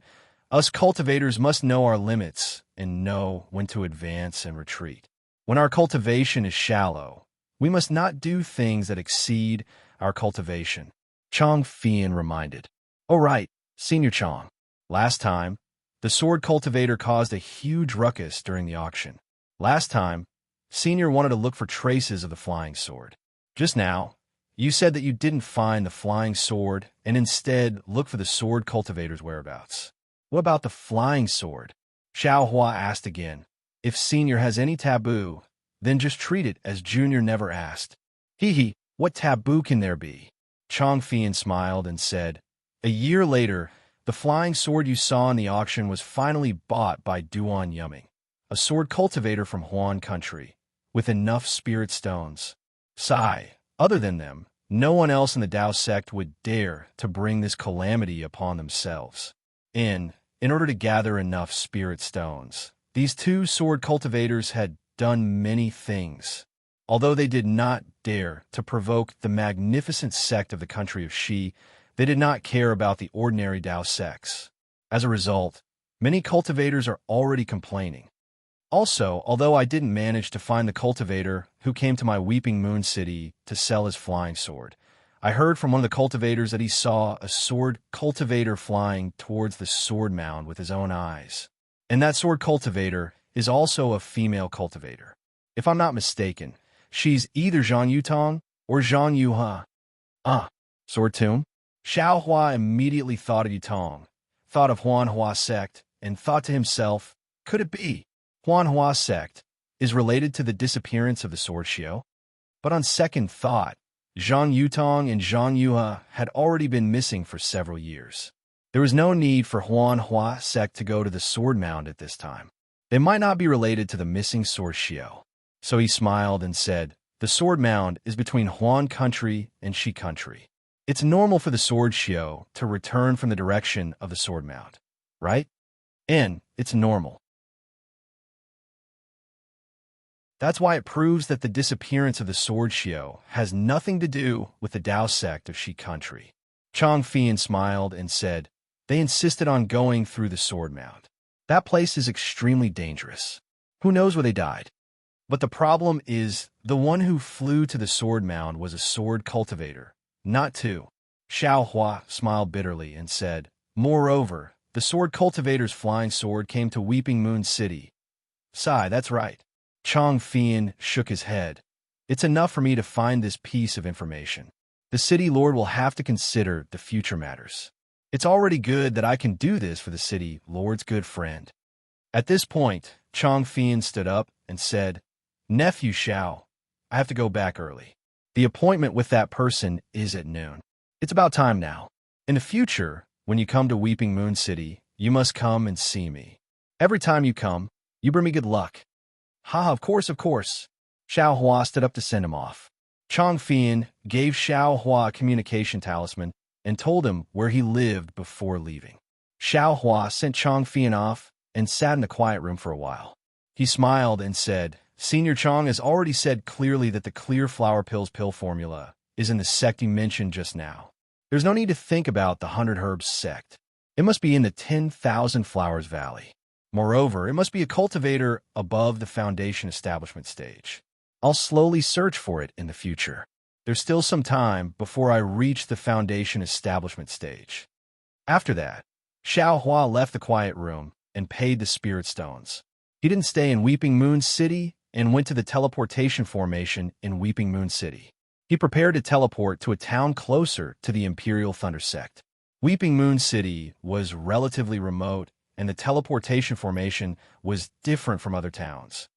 us cultivators must know our limits and know when to advance and retreat. When our cultivation is shallow, we must not do things that exceed our cultivation." Chong Fian reminded. "Oh right, Senior Chong. Last time, the sword cultivator caused a huge ruckus during the auction. Last time, Senior wanted to look for traces of the flying sword. Just now, you said that you didn't find the flying sword and instead looked for the sword cultivator's whereabouts. What about the flying sword?" Xiao Hua asked again. "If Senior has any taboo, then just treat it as Junior never asked." What taboo can there be?" Chong Fian smiled and said, "A year later, the flying sword you saw in the auction was finally bought by Duan Yumming, a sword cultivator from Huan country, with enough spirit stones. Other than them, no one else in the Dao sect would dare to bring this calamity upon themselves. In order to gather enough spirit stones, these two sword cultivators had done many things. Although they did not dare to provoke the magnificent sect of the country of Shi, they did not care about the ordinary Dao sects. As a result, many cultivators are already complaining. Also, although I didn't manage to find the cultivator who came to my Weeping Moon City to sell his flying sword, I heard from one of the cultivators that he saw a sword cultivator flying towards the sword mound with his own eyes. And that sword cultivator is also a female cultivator. If I'm not mistaken, she's either Zhang Yutong or Zhang Yuha." Sword tomb? Xiao Hua immediately thought of Yutong, thought of Huan Hua sect, and thought to himself, could it be? Huan Hua sect is related to the disappearance of the sword Xiao? But on second thought, Zhang Yutong and Zhang Yuha had already been missing for several years. There was no need for Huan Hua sect to go to the sword mound at this time. They might not be related to the missing sword Xiao. So he smiled and said, "The sword mound is between Huan country and Shi country. It's normal for the sword Xiao to return from the direction of the sword mount, right? And it's normal. That's why it proves that the disappearance of the sword Xiao has nothing to do with the Dao sect of Shi country. Chang Fian smiled and said, they insisted on going through the sword mount. That place is extremely dangerous. Who knows where they died? But the problem is, the one who flew to the sword mound was a sword cultivator, not two. Xiao Hua smiled bitterly and said, moreover, the sword cultivator's flying sword came to Weeping Moon City. Sigh, that's right. Chang Fian shook his head. It's enough for me to find this piece of information. The city lord will have to consider the future matters. It's already good that I can do this for the city lord's good friend. At this point, Chang Fian stood up and said, Nephew Xiao, I have to go back early. The appointment with that person is at noon. It's about time now. In the future, when you come to Weeping Moon City, you must come and see me. Every time you come, you bring me good luck. Ha, of course, of course. Xiao Hua stood up to send him off. Chang Fian gave Xiao Hua a communication talisman and told him where he lived before leaving. Xiao Hua sent Chang Fian off and sat in the quiet room for a while. He smiled and said, Senior Chang has already said clearly that the clear flower pills pill formula is in the sect he mentioned just now. There's no need to think about the 100 Herbs sect. It must be in the 10,000 Flowers Valley. Moreover, it must be a cultivator above the foundation establishment stage. I'll slowly search for it in the future. There's still some time before I reach the foundation establishment stage. After that, Xiao Hua left the quiet room and paid the spirit stones. He didn't stay in Weeping Moon City and went to the teleportation formation in Weeping Moon City. He prepared to teleport to a town closer to the Imperial Thunder Sect. Weeping Moon City was relatively remote, and the teleportation formation was different from other towns.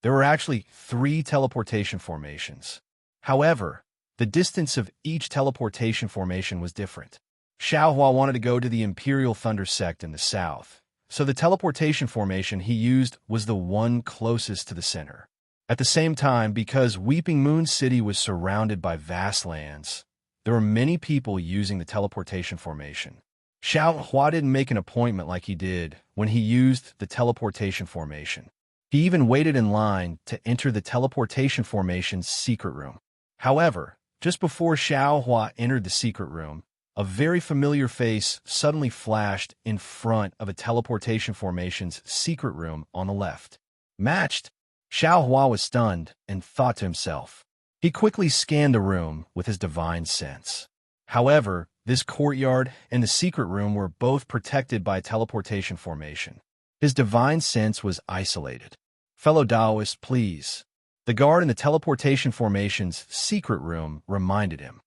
There were actually 3 teleportation formations. However, the distance of each teleportation formation was different. Xiao Hua wanted to go to the Imperial Thunder Sect in the south, so the teleportation formation he used was the one closest to the center. At the same time, because Weeping Moon City was surrounded by vast lands, there were many people using the teleportation formation. Xiao Hua didn't make an appointment like he did when he used the teleportation formation. He even waited in line to enter the teleportation formation's secret room. However, just before Xiao Hua entered the secret room, a very familiar face suddenly flashed in front of a teleportation formation's secret room on the left. Matched, Xiao Hua was stunned and thought to himself. He quickly scanned the room with his divine sense. However, this courtyard and the secret room were both protected by a teleportation formation. His divine sense was isolated. Fellow Taoist, please. The guard in the teleportation formation's secret room reminded him.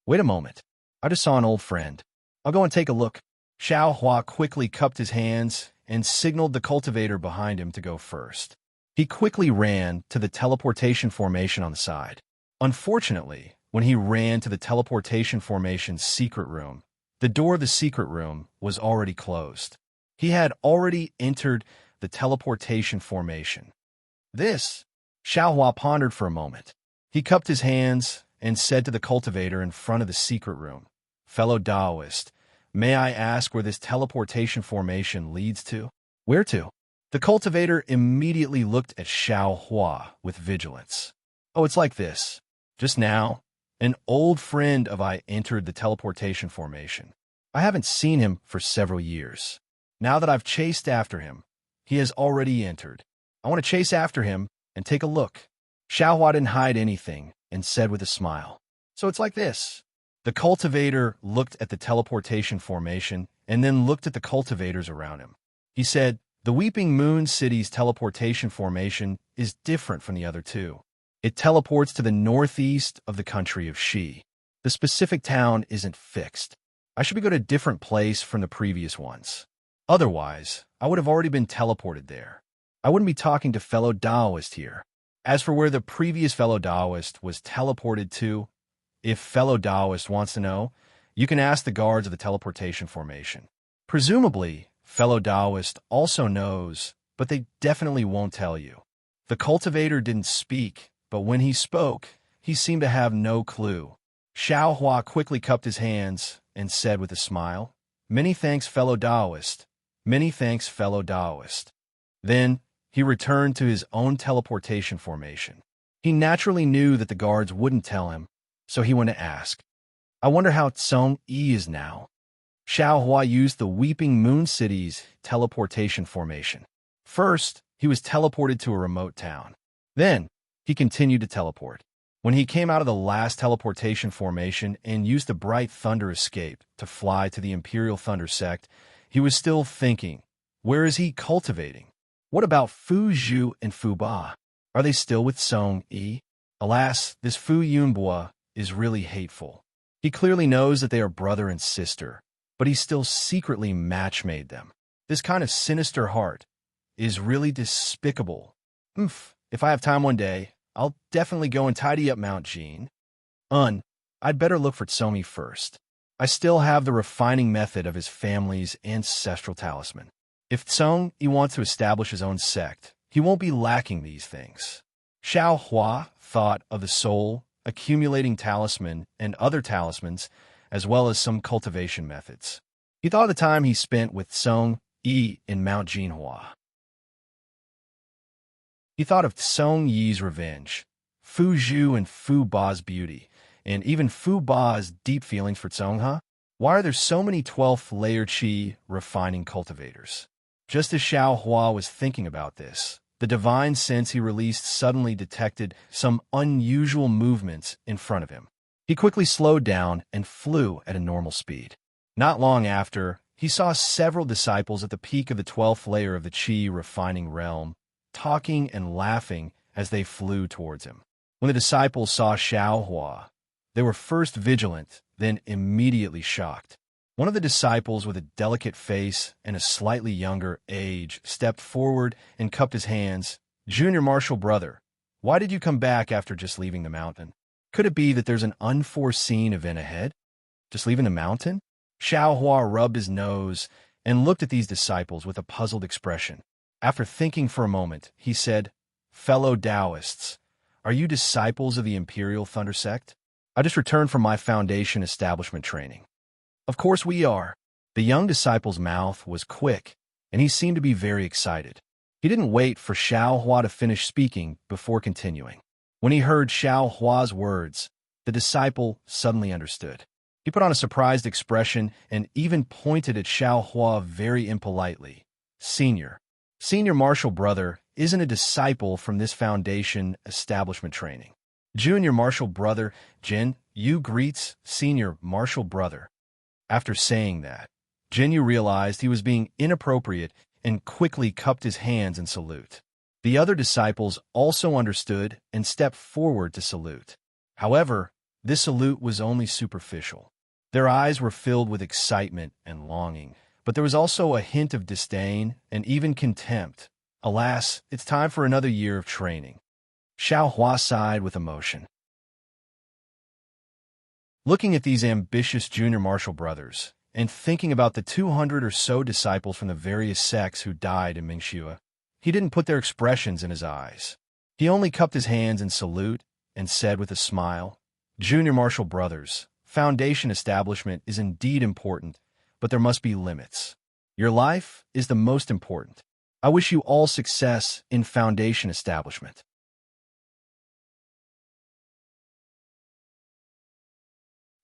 Wait a moment. I just saw an old friend. I'll go and take a look. Xiao Hua quickly cupped his hands and signaled the cultivator behind him to go first. He quickly ran to the teleportation formation on the side. Unfortunately, when he ran to the teleportation formation's secret room, the door of the secret room was already closed. He had already entered the teleportation formation. Xiao Hua pondered for a moment. He cupped his hands and said to the cultivator in front of the secret room, Fellow Taoist, may I ask where this teleportation formation leads to? Where to? The cultivator immediately looked at Xiao Hua with vigilance. Oh, it's like this. Just now, an old friend of I entered the teleportation formation. I haven't seen him for several years. Now that I've chased after him, he has already entered. I want to chase after him and take a look. Xiao Hua didn't hide anything and said with a smile. So it's like this. The cultivator looked at the teleportation formation and then looked at the cultivators around him. He said, the Weeping Moon City's teleportation formation is different from the other two. It teleports to the northeast of the country of Shi. The specific town isn't fixed. I should be going to a different place from the previous ones. Otherwise, I would have already been teleported there. I wouldn't be talking to fellow Taoist here. As for where the previous fellow Taoist was teleported to, if fellow Taoist wants to know, you can ask the guards of the teleportation formation. Presumably, fellow Taoist also knows, but they definitely won't tell you. The cultivator didn't speak, but when he spoke, he seemed to have no clue. Xiao Hua quickly cupped his hands and said with a smile, "Many thanks, fellow Taoist. Many thanks, fellow Taoist." Then he returned to his own teleportation formation. He naturally knew that the guards wouldn't tell him, so he went to ask, "I wonder how Tsong Yi is now." Xiao Hua used the Weeping Moon City's teleportation formation. First, he was teleported to a remote town. Then, he continued to teleport. When he came out of the last teleportation formation and used the Bright Thunder Escape to fly to the Imperial Thunder Sect, he was still thinking, where is he cultivating? What about Fu Zhu and Fu Ba? Are they still with Song Yi? Alas, this Fu Yunbua is really hateful. He clearly knows that they are brother and sister, but he still secretly match-made them. This kind of sinister heart is really despicable. If I have time one day, I'll definitely go and tidy up Mount Jean. I'd better look for Tsomi first. I still have the refining method of his family's ancestral talisman. If Tsong Yi wants to establish his own sect, he won't be lacking these things. Xiao Hua thought of the soul, accumulating talisman, and other talismans, as well as some cultivation methods. He thought of the time he spent with Tsong Yi in Mount Jinhua. He thought of Tsong Yi's revenge, Fu Zhu and Fu Ba's beauty, and even Fu Ba's deep feelings for Tsong He. Why are there so many 12th layer Qi refining cultivators? Just as Xiao Hua was thinking about this, the divine sense he released suddenly detected some unusual movements in front of him. He quickly slowed down and flew at a normal speed. Not long after, he saw several disciples at the peak of the 12th layer of the Qi refining realm, talking and laughing as they flew towards him. When the disciples saw Xiao Hua, they were first vigilant, then immediately shocked. One of the disciples with a delicate face and a slightly younger age stepped forward and cupped his hands. "Junior Marshal Brother, why did you come back after just leaving the mountain? Could it be that there's an unforeseen event ahead? Just leaving the mountain?" Xiao Hua rubbed his nose and looked at these disciples with a puzzled expression. After thinking for a moment, he said, "Fellow Taoists, are you disciples of the Imperial Thunder Sect? I just returned from my foundation establishment training." "Of course we are." The young disciple's mouth was quick, and he seemed to be very excited. He didn't wait for Xiao Hua to finish speaking before continuing. When he heard Xiao Hua's words, the disciple suddenly understood. He put on a surprised expression and even pointed at Xiao Hua very impolitely. Senior Marshal Brother isn't a disciple from this foundation establishment training. Junior Marshal Brother Jin Yu greets Senior Marshal Brother." After saying that, Jin Yu realized he was being inappropriate and quickly cupped his hands in salute. The other disciples also understood and stepped forward to salute. However, this salute was only superficial. Their eyes were filled with excitement and longing, but there was also a hint of disdain and even contempt. Alas, it's time for another year of training. Xiao Hua sighed with emotion. Looking at these ambitious junior marshal brothers, and thinking about the 200 or so disciples from the various sects who died in Mingxua, he didn't put their expressions in his eyes. He only cupped his hands in salute and said with a smile, "Junior marshal brothers, foundation establishment is indeed important, but there must be limits. Your life is the most important. I wish you all success in foundation establishment."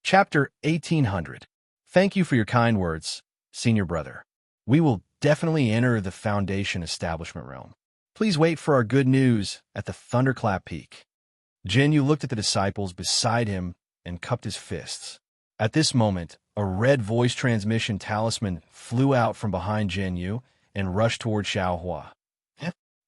Chapter 1800. Thank you for your kind words, senior brother. We will definitely enter the foundation establishment realm. Please wait for our good news at the Thunderclap Peak. Jin Yu looked at the disciples beside him and cupped his fists. At this moment, a red voice transmission talisman flew out from behind Jin Yu and rushed toward Xiao Hua.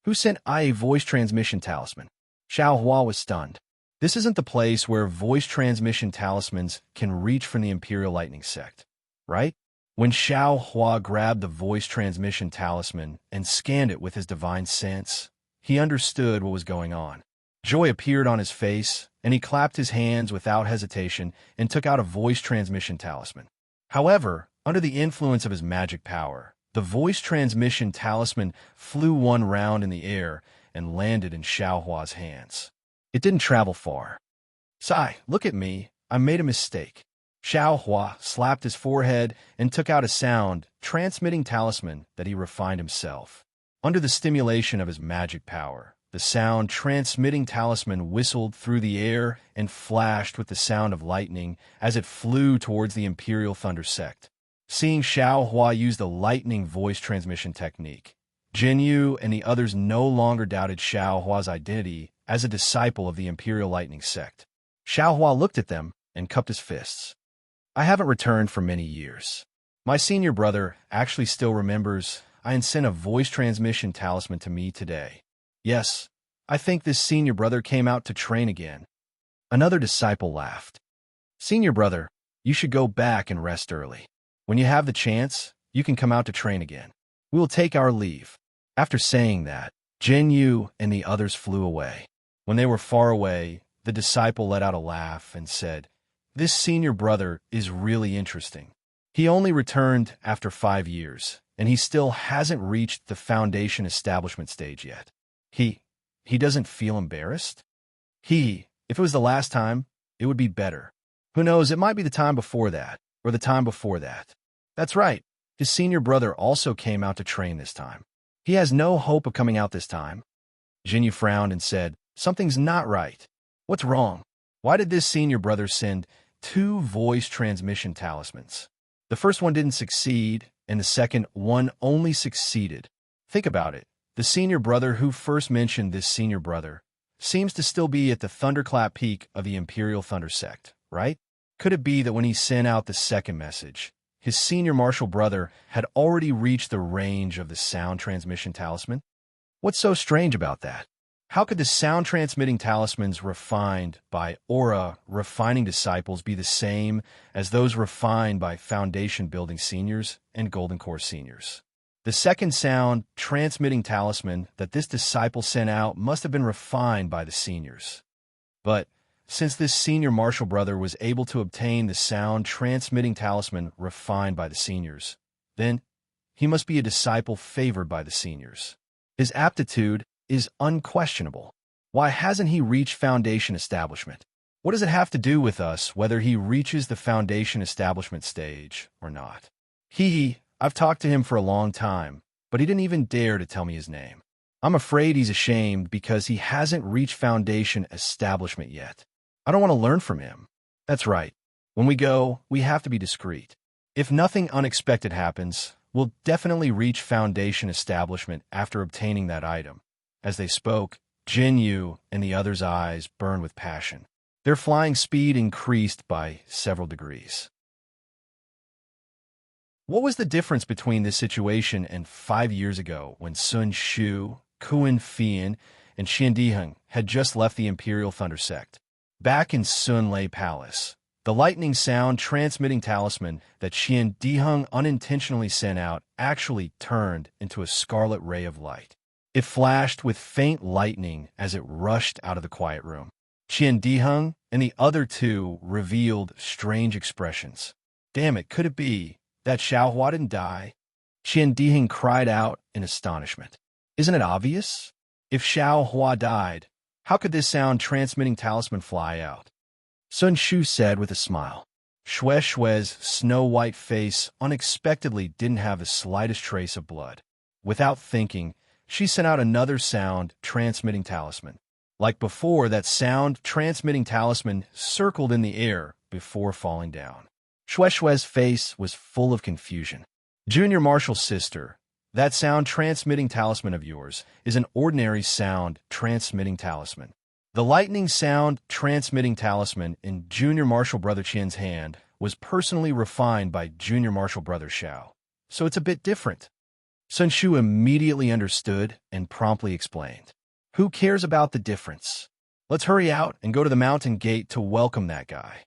Who sent I a voice transmission talisman? Xiao Hua was stunned. This isn't the place where voice transmission talismans can reach from the Imperial Lightning Sect, right? When Xiao Hua grabbed the voice transmission talisman and scanned it with his divine sense, he understood what was going on. Joy appeared on his face, and he clapped his hands without hesitation and took out a voice transmission talisman. However, under the influence of his magic power, the voice transmission talisman flew one round in the air and landed in Xiao Hua's hands. It didn't travel far. "Sai, look at me. I made a mistake. Xiao Hua slapped his forehead and took out a sound, transmitting talisman that he refined himself. Under the stimulation of his magic power, the sound transmitting talisman whistled through the air and flashed with the sound of lightning as it flew towards the Imperial Thunder Sect. Seeing Xiao Hua use the lightning voice transmission technique, Jin Yu and the others no longer doubted Xiao Hua's identity as a disciple of the Imperial Lightning Sect. Xiao Hua looked at them and cupped his fists. I haven't returned for many years. My senior brother actually still remembers I sent a voice transmission talisman to me today. Yes, I think this senior brother came out to train again. Another disciple laughed. Senior brother, you should go back and rest early. When you have the chance, you can come out to train again. We will take our leave. After saying that, Jin Yu and the others flew away. When they were far away, the disciple let out a laugh and said, This senior brother is really interesting. He only returned after 5 years, and he still hasn't reached the foundation establishment stage yet. He doesn't feel embarrassed? If it was the last time, it would be better. Who knows, it might be the time before that, or the time before that. That's right, his senior brother also came out to train this time. He has no hope of coming out this time. Jinyu frowned and said, Something's not right. What's wrong? Why did this senior brother send 2 voice transmission talismans? The first one didn't succeed, and the second one only succeeded. Think about it. The senior brother who first mentioned this senior brother seems to still be at the thunderclap peak of the Imperial Thunder Sect, right? Could it be that when he sent out the second message, his senior martial brother had already reached the range of the sound transmission talisman? What's so strange about that? How could the sound transmitting talismans refined by aura refining disciples be the same as those refined by foundation building seniors and golden core seniors? The second sound transmitting talisman that this disciple sent out must have been refined by the seniors. But since this senior martial brother was able to obtain the sound transmitting talisman refined by the seniors, then he must be a disciple favored by the seniors. His aptitude is unquestionable. Why hasn't he reached foundation establishment? What does it have to do with us whether he reaches the foundation establishment stage or not? I've talked to him for a long time, but he didn't even dare to tell me his name. I'm afraid he's ashamed because he hasn't reached foundation establishment yet. I don't want to learn from him. That's right. When we go, we have to be discreet. If nothing unexpected happens, we'll definitely reach foundation establishment after obtaining that item. As they spoke, Jin Yu and the others' eyes burned with passion. Their flying speed increased by several degrees. What was the difference between this situation and 5 years ago when Sun Shu, Kuan Fian, and Xian Diheng had just left the Imperial Thunder Sect? Back in Sun Lei Palace, the lightning sound transmitting talisman that Xian Diheng unintentionally sent out actually turned into a scarlet ray of light. It flashed with faint lightning as it rushed out of the quiet room. Xian Diheng and the other 2 revealed strange expressions. Damn it, could it be that Xiao Hua didn't die? Xian Diheng cried out in astonishment. Isn't it obvious? If Xiao Hua died, how could this sound transmitting talisman fly out? Sun Shu said with a smile. Xue Xue's snow-white face unexpectedly didn't have the slightest trace of blood. Without thinking, she sent out another sound transmitting talisman. Like before, that sound transmitting talisman circled in the air before falling down. Xue Xue's face was full of confusion. Junior Marshal Sister, that sound transmitting talisman of yours is an ordinary sound transmitting talisman. The lightning sound transmitting talisman in Junior Marshal Brother Qian's hand was personally refined by Junior Marshal Brother Xiao, so it's a bit different. Sun Shu immediately understood and promptly explained. Who cares about the difference? Let's hurry out and go to the mountain gate to welcome that guy.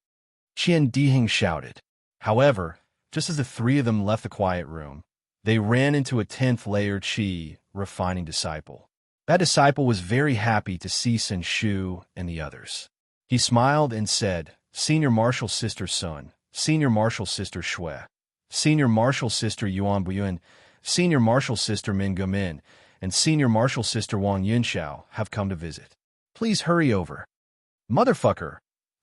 Qian Diheng shouted. However, just as the 3 of them left the quiet room, they ran into a 10th layer Qi refining disciple. That disciple was very happy to see Sun Shu and the others. He smiled and said, Senior Marshal Sister Sun, Senior Marshal Sister Xue, Senior Marshal Sister Yuan Buyun, Senior Marshal Sister Min Gumin, and Senior Marshal Sister Wang Yunxiao have come to visit. Please hurry over. Motherfucker,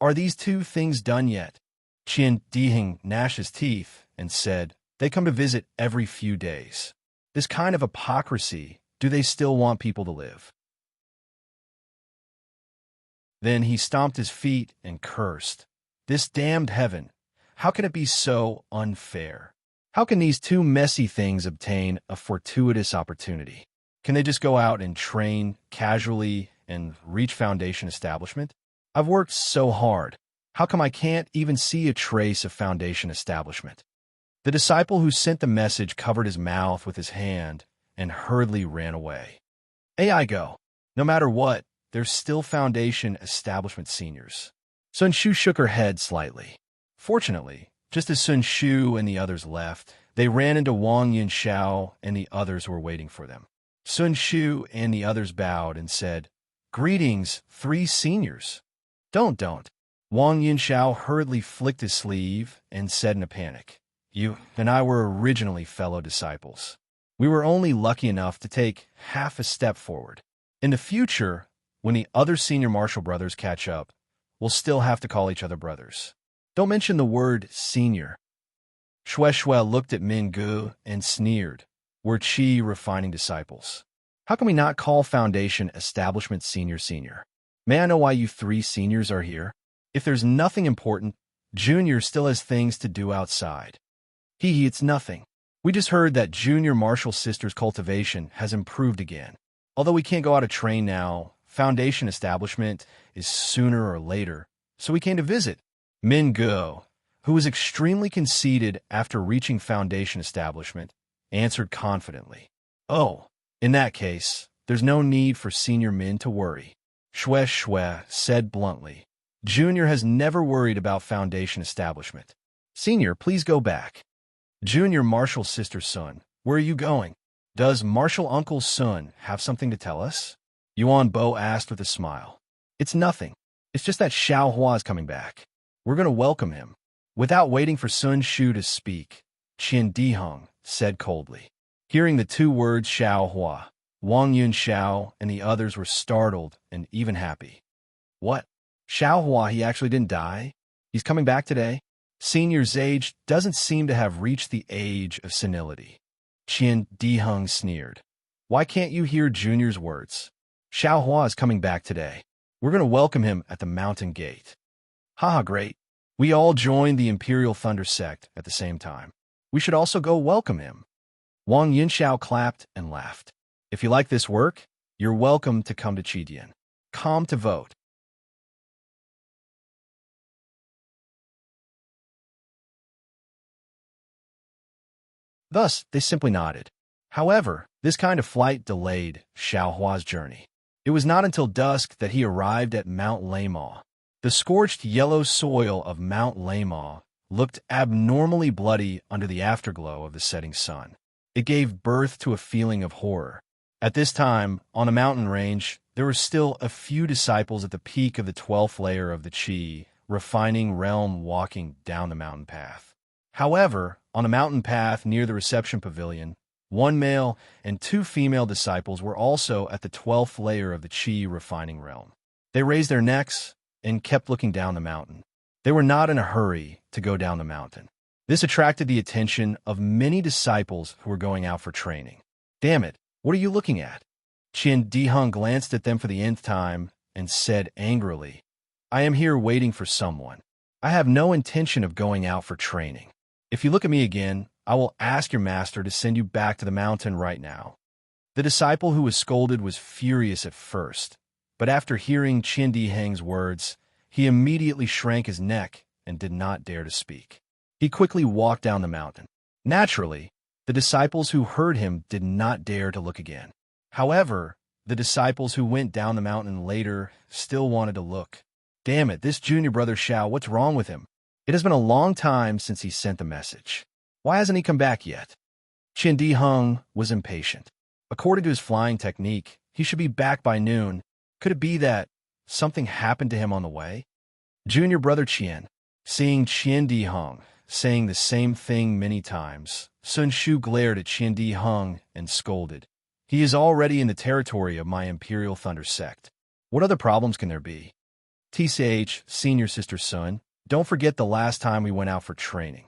Are these two things done yet? Qian Diheng gnashed his teeth and said, they come to visit every few days. This kind of hypocrisy, do they still want people to live? Then he stomped his feet and cursed. This damned heaven, how can it be so unfair? How can these two messy things obtain a fortuitous opportunity? Can they just go out and train casually and reach Foundation establishment? I've worked so hard. How come I can't even see a trace of Foundation establishment? The disciple who sent the message covered his mouth with his hand and hurriedly ran away. AI go. No matter what, there's still Foundation establishment seniors. Sun Shu shook her head slightly. Fortunately, just as Sun Shu and the others left, they ran into Wang Yunxiao and the others were waiting for them. Sun Shu and the others bowed and said, greetings, 3 seniors. Don't. Wang Yunxiao hurriedly flicked his sleeve and said in a panic, you and I were originally fellow disciples. We were only lucky enough to take half a step forward. In the future, when the other senior martial brothers catch up, we'll still have to call each other brothers. Don't mention the word senior. Shui looked at Min Gu and sneered. We're Qi refining disciples. How can we not call Foundation establishment senior? May I know why you 3 seniors are here? If there's nothing important, Junior still has things to do outside. It's nothing. We just heard that Junior Martial Sisters Cultivation has improved again. Although we can't go out to train now, Foundation establishment is sooner or later, so we came to visit. Min Gu, who was extremely conceited after reaching Foundation establishment, answered confidently. Oh, in that case, there's no need for Senior Min to worry. Shui said bluntly. Junior has never worried about Foundation establishment. Senior, please go back. Junior Martial Sister Sun, where are you going? Does Martial Uncle Sun have something to tell us? Yuan Bo asked with a smile. It's nothing. It's just that Xiao Hua is coming back. We're going to welcome him. Without waiting for Sun Shu to speak, Qian Diheng said coldly. Hearing the 2 words Xiao Hua, Wang Yunxiao and the others were startled and even happy. What? Xiao Hua, he actually didn't die? He's coming back today? Senior's age doesn't seem to have reached the age of senility. Qian Diheng sneered. Why can't you hear Junior's words? Xiao Hua is coming back today. We're going to welcome him at the mountain gate. Haha, great. We all joined the Imperial Thunder sect at the same time. We should also go welcome him. Wang Yunxiao clapped and laughed. If you like this work, you're welcome to come to Qidian. Come to vote. Thus, they simply nodded. However, this kind of flight delayed Xiao Hua's journey. It was not until dusk that he arrived at Mount Lamau. The scorched yellow soil of Mount Lamau looked abnormally bloody under the afterglow of the setting sun. It gave birth to a feeling of horror. At this time, on a mountain range, there were still a few disciples at the peak of the 12th layer of the Qi, refining realm walking down the mountain path. However, on a mountain path near the reception pavilion, 1 male and 2 female disciples were also at the 12th layer of the Qi refining realm. They raised their necks and kept looking down the mountain. They were not in a hurry to go down the mountain. This attracted the attention of many disciples who were going out for training. Damn it, what are you looking at? Qian Diheng glanced at them for the nth time and said angrily, I am here waiting for someone. I have no intention of going out for training. If you look at me again, I will ask your master to send you back to the mountain right now. The disciple who was scolded was furious at first, but after hearing Qian Diheng's words, he immediately shrank his neck and did not dare to speak. He quickly walked down the mountain. Naturally, the disciples who heard him did not dare to look again. However, the disciples who went down the mountain later still wanted to look. Damn it, this junior brother Xiao, what's wrong with him? It has been a long time since he sent the message. Why hasn't he come back yet? Qian Diheng was impatient. According to his flying technique, he should be back by noon. Could it be that something happened to him on the way? Junior brother Qian, seeing Qian Diheng saying the same thing many times, Sun Shu glared at Qian Diheng and scolded. He is already in the territory of my Imperial Thunder sect. What other problems can there be? TCH, senior sister Sun, don't forget the last time we went out for training.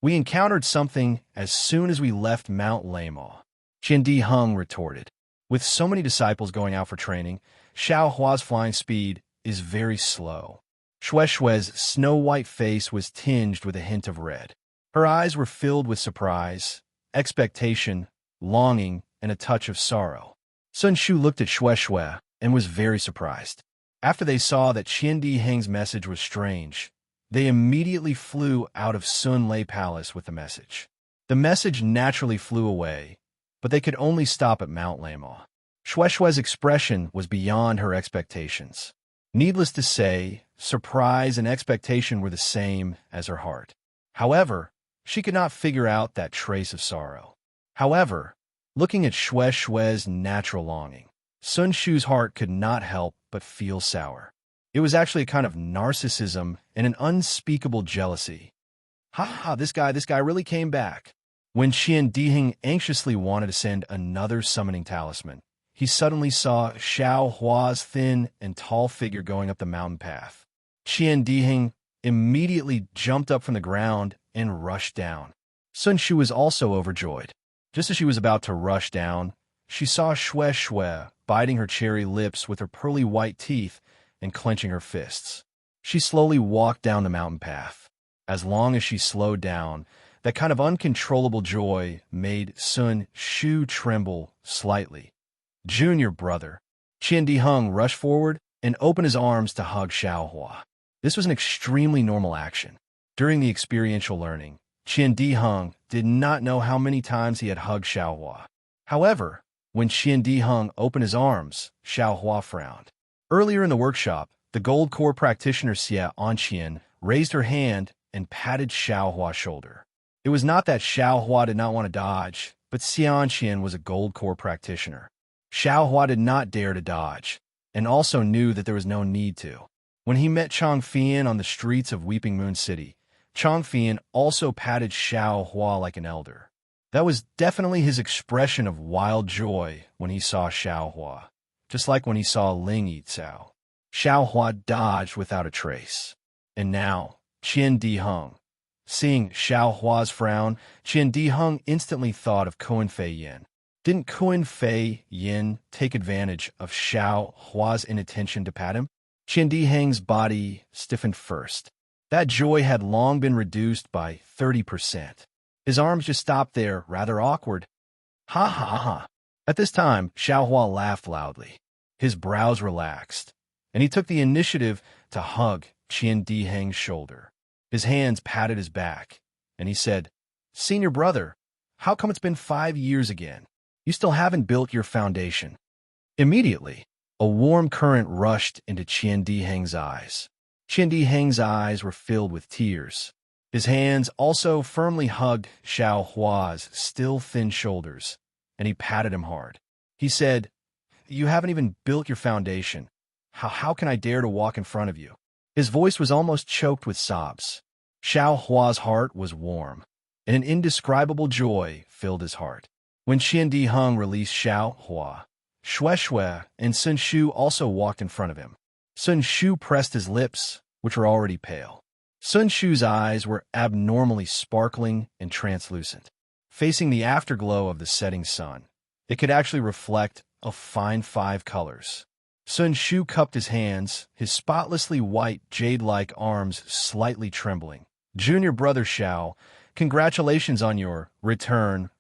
We encountered something as soon as we left Mount Lamau. Qiandi Hung retorted. With so many disciples going out for training, Xiao Hua's flying speed is very slow. Xue Xue's snow-white face was tinged with a hint of red. Her eyes were filled with surprise, expectation, longing, and a touch of sorrow. Sun Shu looked at Xue Xue and was very surprised. After they saw that Qiandi Heng's message was strange, they immediately flew out of Sun Lei Palace with the message. The message naturally flew away, but they could only stop at Mount Lamau. Xue Xue's expression was beyond her expectations. Needless to say, surprise and expectation were the same as her heart. However, she could not figure out that trace of sorrow. However, looking at Xue Xue's natural longing, Sun Shu's heart could not help but feel sour. It was actually a kind of narcissism and an unspeakable jealousy. This guy really came back. When Qian Diheng anxiously wanted to send another summoning talisman, he suddenly saw Xiao Hua's thin and tall figure going up the mountain path. Qian Diheng immediately jumped up from the ground and rushed down. Sun Shu was also overjoyed. Just as she was about to rush down, she saw Xue Xue biting her cherry lips with her pearly white teeth and clenching her fists. She slowly walked down the mountain path. As long as she slowed down, that kind of uncontrollable joy made Sun Shu tremble slightly. Junior brother. Qian Diheng rushed forward and opened his arms to hug Xiao Hua. This was an extremely normal action. During the experiential learning, Qian Diheng did not know how many times he had hugged Xiao Hua. However, when Qian Diheng opened his arms, Xiao Hua frowned. Earlier in the workshop, the Gold Core practitioner Xie Anqian raised her hand and patted Xiao Hua's shoulder. It was not that Xiao Hua did not want to dodge, but Xie Anqian was a Gold Core practitioner. Xiao Hua did not dare to dodge, and also knew that there was no need to. When he met Chang Fian on the streets of Weeping Moon City, Chang Fian also patted Xiao Hua like an elder. That was definitely his expression of wild joy when he saw Xiao Hua, just like when he saw Ling Yicao. Xiao Hua dodged without a trace. And now, Qian Diheng. Seeing Xiao Hua's frown, Qian Diheng instantly thought of Kuan Fei Yin. Didn't Kuan Fei Yin take advantage of Xiao Hua's inattention to pat him? Qian Diheng's body stiffened first. That joy had long been reduced by 30%. His arms just stopped there, rather awkward. Ha ha ha. At this time, Xiao Hua laughed loudly. His brows relaxed, and he took the initiative to hug Qian Diheng's shoulder. His hands patted his back, and he said, "Senior brother, how come it's been 5 years again? You still haven't built your foundation." Immediately, a warm current rushed into Qian Diheng's eyes. Qian Diheng's eyes were filled with tears. His hands also firmly hugged Xiao Hua's still thin shoulders, and he patted him hard. He said, "You haven't even built your foundation. How can I dare to walk in front of you?" His voice was almost choked with sobs. Xiao Hua's heart was warm, and an indescribable joy filled his heart. When Qian Diheng released Xiao Hua, Xue Xue and Sun Shu also walked in front of him. Sun Shu pressed his lips, which were already pale. Sun Shu's eyes were abnormally sparkling and translucent. Facing the afterglow of the setting sun, it could actually reflect a fine 5 colors. Sun Shu cupped his hands, his spotlessly white jade-like arms slightly trembling. "Junior brother Xiao, congratulations on your return.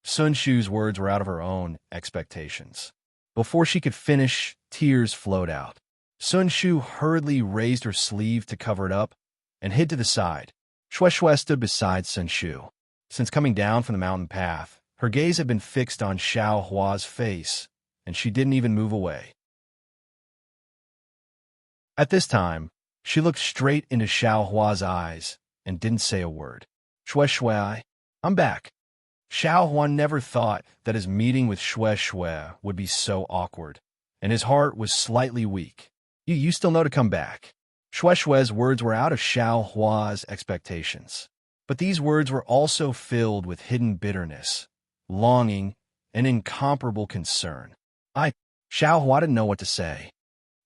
Sun Shu's words were out of her own expectations. Before she could finish, tears flowed out. Sun Shu hurriedly raised her sleeve to cover it up and hid to the side. Xue Xue stood beside Sun Shu. Since coming down from the mountain path, her gaze had been fixed on Xiao Hua's face, and she didn't even move away. At this time, she looked straight into Xiao Hua's eyes and didn't say a word. "Xue Xue, I'm back." Xiao Hua never thought that his meeting with Xue Xue would be so awkward, and his heart was slightly weak. You still know to come back." Xue Xue's words were out of Xiao Hua's expectations, but these words were also filled with hidden bitterness, longing, and incomparable concern. Xiao Hua didn't know what to say.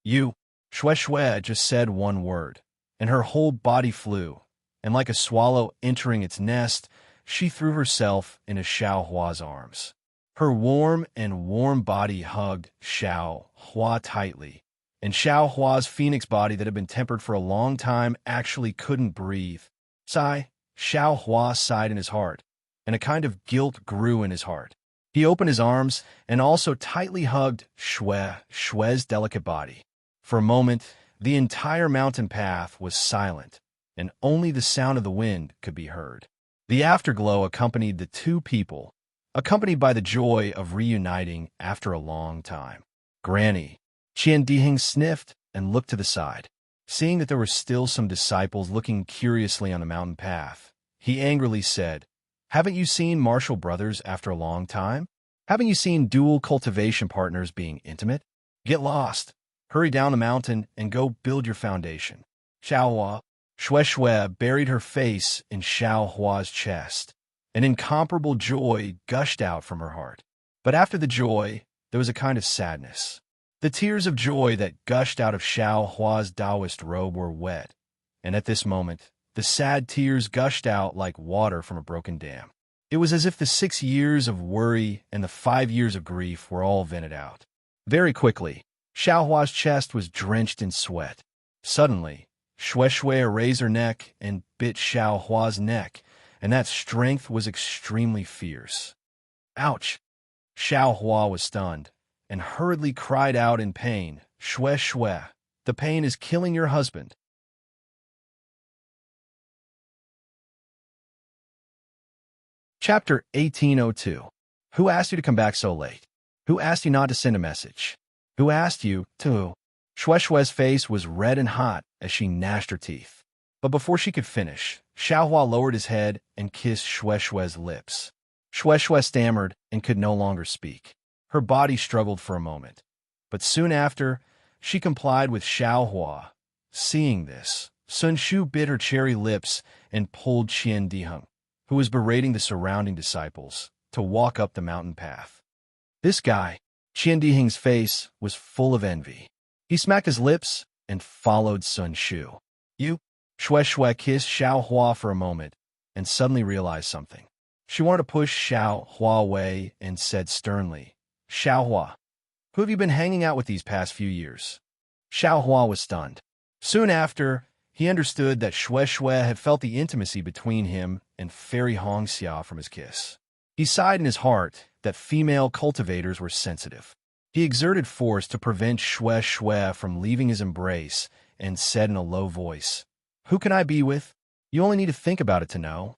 You, Shui Shui just said one word, and her whole body flew, and like a swallow entering its nest, she threw herself into Xiao Hua's arms. Her warm body hugged Xiao Hua tightly, and Xiao Hua's phoenix body that had been tempered for a long time actually couldn't breathe. Sigh, Xiao Hua sighed in his heart, and a kind of guilt grew in his heart. He opened his arms and also tightly hugged Shui's delicate body. For a moment, the entire mountain path was silent, and only the sound of the wind could be heard. The afterglow accompanied the two people, accompanied by the joy of reuniting after a long time. Granny, Qian Dihing sniffed and looked to the side. Seeing that there were still some disciples looking curiously on the mountain path, he angrily said, "Haven't you seen martial brothers after a long time? Haven't you seen dual cultivation partners being intimate? Get lost. Hurry down the mountain and go build your foundation." Xiao Hua, Shui buried her face in Xiao Hua's chest. An incomparable joy gushed out from her heart. But after the joy, there was a kind of sadness. The tears of joy that gushed out of Xiao Hua's Taoist robe were wet, and at this moment, the sad tears gushed out like water from a broken dam. It was as if the 6 years of worry and the 5 years of grief were all vented out. Very quickly, Xiao Hua's chest was drenched in sweat. Suddenly, Shui raised her neck and bit Xiao Hua's neck, and that strength was extremely fierce. Ouch! Xiao Hua was stunned, and hurriedly cried out in pain, Shui, the pain is killing your husband. Chapter 1802. Who asked you to come back so late? Who asked you not to send a message? Who asked you to? Shui's face was red and hot as she gnashed her teeth. But before she could finish, Xiao Hua lowered his head and kissed Shui's lips. Shui stammered and could no longer speak. Her body struggled for a moment, but soon after, she complied with Xiao Hua. Seeing this, Sun Shu bit her cherry lips and pulled Qian Diheng, who was berating the surrounding disciples, to walk up the mountain path. This guy, Qian Diheng's face was full of envy. He smacked his lips and followed Sun Shu. You, Shui kissed Xiao Hua for a moment and suddenly realized something. She wanted to push Xiao Hua away and said sternly, Xiao Hua, who have you been hanging out with these past few years? Xiao Hua was stunned. Soon after, he understood that Shui had felt the intimacy between him and Fairy Hongxia from his kiss. He sighed in his heart that female cultivators were sensitive. He exerted force to prevent Shui from leaving his embrace and said in a low voice, Who can I be with? You only need to think about it to know.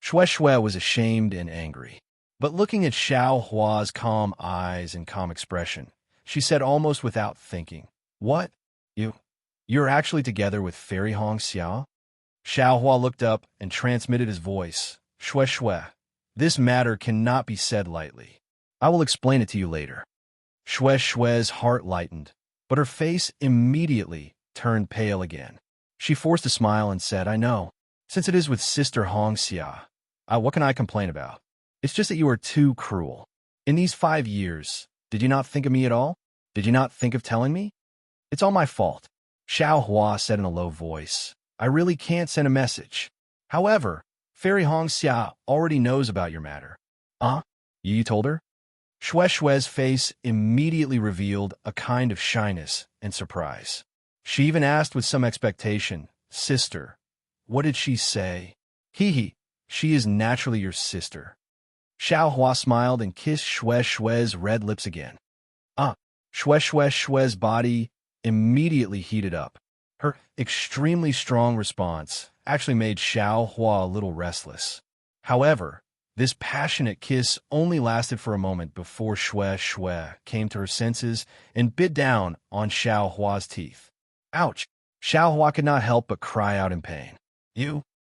Shui was ashamed and angry. But looking at Xiao Hua's calm eyes and calm expression, she said almost without thinking, What? You're actually together with Fairy Hongxia? Xiao Hua looked up and transmitted his voice, Shui, this matter cannot be said lightly. I will explain it to you later. Shui's heart lightened, but her face immediately turned pale again. She forced a smile and said, I know. Since it is with Sister Hongxia, what can I complain about? It's just that you are too cruel. In these 5 years, did you not think of me at all? Did you not think of telling me? It's all my fault. Xiao Hua said in a low voice, I really can't send a message. However, Fairy Hongxia already knows about your matter. You told her? Shui's face immediately revealed a kind of shyness and surprise. She even asked with some expectation, Sister, what did she say? She is naturally your sister. Xiao Hua smiled and kissed Shui's red lips again. Shui's body immediately heated up. Her extremely strong response actually made Xiao Hua a little restless. However, this passionate kiss only lasted for a moment before Shui came to her senses and bit down on Xiao Hua's teeth. Ouch! Xiao Hua could not help but cry out in pain.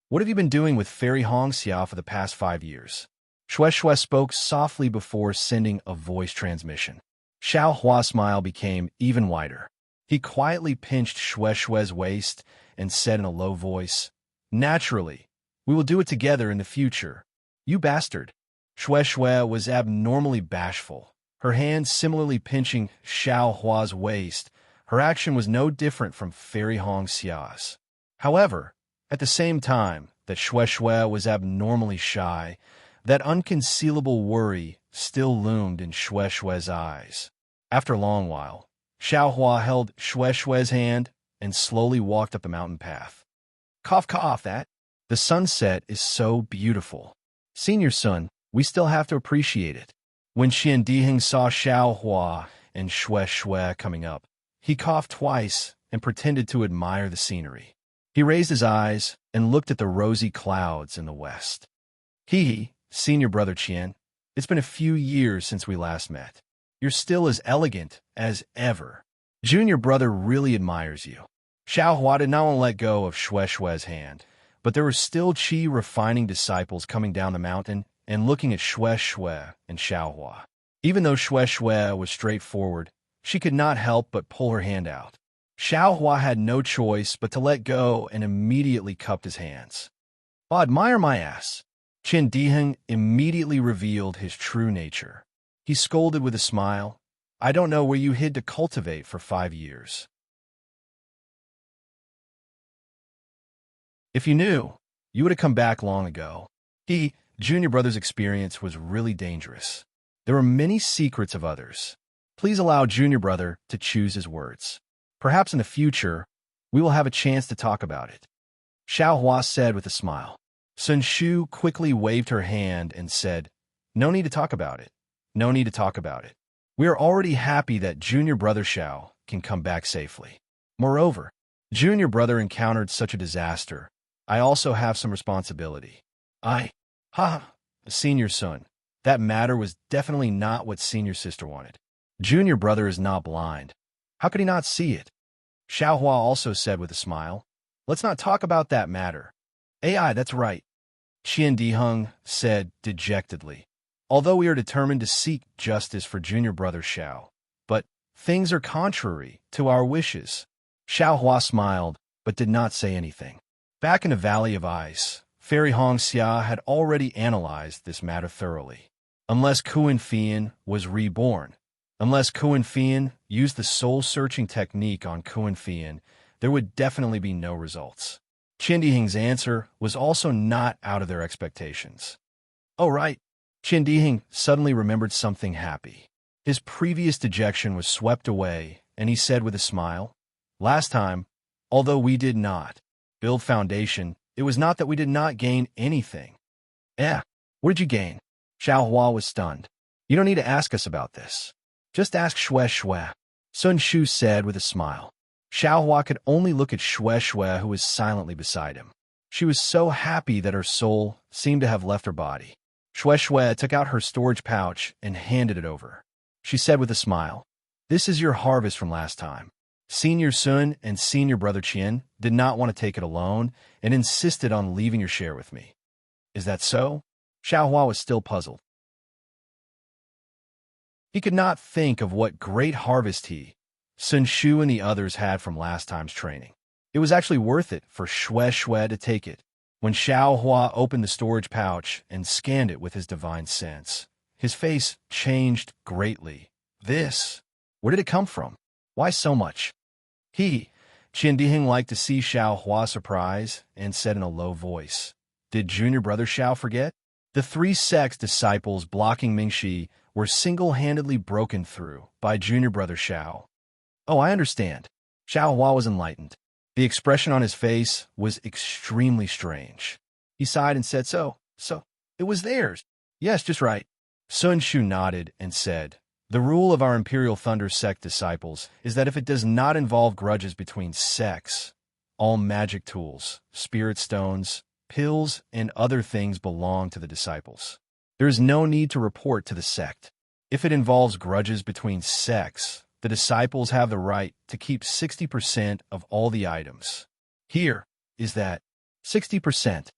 What have you been doing with Fairy Hongxia for the past 5 years? Shui spoke softly before sending a voice transmission. Xiao Hua's smile became even wider. He quietly pinched Shui's waist and said in a low voice, Naturally, we will do it together in the future. You bastard. Shui was abnormally bashful. her hand similarly pinching Xiao Hua's waist. Her action was no different from Fairy Hong Xia's. However, at the same time that Xue Xue was abnormally shy, that unconcealable worry still loomed in Xue Xue's eyes. After a long while, Xiao Hua held Xue Xue's hand and slowly walked up the mountain path. Cough, cough, that. The sunset is so beautiful. Senior son, we still have to appreciate it. When Qian Diheng saw Xiao Hua and Xue Xue coming up, he coughed twice and pretended to admire the scenery. He raised his eyes and looked at the rosy clouds in the west. Hee, senior brother Qian, it's been a few years since we last met. You're still as elegant as ever. Junior brother really admires you. Xiao Hua did not want to let go of Xue Xue's hand, but there were still Qi refining disciples coming down the mountain and looking at Xue Xue and Xiao Hua. Even though Xue Xue was straightforward, she could not help but pull her hand out. Xiao Hua had no choice but to let go and immediately cupped his hands. Admire my ass. Qian Diheng immediately revealed his true nature. He scolded with a smile. I don't know where you hid to cultivate for 5 years. If you knew, you would have come back long ago. Junior brother's experience was really dangerous. There were many secrets of others. Please allow Junior brother to choose his words. Perhaps in the future, we will have a chance to talk about it. Xiao Hua said with a smile. Sun Shu quickly waved her hand and said, No need to talk about it. No need to talk about it. We are already happy that Junior brother Xiao can come back safely. Moreover, Junior brother encountered such a disaster. I also have some responsibility. Senior son, that matter was definitely not what senior sister wanted. Junior brother is not blind. How could he not see it? Xiao Hua also said with a smile. Let's not talk about that matter. AI, that's right. Qian Diheng said dejectedly. Although we are determined to seek justice for junior brother Xiao, but things are contrary to our wishes. Xiao Hua smiled, but did not say anything. Back in the Valley of Ice, Fairy Hong Xia had already analyzed this matter thoroughly. Unless Kuan Fian was reborn, unless Kuan Fian used the soul-searching technique on Kuan Fian, there would definitely be no results. Qian Diheng's answer was also not out of their expectations. Oh, right. Qian Diheng suddenly remembered something happy. His previous dejection was swept away, and he said with a smile, Last time, although we did not build foundation, it was not that we did not gain anything. What did you gain? Xiao Hua was stunned. You don't need to ask us about this. Just ask Xue Xue. Sun Shu said with a smile. Xiao Hua could only look at Xue Xue, who was silently beside him. She was so happy that her soul seemed to have left her body. Xue Xue took out her storage pouch and handed it over. She said with a smile, This is your harvest from last time. Senior Sun and Senior Brother Qian did not want to take it alone and insisted on leaving your share with me. Is that so? Xiao Hua was still puzzled. He could not think of what great harvest he, Sun Shu and the others had from last time's training. It was actually worth it for Xue Xue to take it. When Xiao Hua opened the storage pouch and scanned it with his divine sense, his face changed greatly. This? Where did it come from? Why so much? Qian Diheng liked to see Xiao Hua surprise and said in a low voice, Did junior brother Xiao forget? The 3 sects disciples blocking Mingxi were single-handedly broken through by junior brother Xiao. Oh, I understand. Xiao Hua was enlightened. The expression on his face was extremely strange. He sighed and said, So, it was theirs. Yes, just right. Sun Shu nodded and said, The rule of our Imperial Thunder sect disciples is that if it does not involve grudges between sects, all magic tools, spirit stones, pills, and other things belong to the disciples. There is no need to report to the sect. If it involves grudges between sects, the disciples have the right to keep 60% of all the items. Here is that 60%.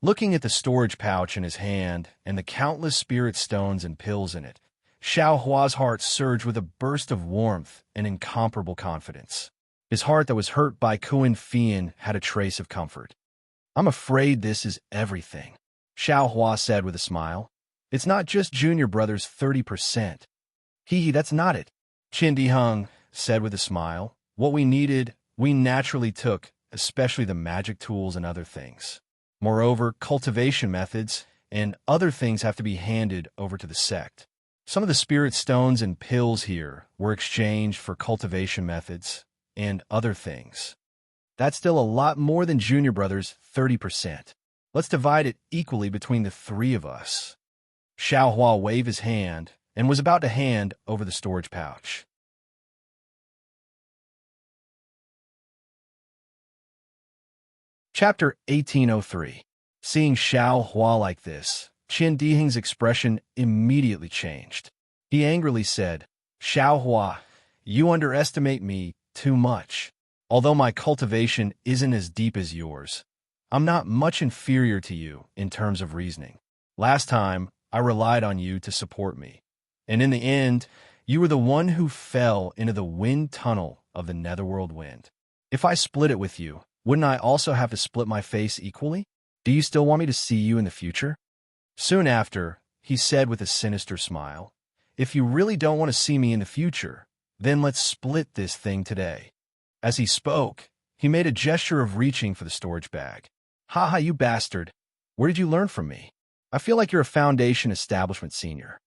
Looking at the storage pouch in his hand and the countless spirit stones and pills in it, Xiao Hua's heart surged with a burst of warmth and incomparable confidence. His heart that was hurt by Kuan Fian had a trace of comfort. I'm afraid this is everything, Xiao Hua said with a smile. It's not just junior brother's 30%. Hee, that's not it. Qin Diheng said with a smile. What we needed, we naturally took, especially the magic tools and other things. Moreover, cultivation methods and other things have to be handed over to the sect. Some of the spirit stones and pills here were exchanged for cultivation methods and other things. That's still a lot more than Junior Brother's 30%. Let's divide it equally between the three of us. Xiao Hua waved his hand and was about to hand over the storage pouch. Chapter 1803. Seeing Xiao Hua like this, Qin Diheng's expression immediately changed. He angrily said, Xiao Hua, you underestimate me too much. Although my cultivation isn't as deep as yours, I'm not much inferior to you in terms of reasoning. Last time, I relied on you to support me. And in the end, you were the one who fell into the wind tunnel of the Netherworld wind. If I split it with you, wouldn't I also have to split my face equally? Do you still want me to see you in the future? Soon after, he said with a sinister smile, if you really don't want to see me in the future, then let's split this thing today. As he spoke, he made a gesture of reaching for the storage bag. Ha ha, you bastard. Where did you learn from me? I feel like you're a Foundation Establishment senior.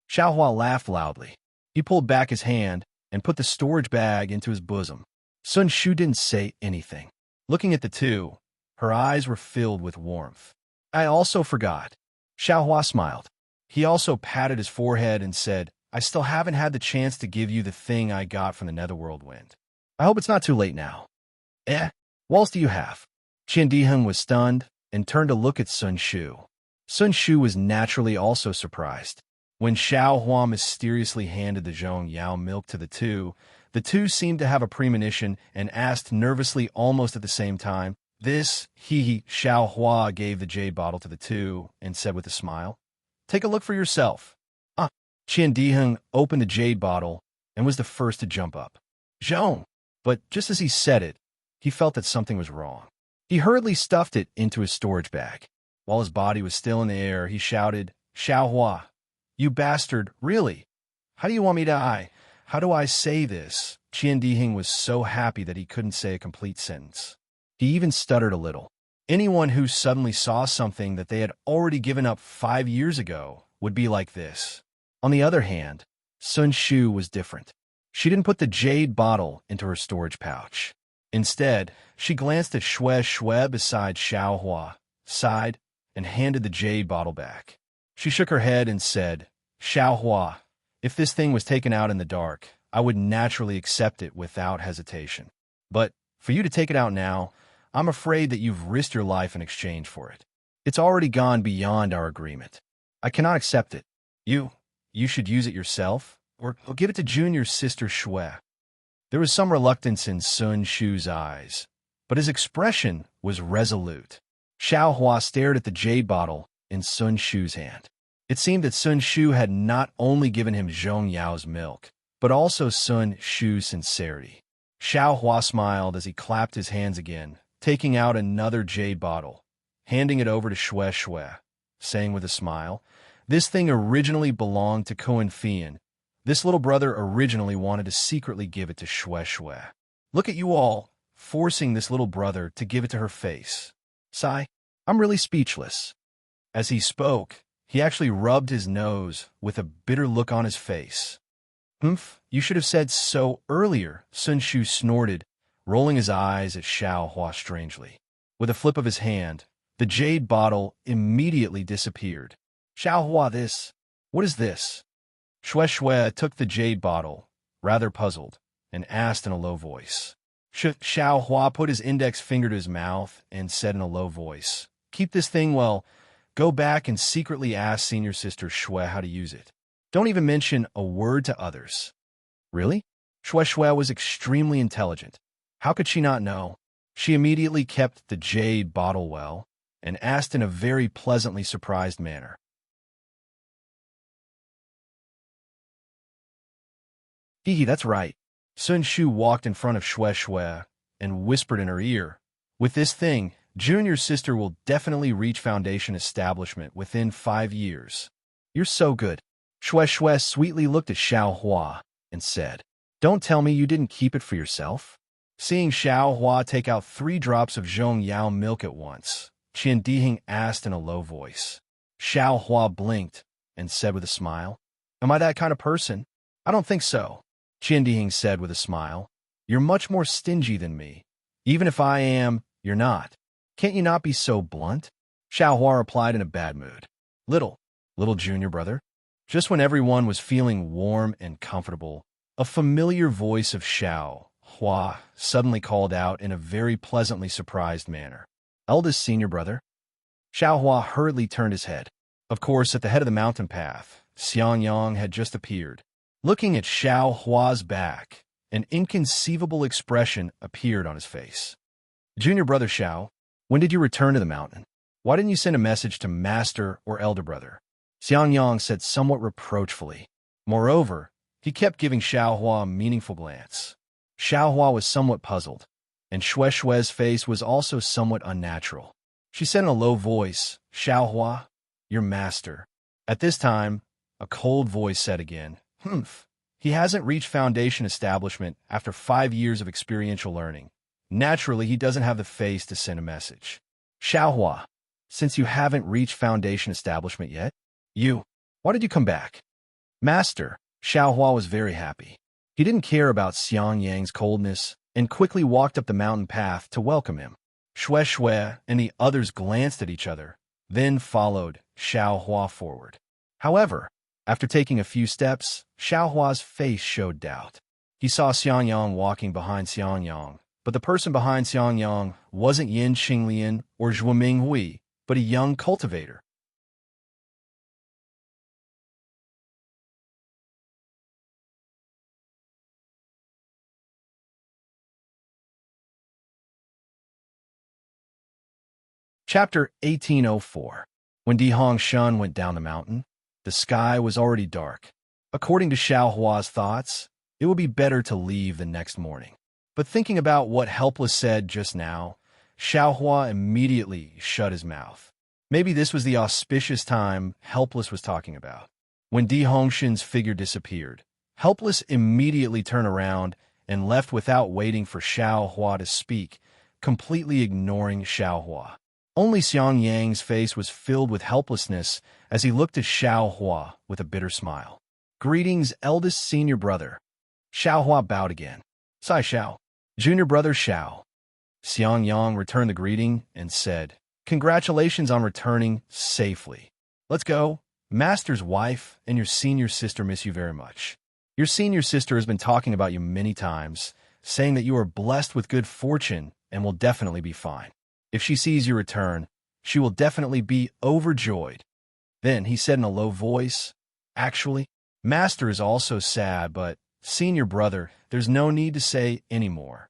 Xiao Hua laughed loudly. He pulled back his hand and put the storage bag into his bosom. Sun Shu didn't say anything. Looking at the two, her eyes were filled with warmth. I also forgot. Xiao Hua smiled. He also patted his forehead and said, I still haven't had the chance to give you the thing I got from the Netherworld wind. I hope it's not too late now. What else do you have? Qin Diheng was stunned and turned to look at Sun Shu. Sun Shu was naturally also surprised. When Xiao Hua mysteriously handed the Zhong Yao milk to the two seemed to have a premonition and asked nervously almost at the same time, This, Xiao Hua gave the jade bottle to the two and said with a smile, Take a look for yourself. Qin Diheng opened the jade bottle and was the first to jump up. Zhong! But just as he said it, he felt that something was wrong. He hurriedly stuffed it into his storage bag. While his body was still in the air, he shouted, Xiao Hua, you bastard, really? How do you want me to How do I say this? Qin Diheng was so happy that he couldn't say a complete sentence. He even stuttered a little. Anyone who suddenly saw something that they had already given up 5 years ago would be like this. On the other hand, Sun Shu was different. She didn't put the jade bottle into her storage pouch. Instead, she glanced at Shue beside Xiao Hua, sighed, and handed the jade bottle back. She shook her head and said, Xiao Hua, if this thing was taken out in the dark, I would naturally accept it without hesitation. But for you to take it out now, I'm afraid that you've risked your life in exchange for it. It's already gone beyond our agreement. I cannot accept it. You should use it yourself, or give it to Junior's sister Shue. There was some reluctance in Sun Shu's eyes, but his expression was resolute. Xiao Hua stared at the jade bottle in Sun Shu's hand. It seemed that Sun Shu had not only given him Zhong Yao's milk, but also Sun Shu's sincerity. Xiao Hua smiled as he clapped his hands again, taking out another jade bottle, handing it over to Shue, saying with a smile, This thing originally belonged to Koan Fian. This little brother originally wanted to secretly give it to Shue. Look at you all, forcing this little brother to give it to her face. Sigh, I'm really speechless. As he spoke, he actually rubbed his nose with a bitter look on his face. Humph, you should have said so earlier, Sun Shu snorted, rolling his eyes at Xiao Hua strangely. With a flip of his hand, the jade bottle immediately disappeared. Xiao Hua, what is this? Shue took the jade bottle, rather puzzled, and asked in a low voice. Xiao Hua put his index finger to his mouth and said in a low voice, Keep this thing well. Go back and secretly ask senior sister Shue how to use it. Don't even mention a word to others. Really? Shue was extremely intelligent. How could she not know? She immediately kept the jade bottle well and asked in a very pleasantly surprised manner. That's right. Sun Shu walked in front of Shue and whispered in her ear, With this thing, Junior's sister will definitely reach Foundation Establishment within 5 years. You're so good. Shue Shue sweetly looked at Xiao Hua and said, "Don't tell me you didn't keep it for yourself?" Seeing Xiao Hua take out 3 drops of Zhong Yao milk at once, Qian Dihing asked in a low voice. Xiao Hua blinked and said with a smile, "Am I that kind of person?" "I don't think so," Qian Dihing said with a smile. "You're much more stingy than me. Even if I am, you're not. Can't you not be so blunt?" Xiao Hua replied in a bad mood. Little junior brother." Just when everyone was feeling warm and comfortable, a familiar voice of Xiao Hua suddenly called out in a very pleasantly surprised manner, "Eldest senior brother?" Xiao Hua hurriedly turned his head. Of course, at the head of the mountain path, Xiang Yang had just appeared. Looking at Xiao Hua's back, an inconceivable expression appeared on his face. "Junior brother Xiao, when did you return to the mountain? Why didn't you send a message to master or elder brother?" Xiang Yang said somewhat reproachfully. Moreover, he kept giving Xiao Hua a meaningful glance. Xiao Hua was somewhat puzzled, and Shue Shue's face was also somewhat unnatural. She said in a low voice, "Xiao Hua, your master." At this time, a cold voice said again, "Humph. He hasn't reached foundation establishment after 5 years of experiential learning. Naturally, he doesn't have the face to send a message." "Xiao Hua, since you haven't reached foundation establishment yet, why did you come back?" "Master." Xiao Hua was very happy. He didn't care about Xiang Yang's coldness and quickly walked up the mountain path to welcome him. Shue Shue and the others glanced at each other, then followed Xiao Hua forward. However, after taking a few steps, Xiao Hua's face showed doubt. He saw Xiang Yang walking behind Xiang Yang, but the person behind Xiang Yang wasn't Yin Qinglian or Zhuoming Hui, but a young cultivator. Chapter 1804. When Di Hongshan went down the mountain, the sky was already dark. According to Xiao Hua's thoughts, it would be better to leave the next morning. But thinking about what Helpless said just now, Xiao Hua immediately shut his mouth. Maybe this was the auspicious time Helpless was talking about. When Di Hongshan's figure disappeared, Helpless immediately turned around and left without waiting for Xiao Hua to speak, completely ignoring Xiao Hua. Only Xiang Yang's face was filled with helplessness as he looked at Xiao Hua with a bitter smile. "Greetings, eldest senior brother." Xiao Hua bowed again. "Sai Xiao, junior brother Xiao." Xiang Yang returned the greeting and said, "Congratulations on returning safely. Let's go. Master's wife and your senior sister miss you very much. Your senior sister has been talking about you many times, saying that you are blessed with good fortune and will definitely be fine. If she sees you return, she will definitely be overjoyed." Then he said in a low voice, "Actually, Master is also sad, but senior brother, there's no need to say any more."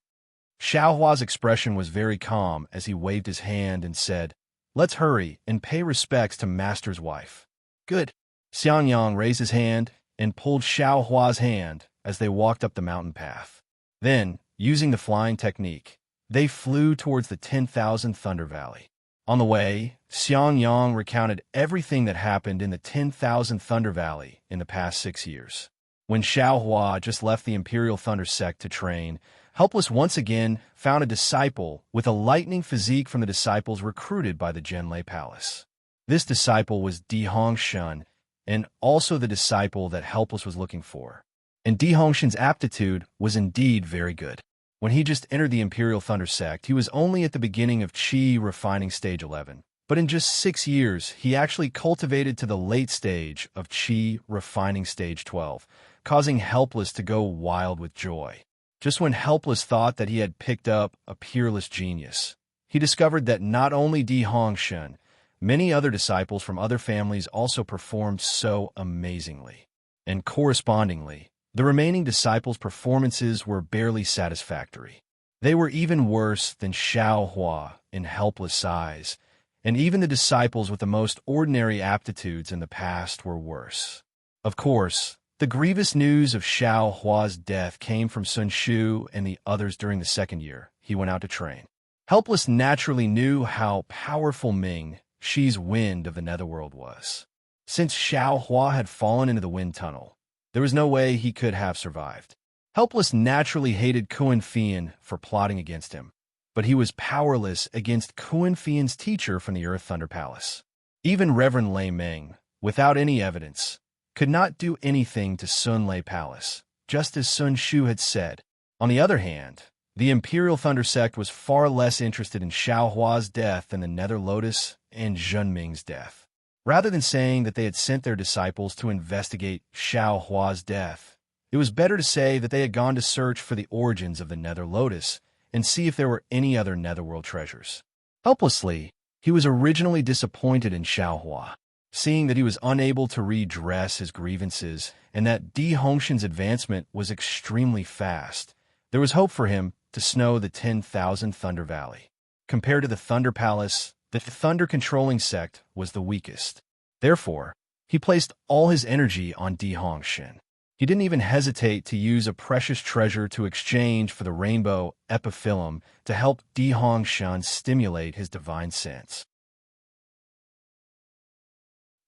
Xiao Hua's expression was very calm as he waved his hand and said, "Let's hurry and pay respects to Master's wife." "Good." Xiang Yang raised his hand and pulled Xiao Hua's hand as they walked up the mountain path. Then, using the flying technique, they flew towards the 10,000 Thunder Valley. On the way, Xiang Yang recounted everything that happened in the 10,000 Thunder Valley in the past 6 years. When Xiao Hua just left the Imperial Thunder Sect to train, Helpless once again found a disciple with a lightning physique from the disciples recruited by the Zhenlei Palace. This disciple was Di Hongshan, and also the disciple that Helpless was looking for. And Di Hongshan's aptitude was indeed very good. When he just entered the Imperial Thunder Sect, he was only at the beginning of Qi Refining Stage 11. But in just 6 years, he actually cultivated to the late stage of Qi Refining Stage 12, causing Helpless to go wild with joy. Just when Helpless thought that he had picked up a peerless genius, he discovered that not only Di Hongshan, many other disciples from other families also performed so amazingly. And correspondingly, the remaining disciples' performances were barely satisfactory. They were even worse than Xiao Hua in Helpless' eyes, and even the disciples with the most ordinary aptitudes in the past were worse. Of course, the grievous news of Xiao Hua's death came from Sun Shu and the others during the second year he went out to train. Helpless naturally knew how powerful Ming, Xi's wind of the netherworld, was. Since Xiao Hua had fallen into the wind tunnel, there was no way he could have survived. Helpless naturally hated Kuan Fian for plotting against him, but he was powerless against Kuan Fian's teacher from the Earth Thunder Palace. Even Reverend Lei Meng, without any evidence, could not do anything to Sun Lei Palace, just as Sun Shu had said. On the other hand, the Imperial Thunder Sect was far less interested in Xiao Hua's death than the Nether Lotus and Zhenming's death. Rather than saying that they had sent their disciples to investigate Xiao Hua's death, it was better to say that they had gone to search for the origins of the Nether Lotus and see if there were any other Netherworld treasures. Helplessly, he was originally disappointed in Xiao Hua, seeing that he was unable to redress his grievances and that Di Hongshan's advancement was extremely fast. There was hope for him to snow the 10,000 Thunder Valley. Compared to the Thunder Palace, the Thunder-controlling sect was the weakest. Therefore, he placed all his energy on Di Hongshan. He didn't even hesitate to use a precious treasure to exchange for the rainbow epiphyllum to help Di Hongshan stimulate his divine sense.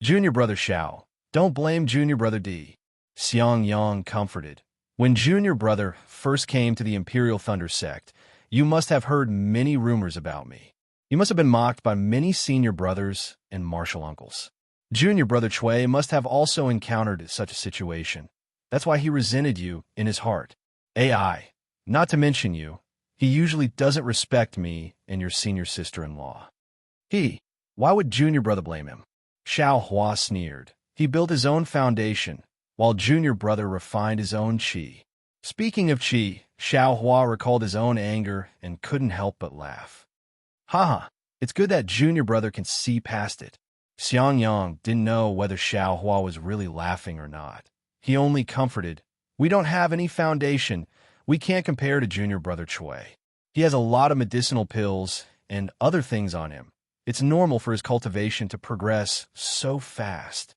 Junior Brother Xiao, don't blame Junior Brother Di. Xiang Yang comforted. When Junior Brother first came to the Imperial Thunder Sect, you must have heard many rumors about me. You must have been mocked by many senior brothers and martial uncles. Junior Brother Chui must have also encountered such a situation. That's why he resented you in his heart. AI, not to mention you, he usually doesn't respect me and your senior sister-in-law. Why would Junior Brother blame him? Xiao Hua sneered. He built his own foundation, while Junior Brother refined his own qi. Speaking of qi, Xiao Hua recalled his own anger and couldn't help but laugh. Haha, it's good that Junior Brother can see past it. Xiang Yang didn't know whether Xiao Hua was really laughing or not. He only comforted, we don't have any foundation. We can't compare to Junior Brother Chui. He has a lot of medicinal pills and other things on him. It's normal for his cultivation to progress so fast.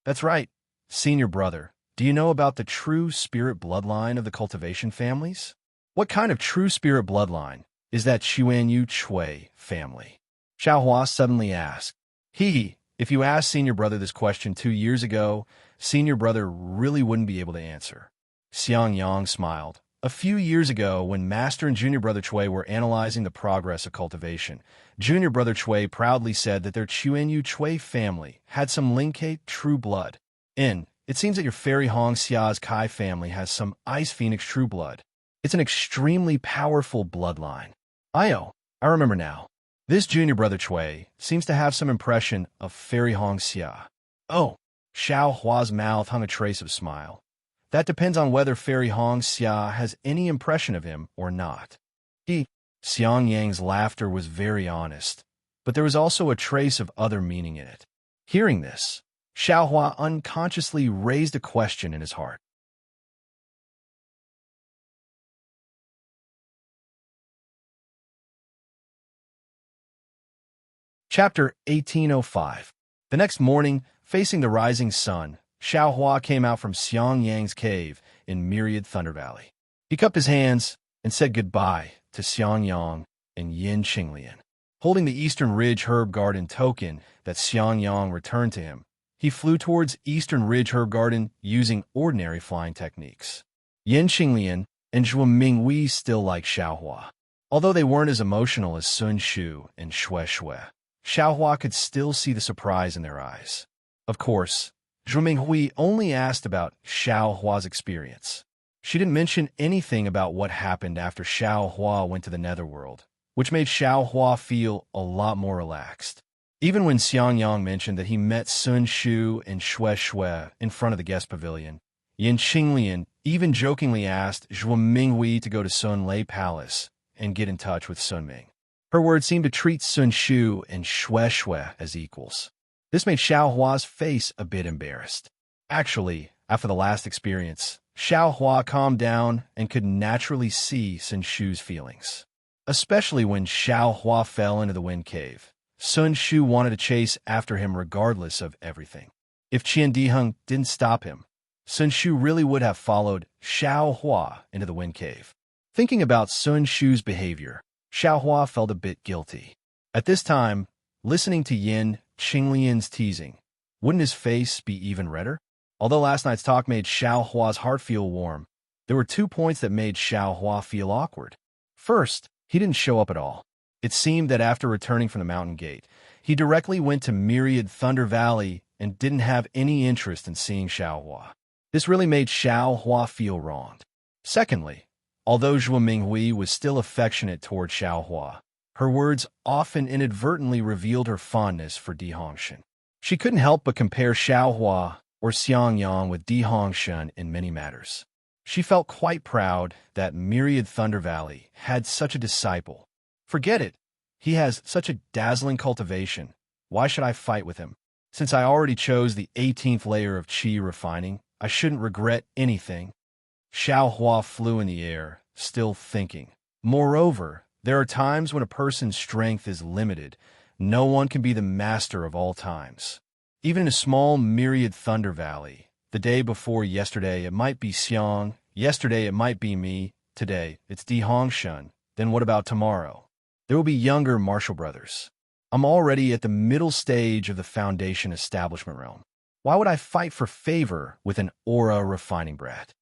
That's right, Senior Brother. Do you know about the true spirit bloodline of the cultivation families? What kind of true spirit bloodline is that Xuanyu Chui family? Xiao Hua suddenly asked. If you asked Senior Brother this question 2 years ago, Senior Brother really wouldn't be able to answer. Xiang Yang smiled. A few years ago, when Master and Junior Brother Chui were analyzing the progress of cultivation, Junior Brother Chui proudly said that their Xuanyu Chui family had some Lingkate true blood. It seems that your Fairy Hong Xia's Kai family has some Ice Phoenix true blood. It's an extremely powerful bloodline. I remember now. This Junior Brother Chui seems to have some impression of Fairy Hong Xia. Oh, Xiao Hua's mouth hung a trace of smile. That depends on whether Fairy Hong Xia has any impression of him or not. Xiang Yang's laughter was very honest, but there was also a trace of other meaning in it. Hearing this, Xiao Hua unconsciously raised a question in his heart. Chapter 1805. The next morning, facing the rising sun, Xiao Hua came out from Xiang Yang's cave in Myriad Thunder Valley. He cupped his hands and said goodbye to Xiang Yang and Yin Qinglian. Holding the Eastern Ridge Herb Garden token that Xiang Yang returned to him, he flew towards Eastern Ridge Herb Garden using ordinary flying techniques. Yin Qinglian and Zhuo Minghui still liked Xiao Hua. Although they weren't as emotional as Sun Shu and Xue Xue, Xiao Hua could still see the surprise in their eyes. Of course, Zhuo Minghui only asked about Xiao Hua's experience. She didn't mention anything about what happened after Xiao Hua went to the Netherworld, which made Xiao Hua feel a lot more relaxed. Even when Xiang Yang mentioned that he met Sun Shu and Xue Xue in front of the guest pavilion, Yin Qinglian even jokingly asked Zhuo Minghui to go to Sun Lei Palace and get in touch with Sun Ming. Her words seemed to treat Sun Shu and Xue Xue as equals. This made Xiao Hua's face a bit embarrassed. Actually, after the last experience, Xiao Hua calmed down and could naturally see Sun Shu's feelings. Especially when Xiao Hua fell into the wind cave, Sun Shu wanted to chase after him regardless of everything. If Qian Diheng didn't stop him, Sun Shu really would have followed Xiao Hua into the wind cave. Thinking about Sun Shu's behavior, Xiao Hua felt a bit guilty. At this time, listening to Yin Qinglian's teasing Wouldn't his face be even redder? Although last night's talk made Xiao Hua's heart feel warm, there were 2 points that made Xiao Hua feel awkward. First, he didn't show up at all. It seemed that after returning from the mountain gate, he directly went to Myriad Thunder Valley and didn't have any interest in seeing Xiao Hua. This really made Xiao Hua feel wronged. Secondly, although Zhuo Minghui was still affectionate toward Xiao Hua, her words often inadvertently revealed her fondness for Di Hongshan. She couldn't help but compare Xiao Hua or Xiang Yang with Di Hongshan in many matters. She felt quite proud that Myriad Thunder Valley had such a disciple. Forget it. He has such a dazzling cultivation. Why should I fight with him? Since I already chose the 18th layer of Qi refining, I shouldn't regret anything. Xiao Hua flew in the air, still thinking. Moreover, there are times when a person's strength is limited. No one can be the master of all times. Even in a small Myriad Thunder Valley, the day before yesterday it might be Xiang, yesterday it might be me, today it's Di Hongshan, then what about tomorrow? There will be younger martial brothers. I'm already at the middle stage of the foundation establishment realm. Why would I fight for favor with an aura refining brat?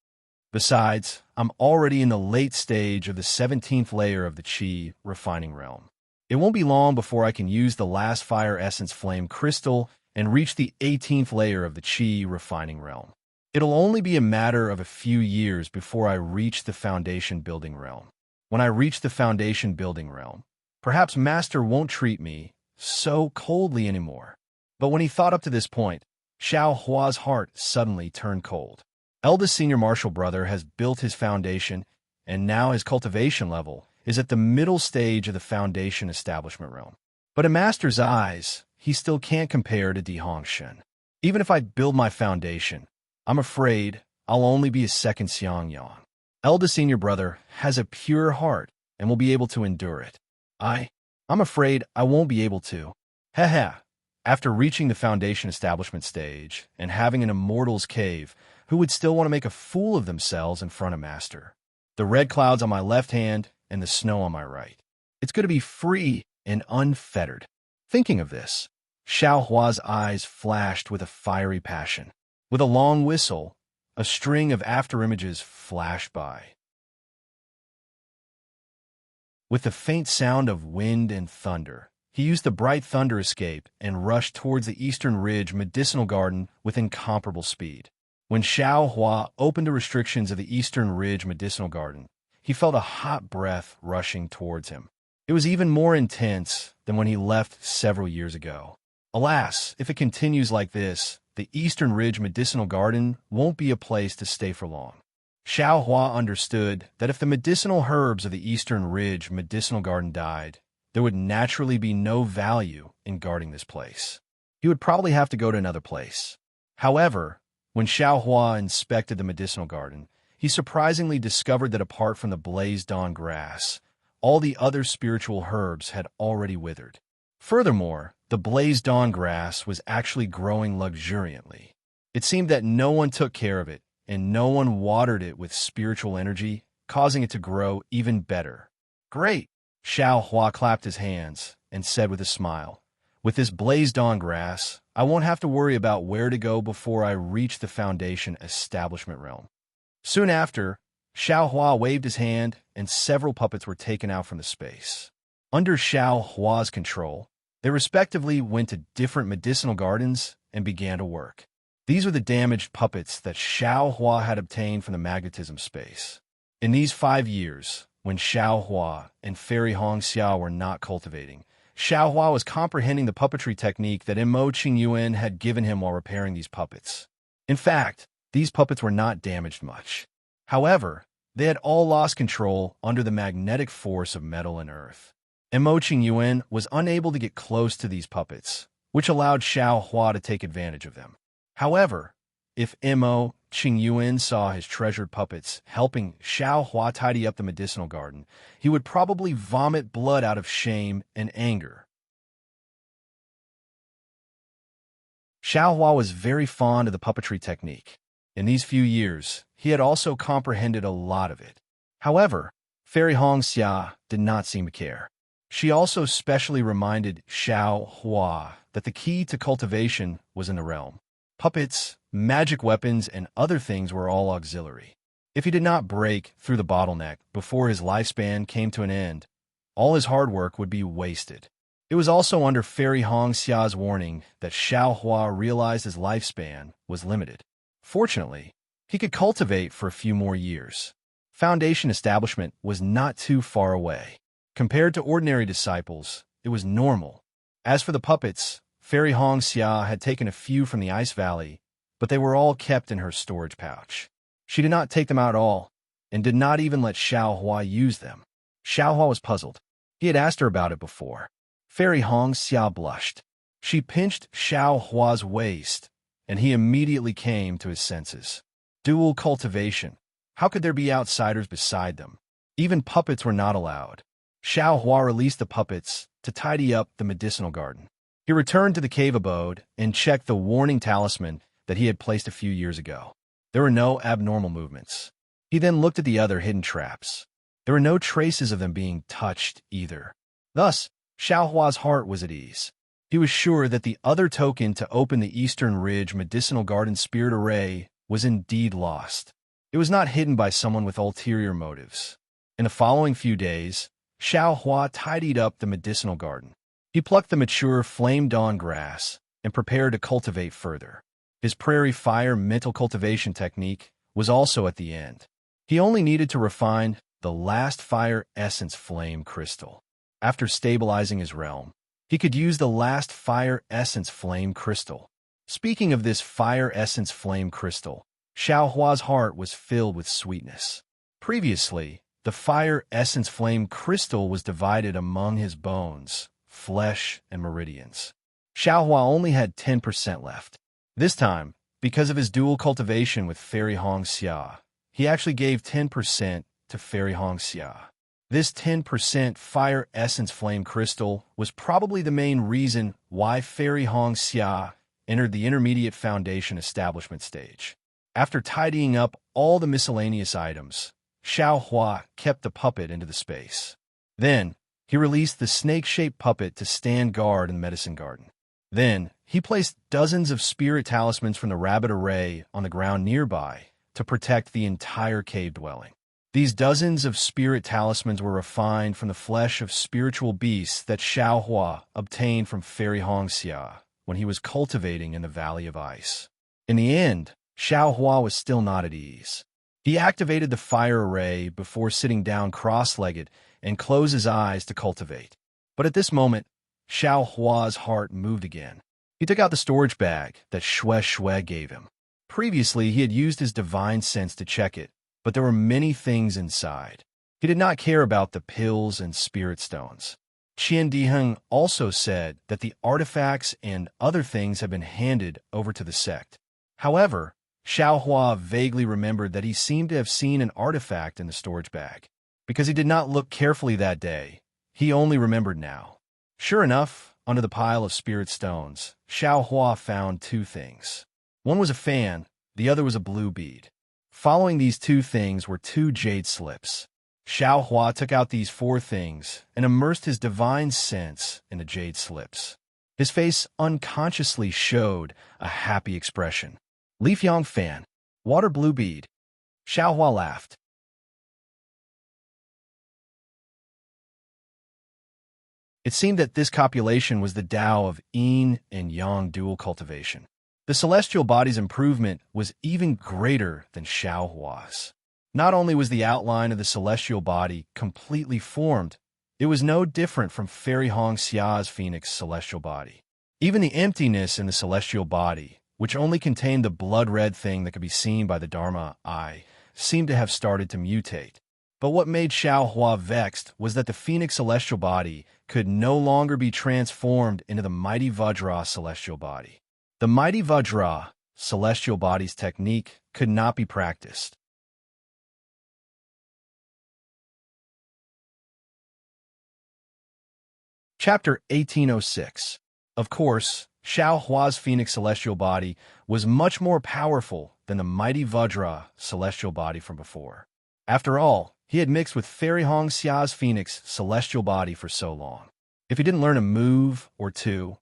Besides, I'm already in the late stage of the 17th layer of the Qi refining realm. It won't be long before I can use the last fire essence flame crystal and reach the 18th layer of the Qi refining realm. It'll only be a matter of a few years before I reach the foundation building realm. When I reach the foundation building realm, perhaps Master won't treat me so coldly anymore. But when he thought up to this point, Xiao Hua's heart suddenly turned cold. Eldest senior martial brother has built his foundation, and now his cultivation level is at the middle stage of the foundation establishment realm. But in Master's eyes, he still can't compare to Di Hongshan. Even if I build my foundation, I'm afraid I'll only be a second Xiang Yang. Eldest senior brother has a pure heart and will be able to endure it. I'm afraid I won't be able to. Heh. After reaching the foundation establishment stage and having an immortal's cave, who would still want to make a fool of themselves in front of Master? The red clouds on my left hand and the snow on my right. It's going to be free and unfettered. Thinking of this, Xiao Hua's eyes flashed with a fiery passion. With a long whistle, a string of afterimages flashed by. With the faint sound of wind and thunder, he used the bright thunder escape and rushed towards the Eastern Ridge Medicinal Garden with incomparable speed. When Xiao Hua opened the restrictions of the Eastern Ridge Medicinal Garden, he felt a hot breath rushing towards him. It was even more intense than when he left several years ago. Alas, if it continues like this, the Eastern Ridge Medicinal Garden won't be a place to stay for long. Xiao Hua understood that if the medicinal herbs of the Eastern Ridge Medicinal Garden died, there would naturally be no value in guarding this place. He would probably have to go to another place. However, when Xiao Hua inspected the medicinal garden, he surprisingly discovered that apart from the blazed dawn grass, all the other spiritual herbs had already withered. Furthermore, the blazed dawn grass was actually growing luxuriantly. It seemed that no one took care of it, and no one watered it with spiritual energy, causing it to grow even better. Great! Xiao Hua clapped his hands and said with a smile, "With this blazed dawn grass, I won't have to worry about where to go before I reach the foundation establishment realm." Soon after, Xiao Hua waved his hand and several puppets were taken out from the space. Under Xiao Hua's control, they respectively went to different medicinal gardens and began to work. These were the damaged puppets that Xiao Hua had obtained from the magnetism space. In these 5 years, when Xiao Hua and Fairy Hong Xiao were not cultivating, Xiao Hua was comprehending the puppetry technique that Mo Qingyuan had given him while repairing these puppets. In fact, these puppets were not damaged much. However, they had all lost control under the magnetic force of metal and earth. Mo Qingyuan was unable to get close to these puppets, which allowed Xiao Hua to take advantage of them. However, if Mo Qingyuan saw his treasured puppets helping Xiao Hua tidy up the medicinal garden, he would probably vomit blood out of shame and anger. Xiao Hua was very fond of the puppetry technique. In these few years, he had also comprehended a lot of it. However, Fairy Hong Xia did not seem to care. She also specially reminded Xiao Hua that the key to cultivation was in the realm. Puppets, magic weapons, and other things were all auxiliary. If he did not break through the bottleneck before his lifespan came to an end, all his hard work would be wasted. It was also under Fairy Hong Xia's warning that Xiao Hua realized his lifespan was limited. Fortunately, he could cultivate for a few more years. Foundation establishment was not too far away. Compared to ordinary disciples, it was normal. As for the puppets, Fairy Hong Xia had taken a few from the Ice Valley, but they were all kept in her storage pouch. She did not take them out all, and did not even let Xiao Hua use them. Xiao Hua was puzzled. He had asked her about it before. Fairy Hong Xia blushed. She pinched Xiao Hua's waist, and he immediately came to his senses. Dual cultivation. How could there be outsiders beside them? Even puppets were not allowed. Xiao Hua released the puppets to tidy up the medicinal garden. He returned to the cave abode and checked the warning talisman that he had placed a few years ago. There were no abnormal movements. He then looked at the other hidden traps. There were no traces of them being touched either. Thus, Xiao Hua's heart was at ease. He was sure that the other token to open the Eastern Ridge Medicinal Garden Spirit Array was indeed lost. It was not hidden by someone with ulterior motives. In the following few days, Xiao Hua tidied up the medicinal garden. He plucked the mature flame dawn grass and prepared to cultivate further. His prairie fire mental cultivation technique was also at the end. He only needed to refine the last fire essence flame crystal. After stabilizing his realm, he could use the last fire essence flame crystal. Speaking of this fire essence flame crystal, Xiao Hua's heart was filled with sweetness. Previously, the fire essence flame crystal was divided among his bones, flesh, and meridians. Xiao Hua only had 10% left. This time, because of his dual cultivation with Fairy Hong Xia, he actually gave 10% to Fairy Hong Xia. This 10% fire essence flame crystal was probably the main reason why Fairy Hong Xia entered the intermediate foundation establishment stage. After tidying up all the miscellaneous items, Xiao Hua kept the puppet into the space. Then, he released the snake-shaped puppet to stand guard in the medicine garden. Then, he placed dozens of spirit talismans from the rabbit array on the ground nearby to protect the entire cave dwelling. These dozens of spirit talismans were refined from the flesh of spiritual beasts that Xiao Hua obtained from Fairy Hong Xia when he was cultivating in the Valley of Ice. In the end, Xiao Hua was still not at ease. He activated the fire array before sitting down cross-legged and closed his eyes to cultivate. But at this moment, Xiao Hua's heart moved again. He took out the storage bag that Xue gave him. Previously, he had used his divine sense to check it, but there were many things inside. He did not care about the pills and spirit stones. Qian Diheng also said that the artifacts and other things had been handed over to the sect. However, Xiao Hua vaguely remembered that he seemed to have seen an artifact in the storage bag. Because he did not look carefully that day, he only remembered now. Sure enough, under the pile of spirit stones, Xiao Hua found two things. One was a fan, the other was a blue bead. Following these two things were two jade slips. Xiao Hua took out these four things and immersed his divine sense in the jade slips. His face unconsciously showed a happy expression. Leaf Yang fan, water blue bead. Xiao Hua laughed. It seemed that this copulation was the Tao of yin and yang dual cultivation. The celestial body's improvement was even greater than Xiao Hua's. Not only was the outline of the celestial body completely formed, it was no different from Fairy Hong Xia's phoenix celestial body. Even the emptiness in the celestial body, which only contained the blood-red thing that could be seen by the Dharma eye, seemed to have started to mutate. But what made Xiao Hua vexed was that the phoenix celestial body could no longer be transformed into the mighty Vajra celestial body. The mighty Vajra celestial body's technique could not be practiced. Chapter 1806. Of course, Xiao Hua's phoenix celestial body was much more powerful than the mighty Vajra celestial body from before. After all, he had mixed with Fairy Hong Xia's phoenix celestial body for so long. If he didn't learn a move or two,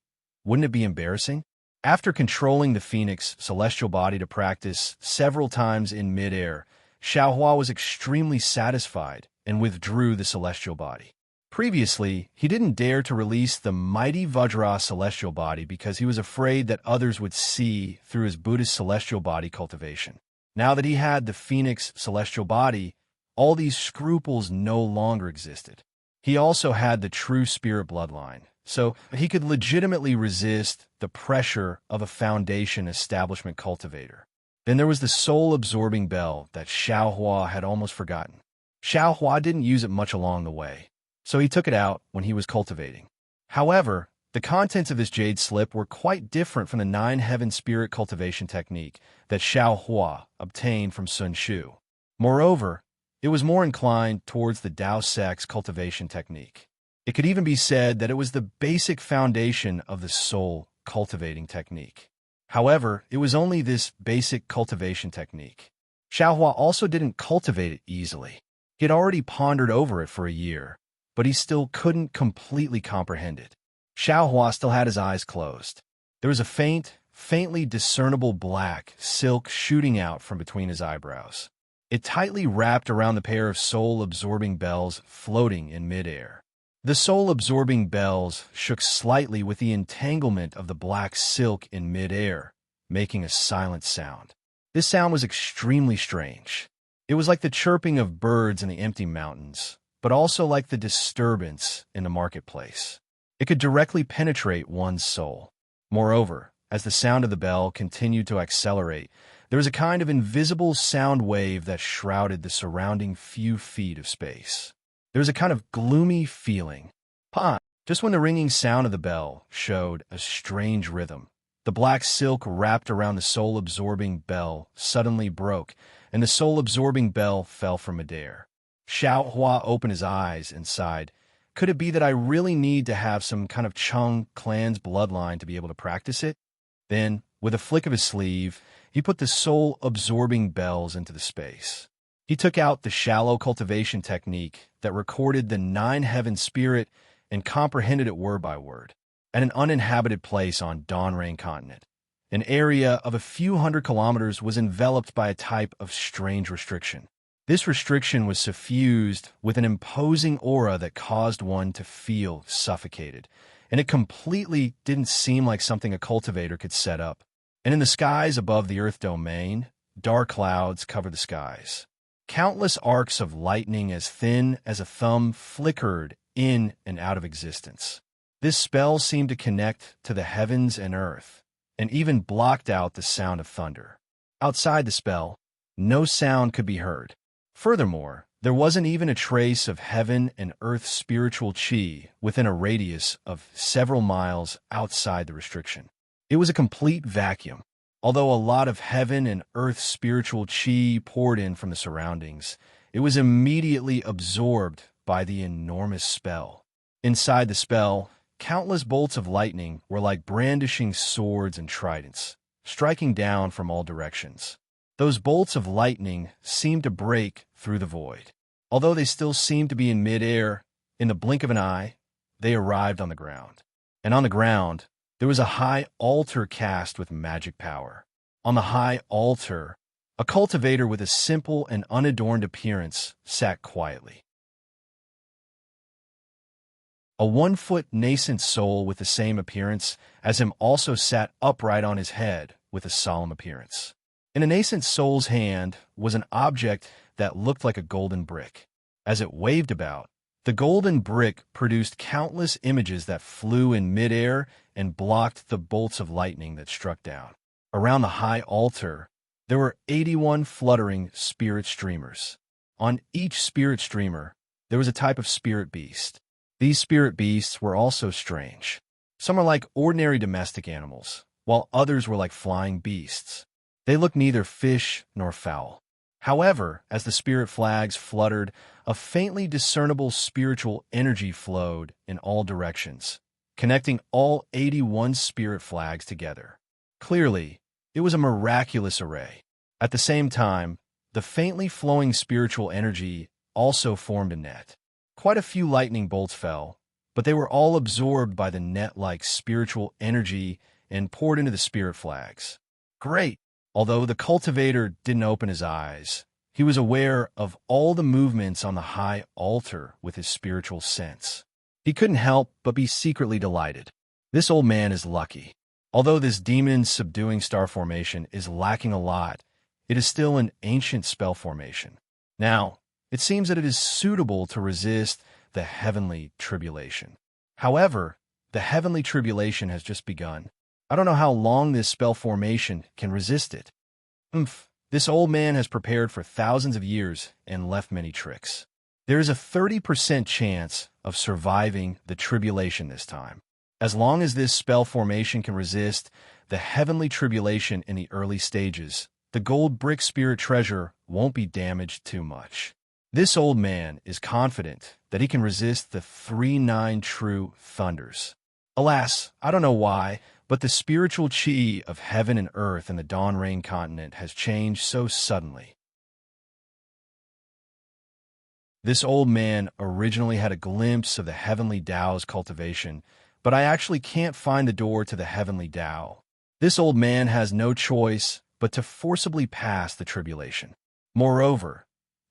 wouldn't it be embarrassing? After controlling the phoenix celestial body to practice several times in midair, Xiaohua was extremely satisfied and withdrew the celestial body. Previously, he didn't dare to release the mighty Vajra celestial body because he was afraid that others would see through his Buddhist celestial body cultivation. Now that he had the phoenix celestial body, all these scruples no longer existed. He also had the true spirit bloodline, so he could legitimately resist the pressure of a foundation establishment cultivator. Then there was the soul-absorbing bell that Xiaohua had almost forgotten. Xiaohua didn't use it much along the way, so he took it out when he was cultivating. However, the contents of this jade slip were quite different from the nine heaven spirit cultivation technique that Xiaohua obtained from Sun Shu. Moreover, it was more inclined towards the Dao Sex cultivation technique. It could even be said that it was the basic foundation of the soul cultivating technique. However, it was only this basic cultivation technique. Xiaohua also didn't cultivate it easily. He had already pondered over it for a year, but he still couldn't completely comprehend it. Xiaohua still had his eyes closed. There was a faintly discernible black silk shooting out from between his eyebrows. It tightly wrapped around the pair of soul-absorbing bells floating in midair. The soul-absorbing bells shook slightly with the entanglement of the black silk in midair, making a silent sound. This sound was extremely strange. It was like the chirping of birds in the empty mountains, but also like the disturbance in the marketplace. It could directly penetrate one's soul. Moreover, as the sound of the bell continued to accelerate, there was a kind of invisible sound wave that shrouded the surrounding few feet of space. There was a kind of gloomy feeling. Just when the ringing sound of the bell showed a strange rhythm, the black silk wrapped around the soul-absorbing bell suddenly broke, and the soul-absorbing bell fell from midair. Xiaohua opened his eyes and sighed. Could it be that I really need to have some kind of Cheng clan's bloodline to be able to practice it? Then, with a flick of his sleeve, he put the soul-absorbing bells into the space. He took out the shallow cultivation technique that recorded the nine heaven spirit and comprehended it word by word. At an uninhabited place on Donrain continent, an area of a few hundred kilometers was enveloped by a type of strange restriction. This restriction was suffused with an imposing aura that caused one to feel suffocated, and it completely didn't seem like something a cultivator could set up. And in the skies above the Earth domain, dark clouds covered the skies. Countless arcs of lightning as thin as a thumb flickered in and out of existence. This spell seemed to connect to the heavens and earth, and even blocked out the sound of thunder. Outside the spell, no sound could be heard. Furthermore, there wasn't even a trace of heaven and earth spiritual chi within a radius of several miles outside the restriction. It was a complete vacuum. Although a lot of heaven and earth spiritual chi poured in from the surroundings, it was immediately absorbed by the enormous spell. Inside the spell, countless bolts of lightning were like brandishing swords and tridents, striking down from all directions. Those bolts of lightning seemed to break through the void. Although they still seemed to be in midair, in the blink of an eye, they arrived on the ground. And on the ground, there was a high altar cast with magic power. On the high altar, a cultivator with a simple and unadorned appearance sat quietly. A 1-foot nascent soul with the same appearance as him also sat upright on his head with a solemn appearance. In a nascent soul's hand was an object that looked like a golden brick. As it waved about, the golden brick produced countless images that flew in midair and blocked the bolts of lightning that struck down. Around the high altar, there were 81 fluttering spirit streamers. On each spirit streamer, there was a type of spirit beast. These spirit beasts were also strange. Some are like ordinary domestic animals, while others were like flying beasts. They looked neither fish nor fowl. However, as the spirit flags fluttered, a faintly discernible spiritual energy flowed in all directions, connecting all 81 spirit flags together. Clearly, it was a miraculous array. At the same time, the faintly flowing spiritual energy also formed a net. Quite a few lightning bolts fell, but they were all absorbed by the net-like spiritual energy and poured into the spirit flags. Great! Although the cultivator didn't open his eyes, he was aware of all the movements on the high altar with his spiritual sense. He couldn't help but be secretly delighted. This old man is lucky. Although this demon-subduing star formation is lacking a lot, it is still an ancient spell formation. Now, it seems that it is suitable to resist the heavenly tribulation. However, the heavenly tribulation has just begun. I don't know how long this spell formation can resist it. This old man has prepared for thousands of years and left many tricks. There is a 30% chance of surviving the tribulation this time. As long as this spell formation can resist the heavenly tribulation in the early stages, the gold brick spirit treasure won't be damaged too much. This old man is confident that he can resist the 3-9 true thunders. Alas, I don't know why, but the spiritual chi of heaven and earth in the Dawn Rain continent has changed so suddenly. This old man originally had a glimpse of the heavenly Tao's cultivation, but I actually can't find the door to the heavenly Tao. This old man has no choice but to forcibly pass the tribulation. Moreover,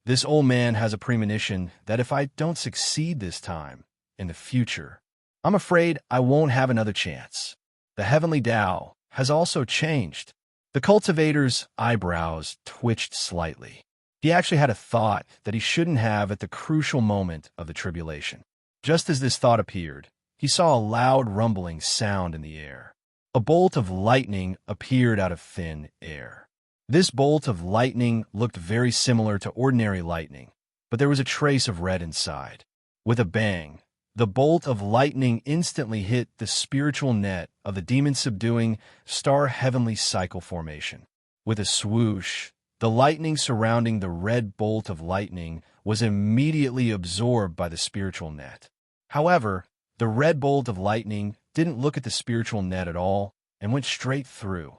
this old man has a premonition that if I don't succeed this time, in the future, I'm afraid I won't have another chance. The heavenly Tao has also changed. The cultivator's eyebrows twitched slightly. He actually had a thought that he shouldn't have at the crucial moment of the tribulation. Just as this thought appeared, he saw a loud rumbling sound in the air. A bolt of lightning appeared out of thin air. This bolt of lightning looked very similar to ordinary lightning, but there was a trace of red inside. With a bang, the bolt of lightning instantly hit the spiritual net of the demon-subduing star heavenly cycle formation. With a swoosh, the lightning surrounding the red bolt of lightning was immediately absorbed by the spiritual net. However, the red bolt of lightning didn't look at the spiritual net at all and went straight through.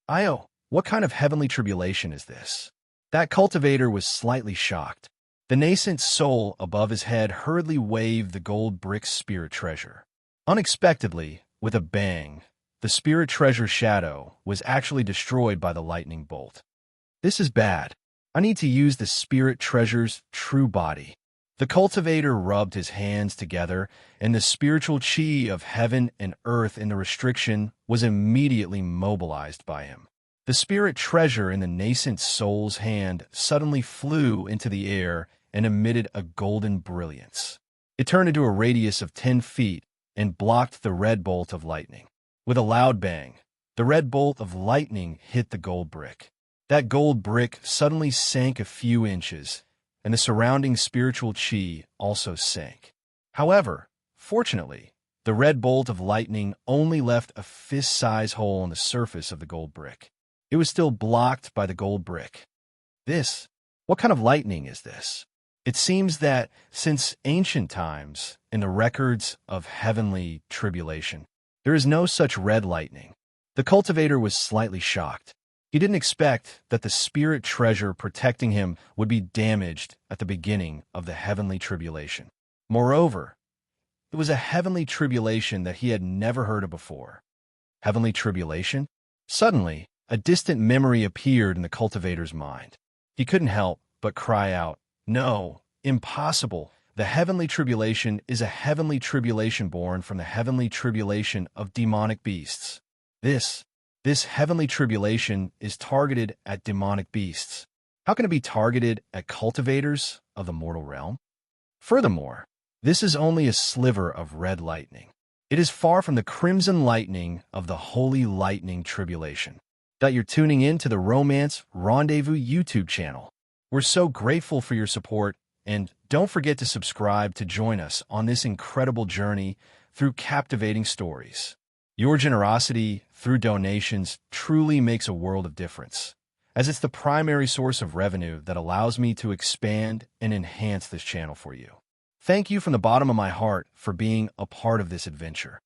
Io, what kind of heavenly tribulation is this? That cultivator was slightly shocked. The nascent soul above his head hurriedly waved the gold brick spirit treasure. Unexpectedly, with a bang, the spirit treasure shadow was actually destroyed by the lightning bolt. This is bad. I need to use the spirit treasure's true body. The cultivator rubbed his hands together, and the spiritual chi of heaven and earth in the restriction was immediately mobilized by him. The spirit treasure in the nascent soul's hand suddenly flew into the air and emitted a golden brilliance. It turned into a radius of 10 feet and blocked the red bolt of lightning. With a loud bang, the red bolt of lightning hit the gold brick. That gold brick suddenly sank a few inches, and the surrounding spiritual chi also sank. However, fortunately, the red bolt of lightning only left a fist-size hole on the surface of the gold brick. It was still blocked by the gold brick. What kind of lightning is this? It seems that since ancient times, in the records of heavenly tribulation, there is no such red lightning. The cultivator was slightly shocked. He didn't expect that the spirit treasure protecting him would be damaged at the beginning of the heavenly tribulation. Moreover, it was a heavenly tribulation that he had never heard of before. Heavenly tribulation? Suddenly, a distant memory appeared in the cultivator's mind. He couldn't help but cry out, "No, impossible! The heavenly tribulation is a heavenly tribulation born from the heavenly tribulation of demonic beasts. This heavenly tribulation is targeted at demonic beasts. How can it be targeted at cultivators of the mortal realm? Furthermore, this is only a sliver of red lightning. It is far from the crimson lightning of the holy lightning tribulation." That you're tuning in to the Romance Rendezvous YouTube channel. We're so grateful for your support, and don't forget to subscribe to join us on this incredible journey through captivating stories. Your generosity through donations truly makes a world of difference, as it's the primary source of revenue that allows me to expand and enhance this channel for you. Thank you from the bottom of my heart for being a part of this adventure.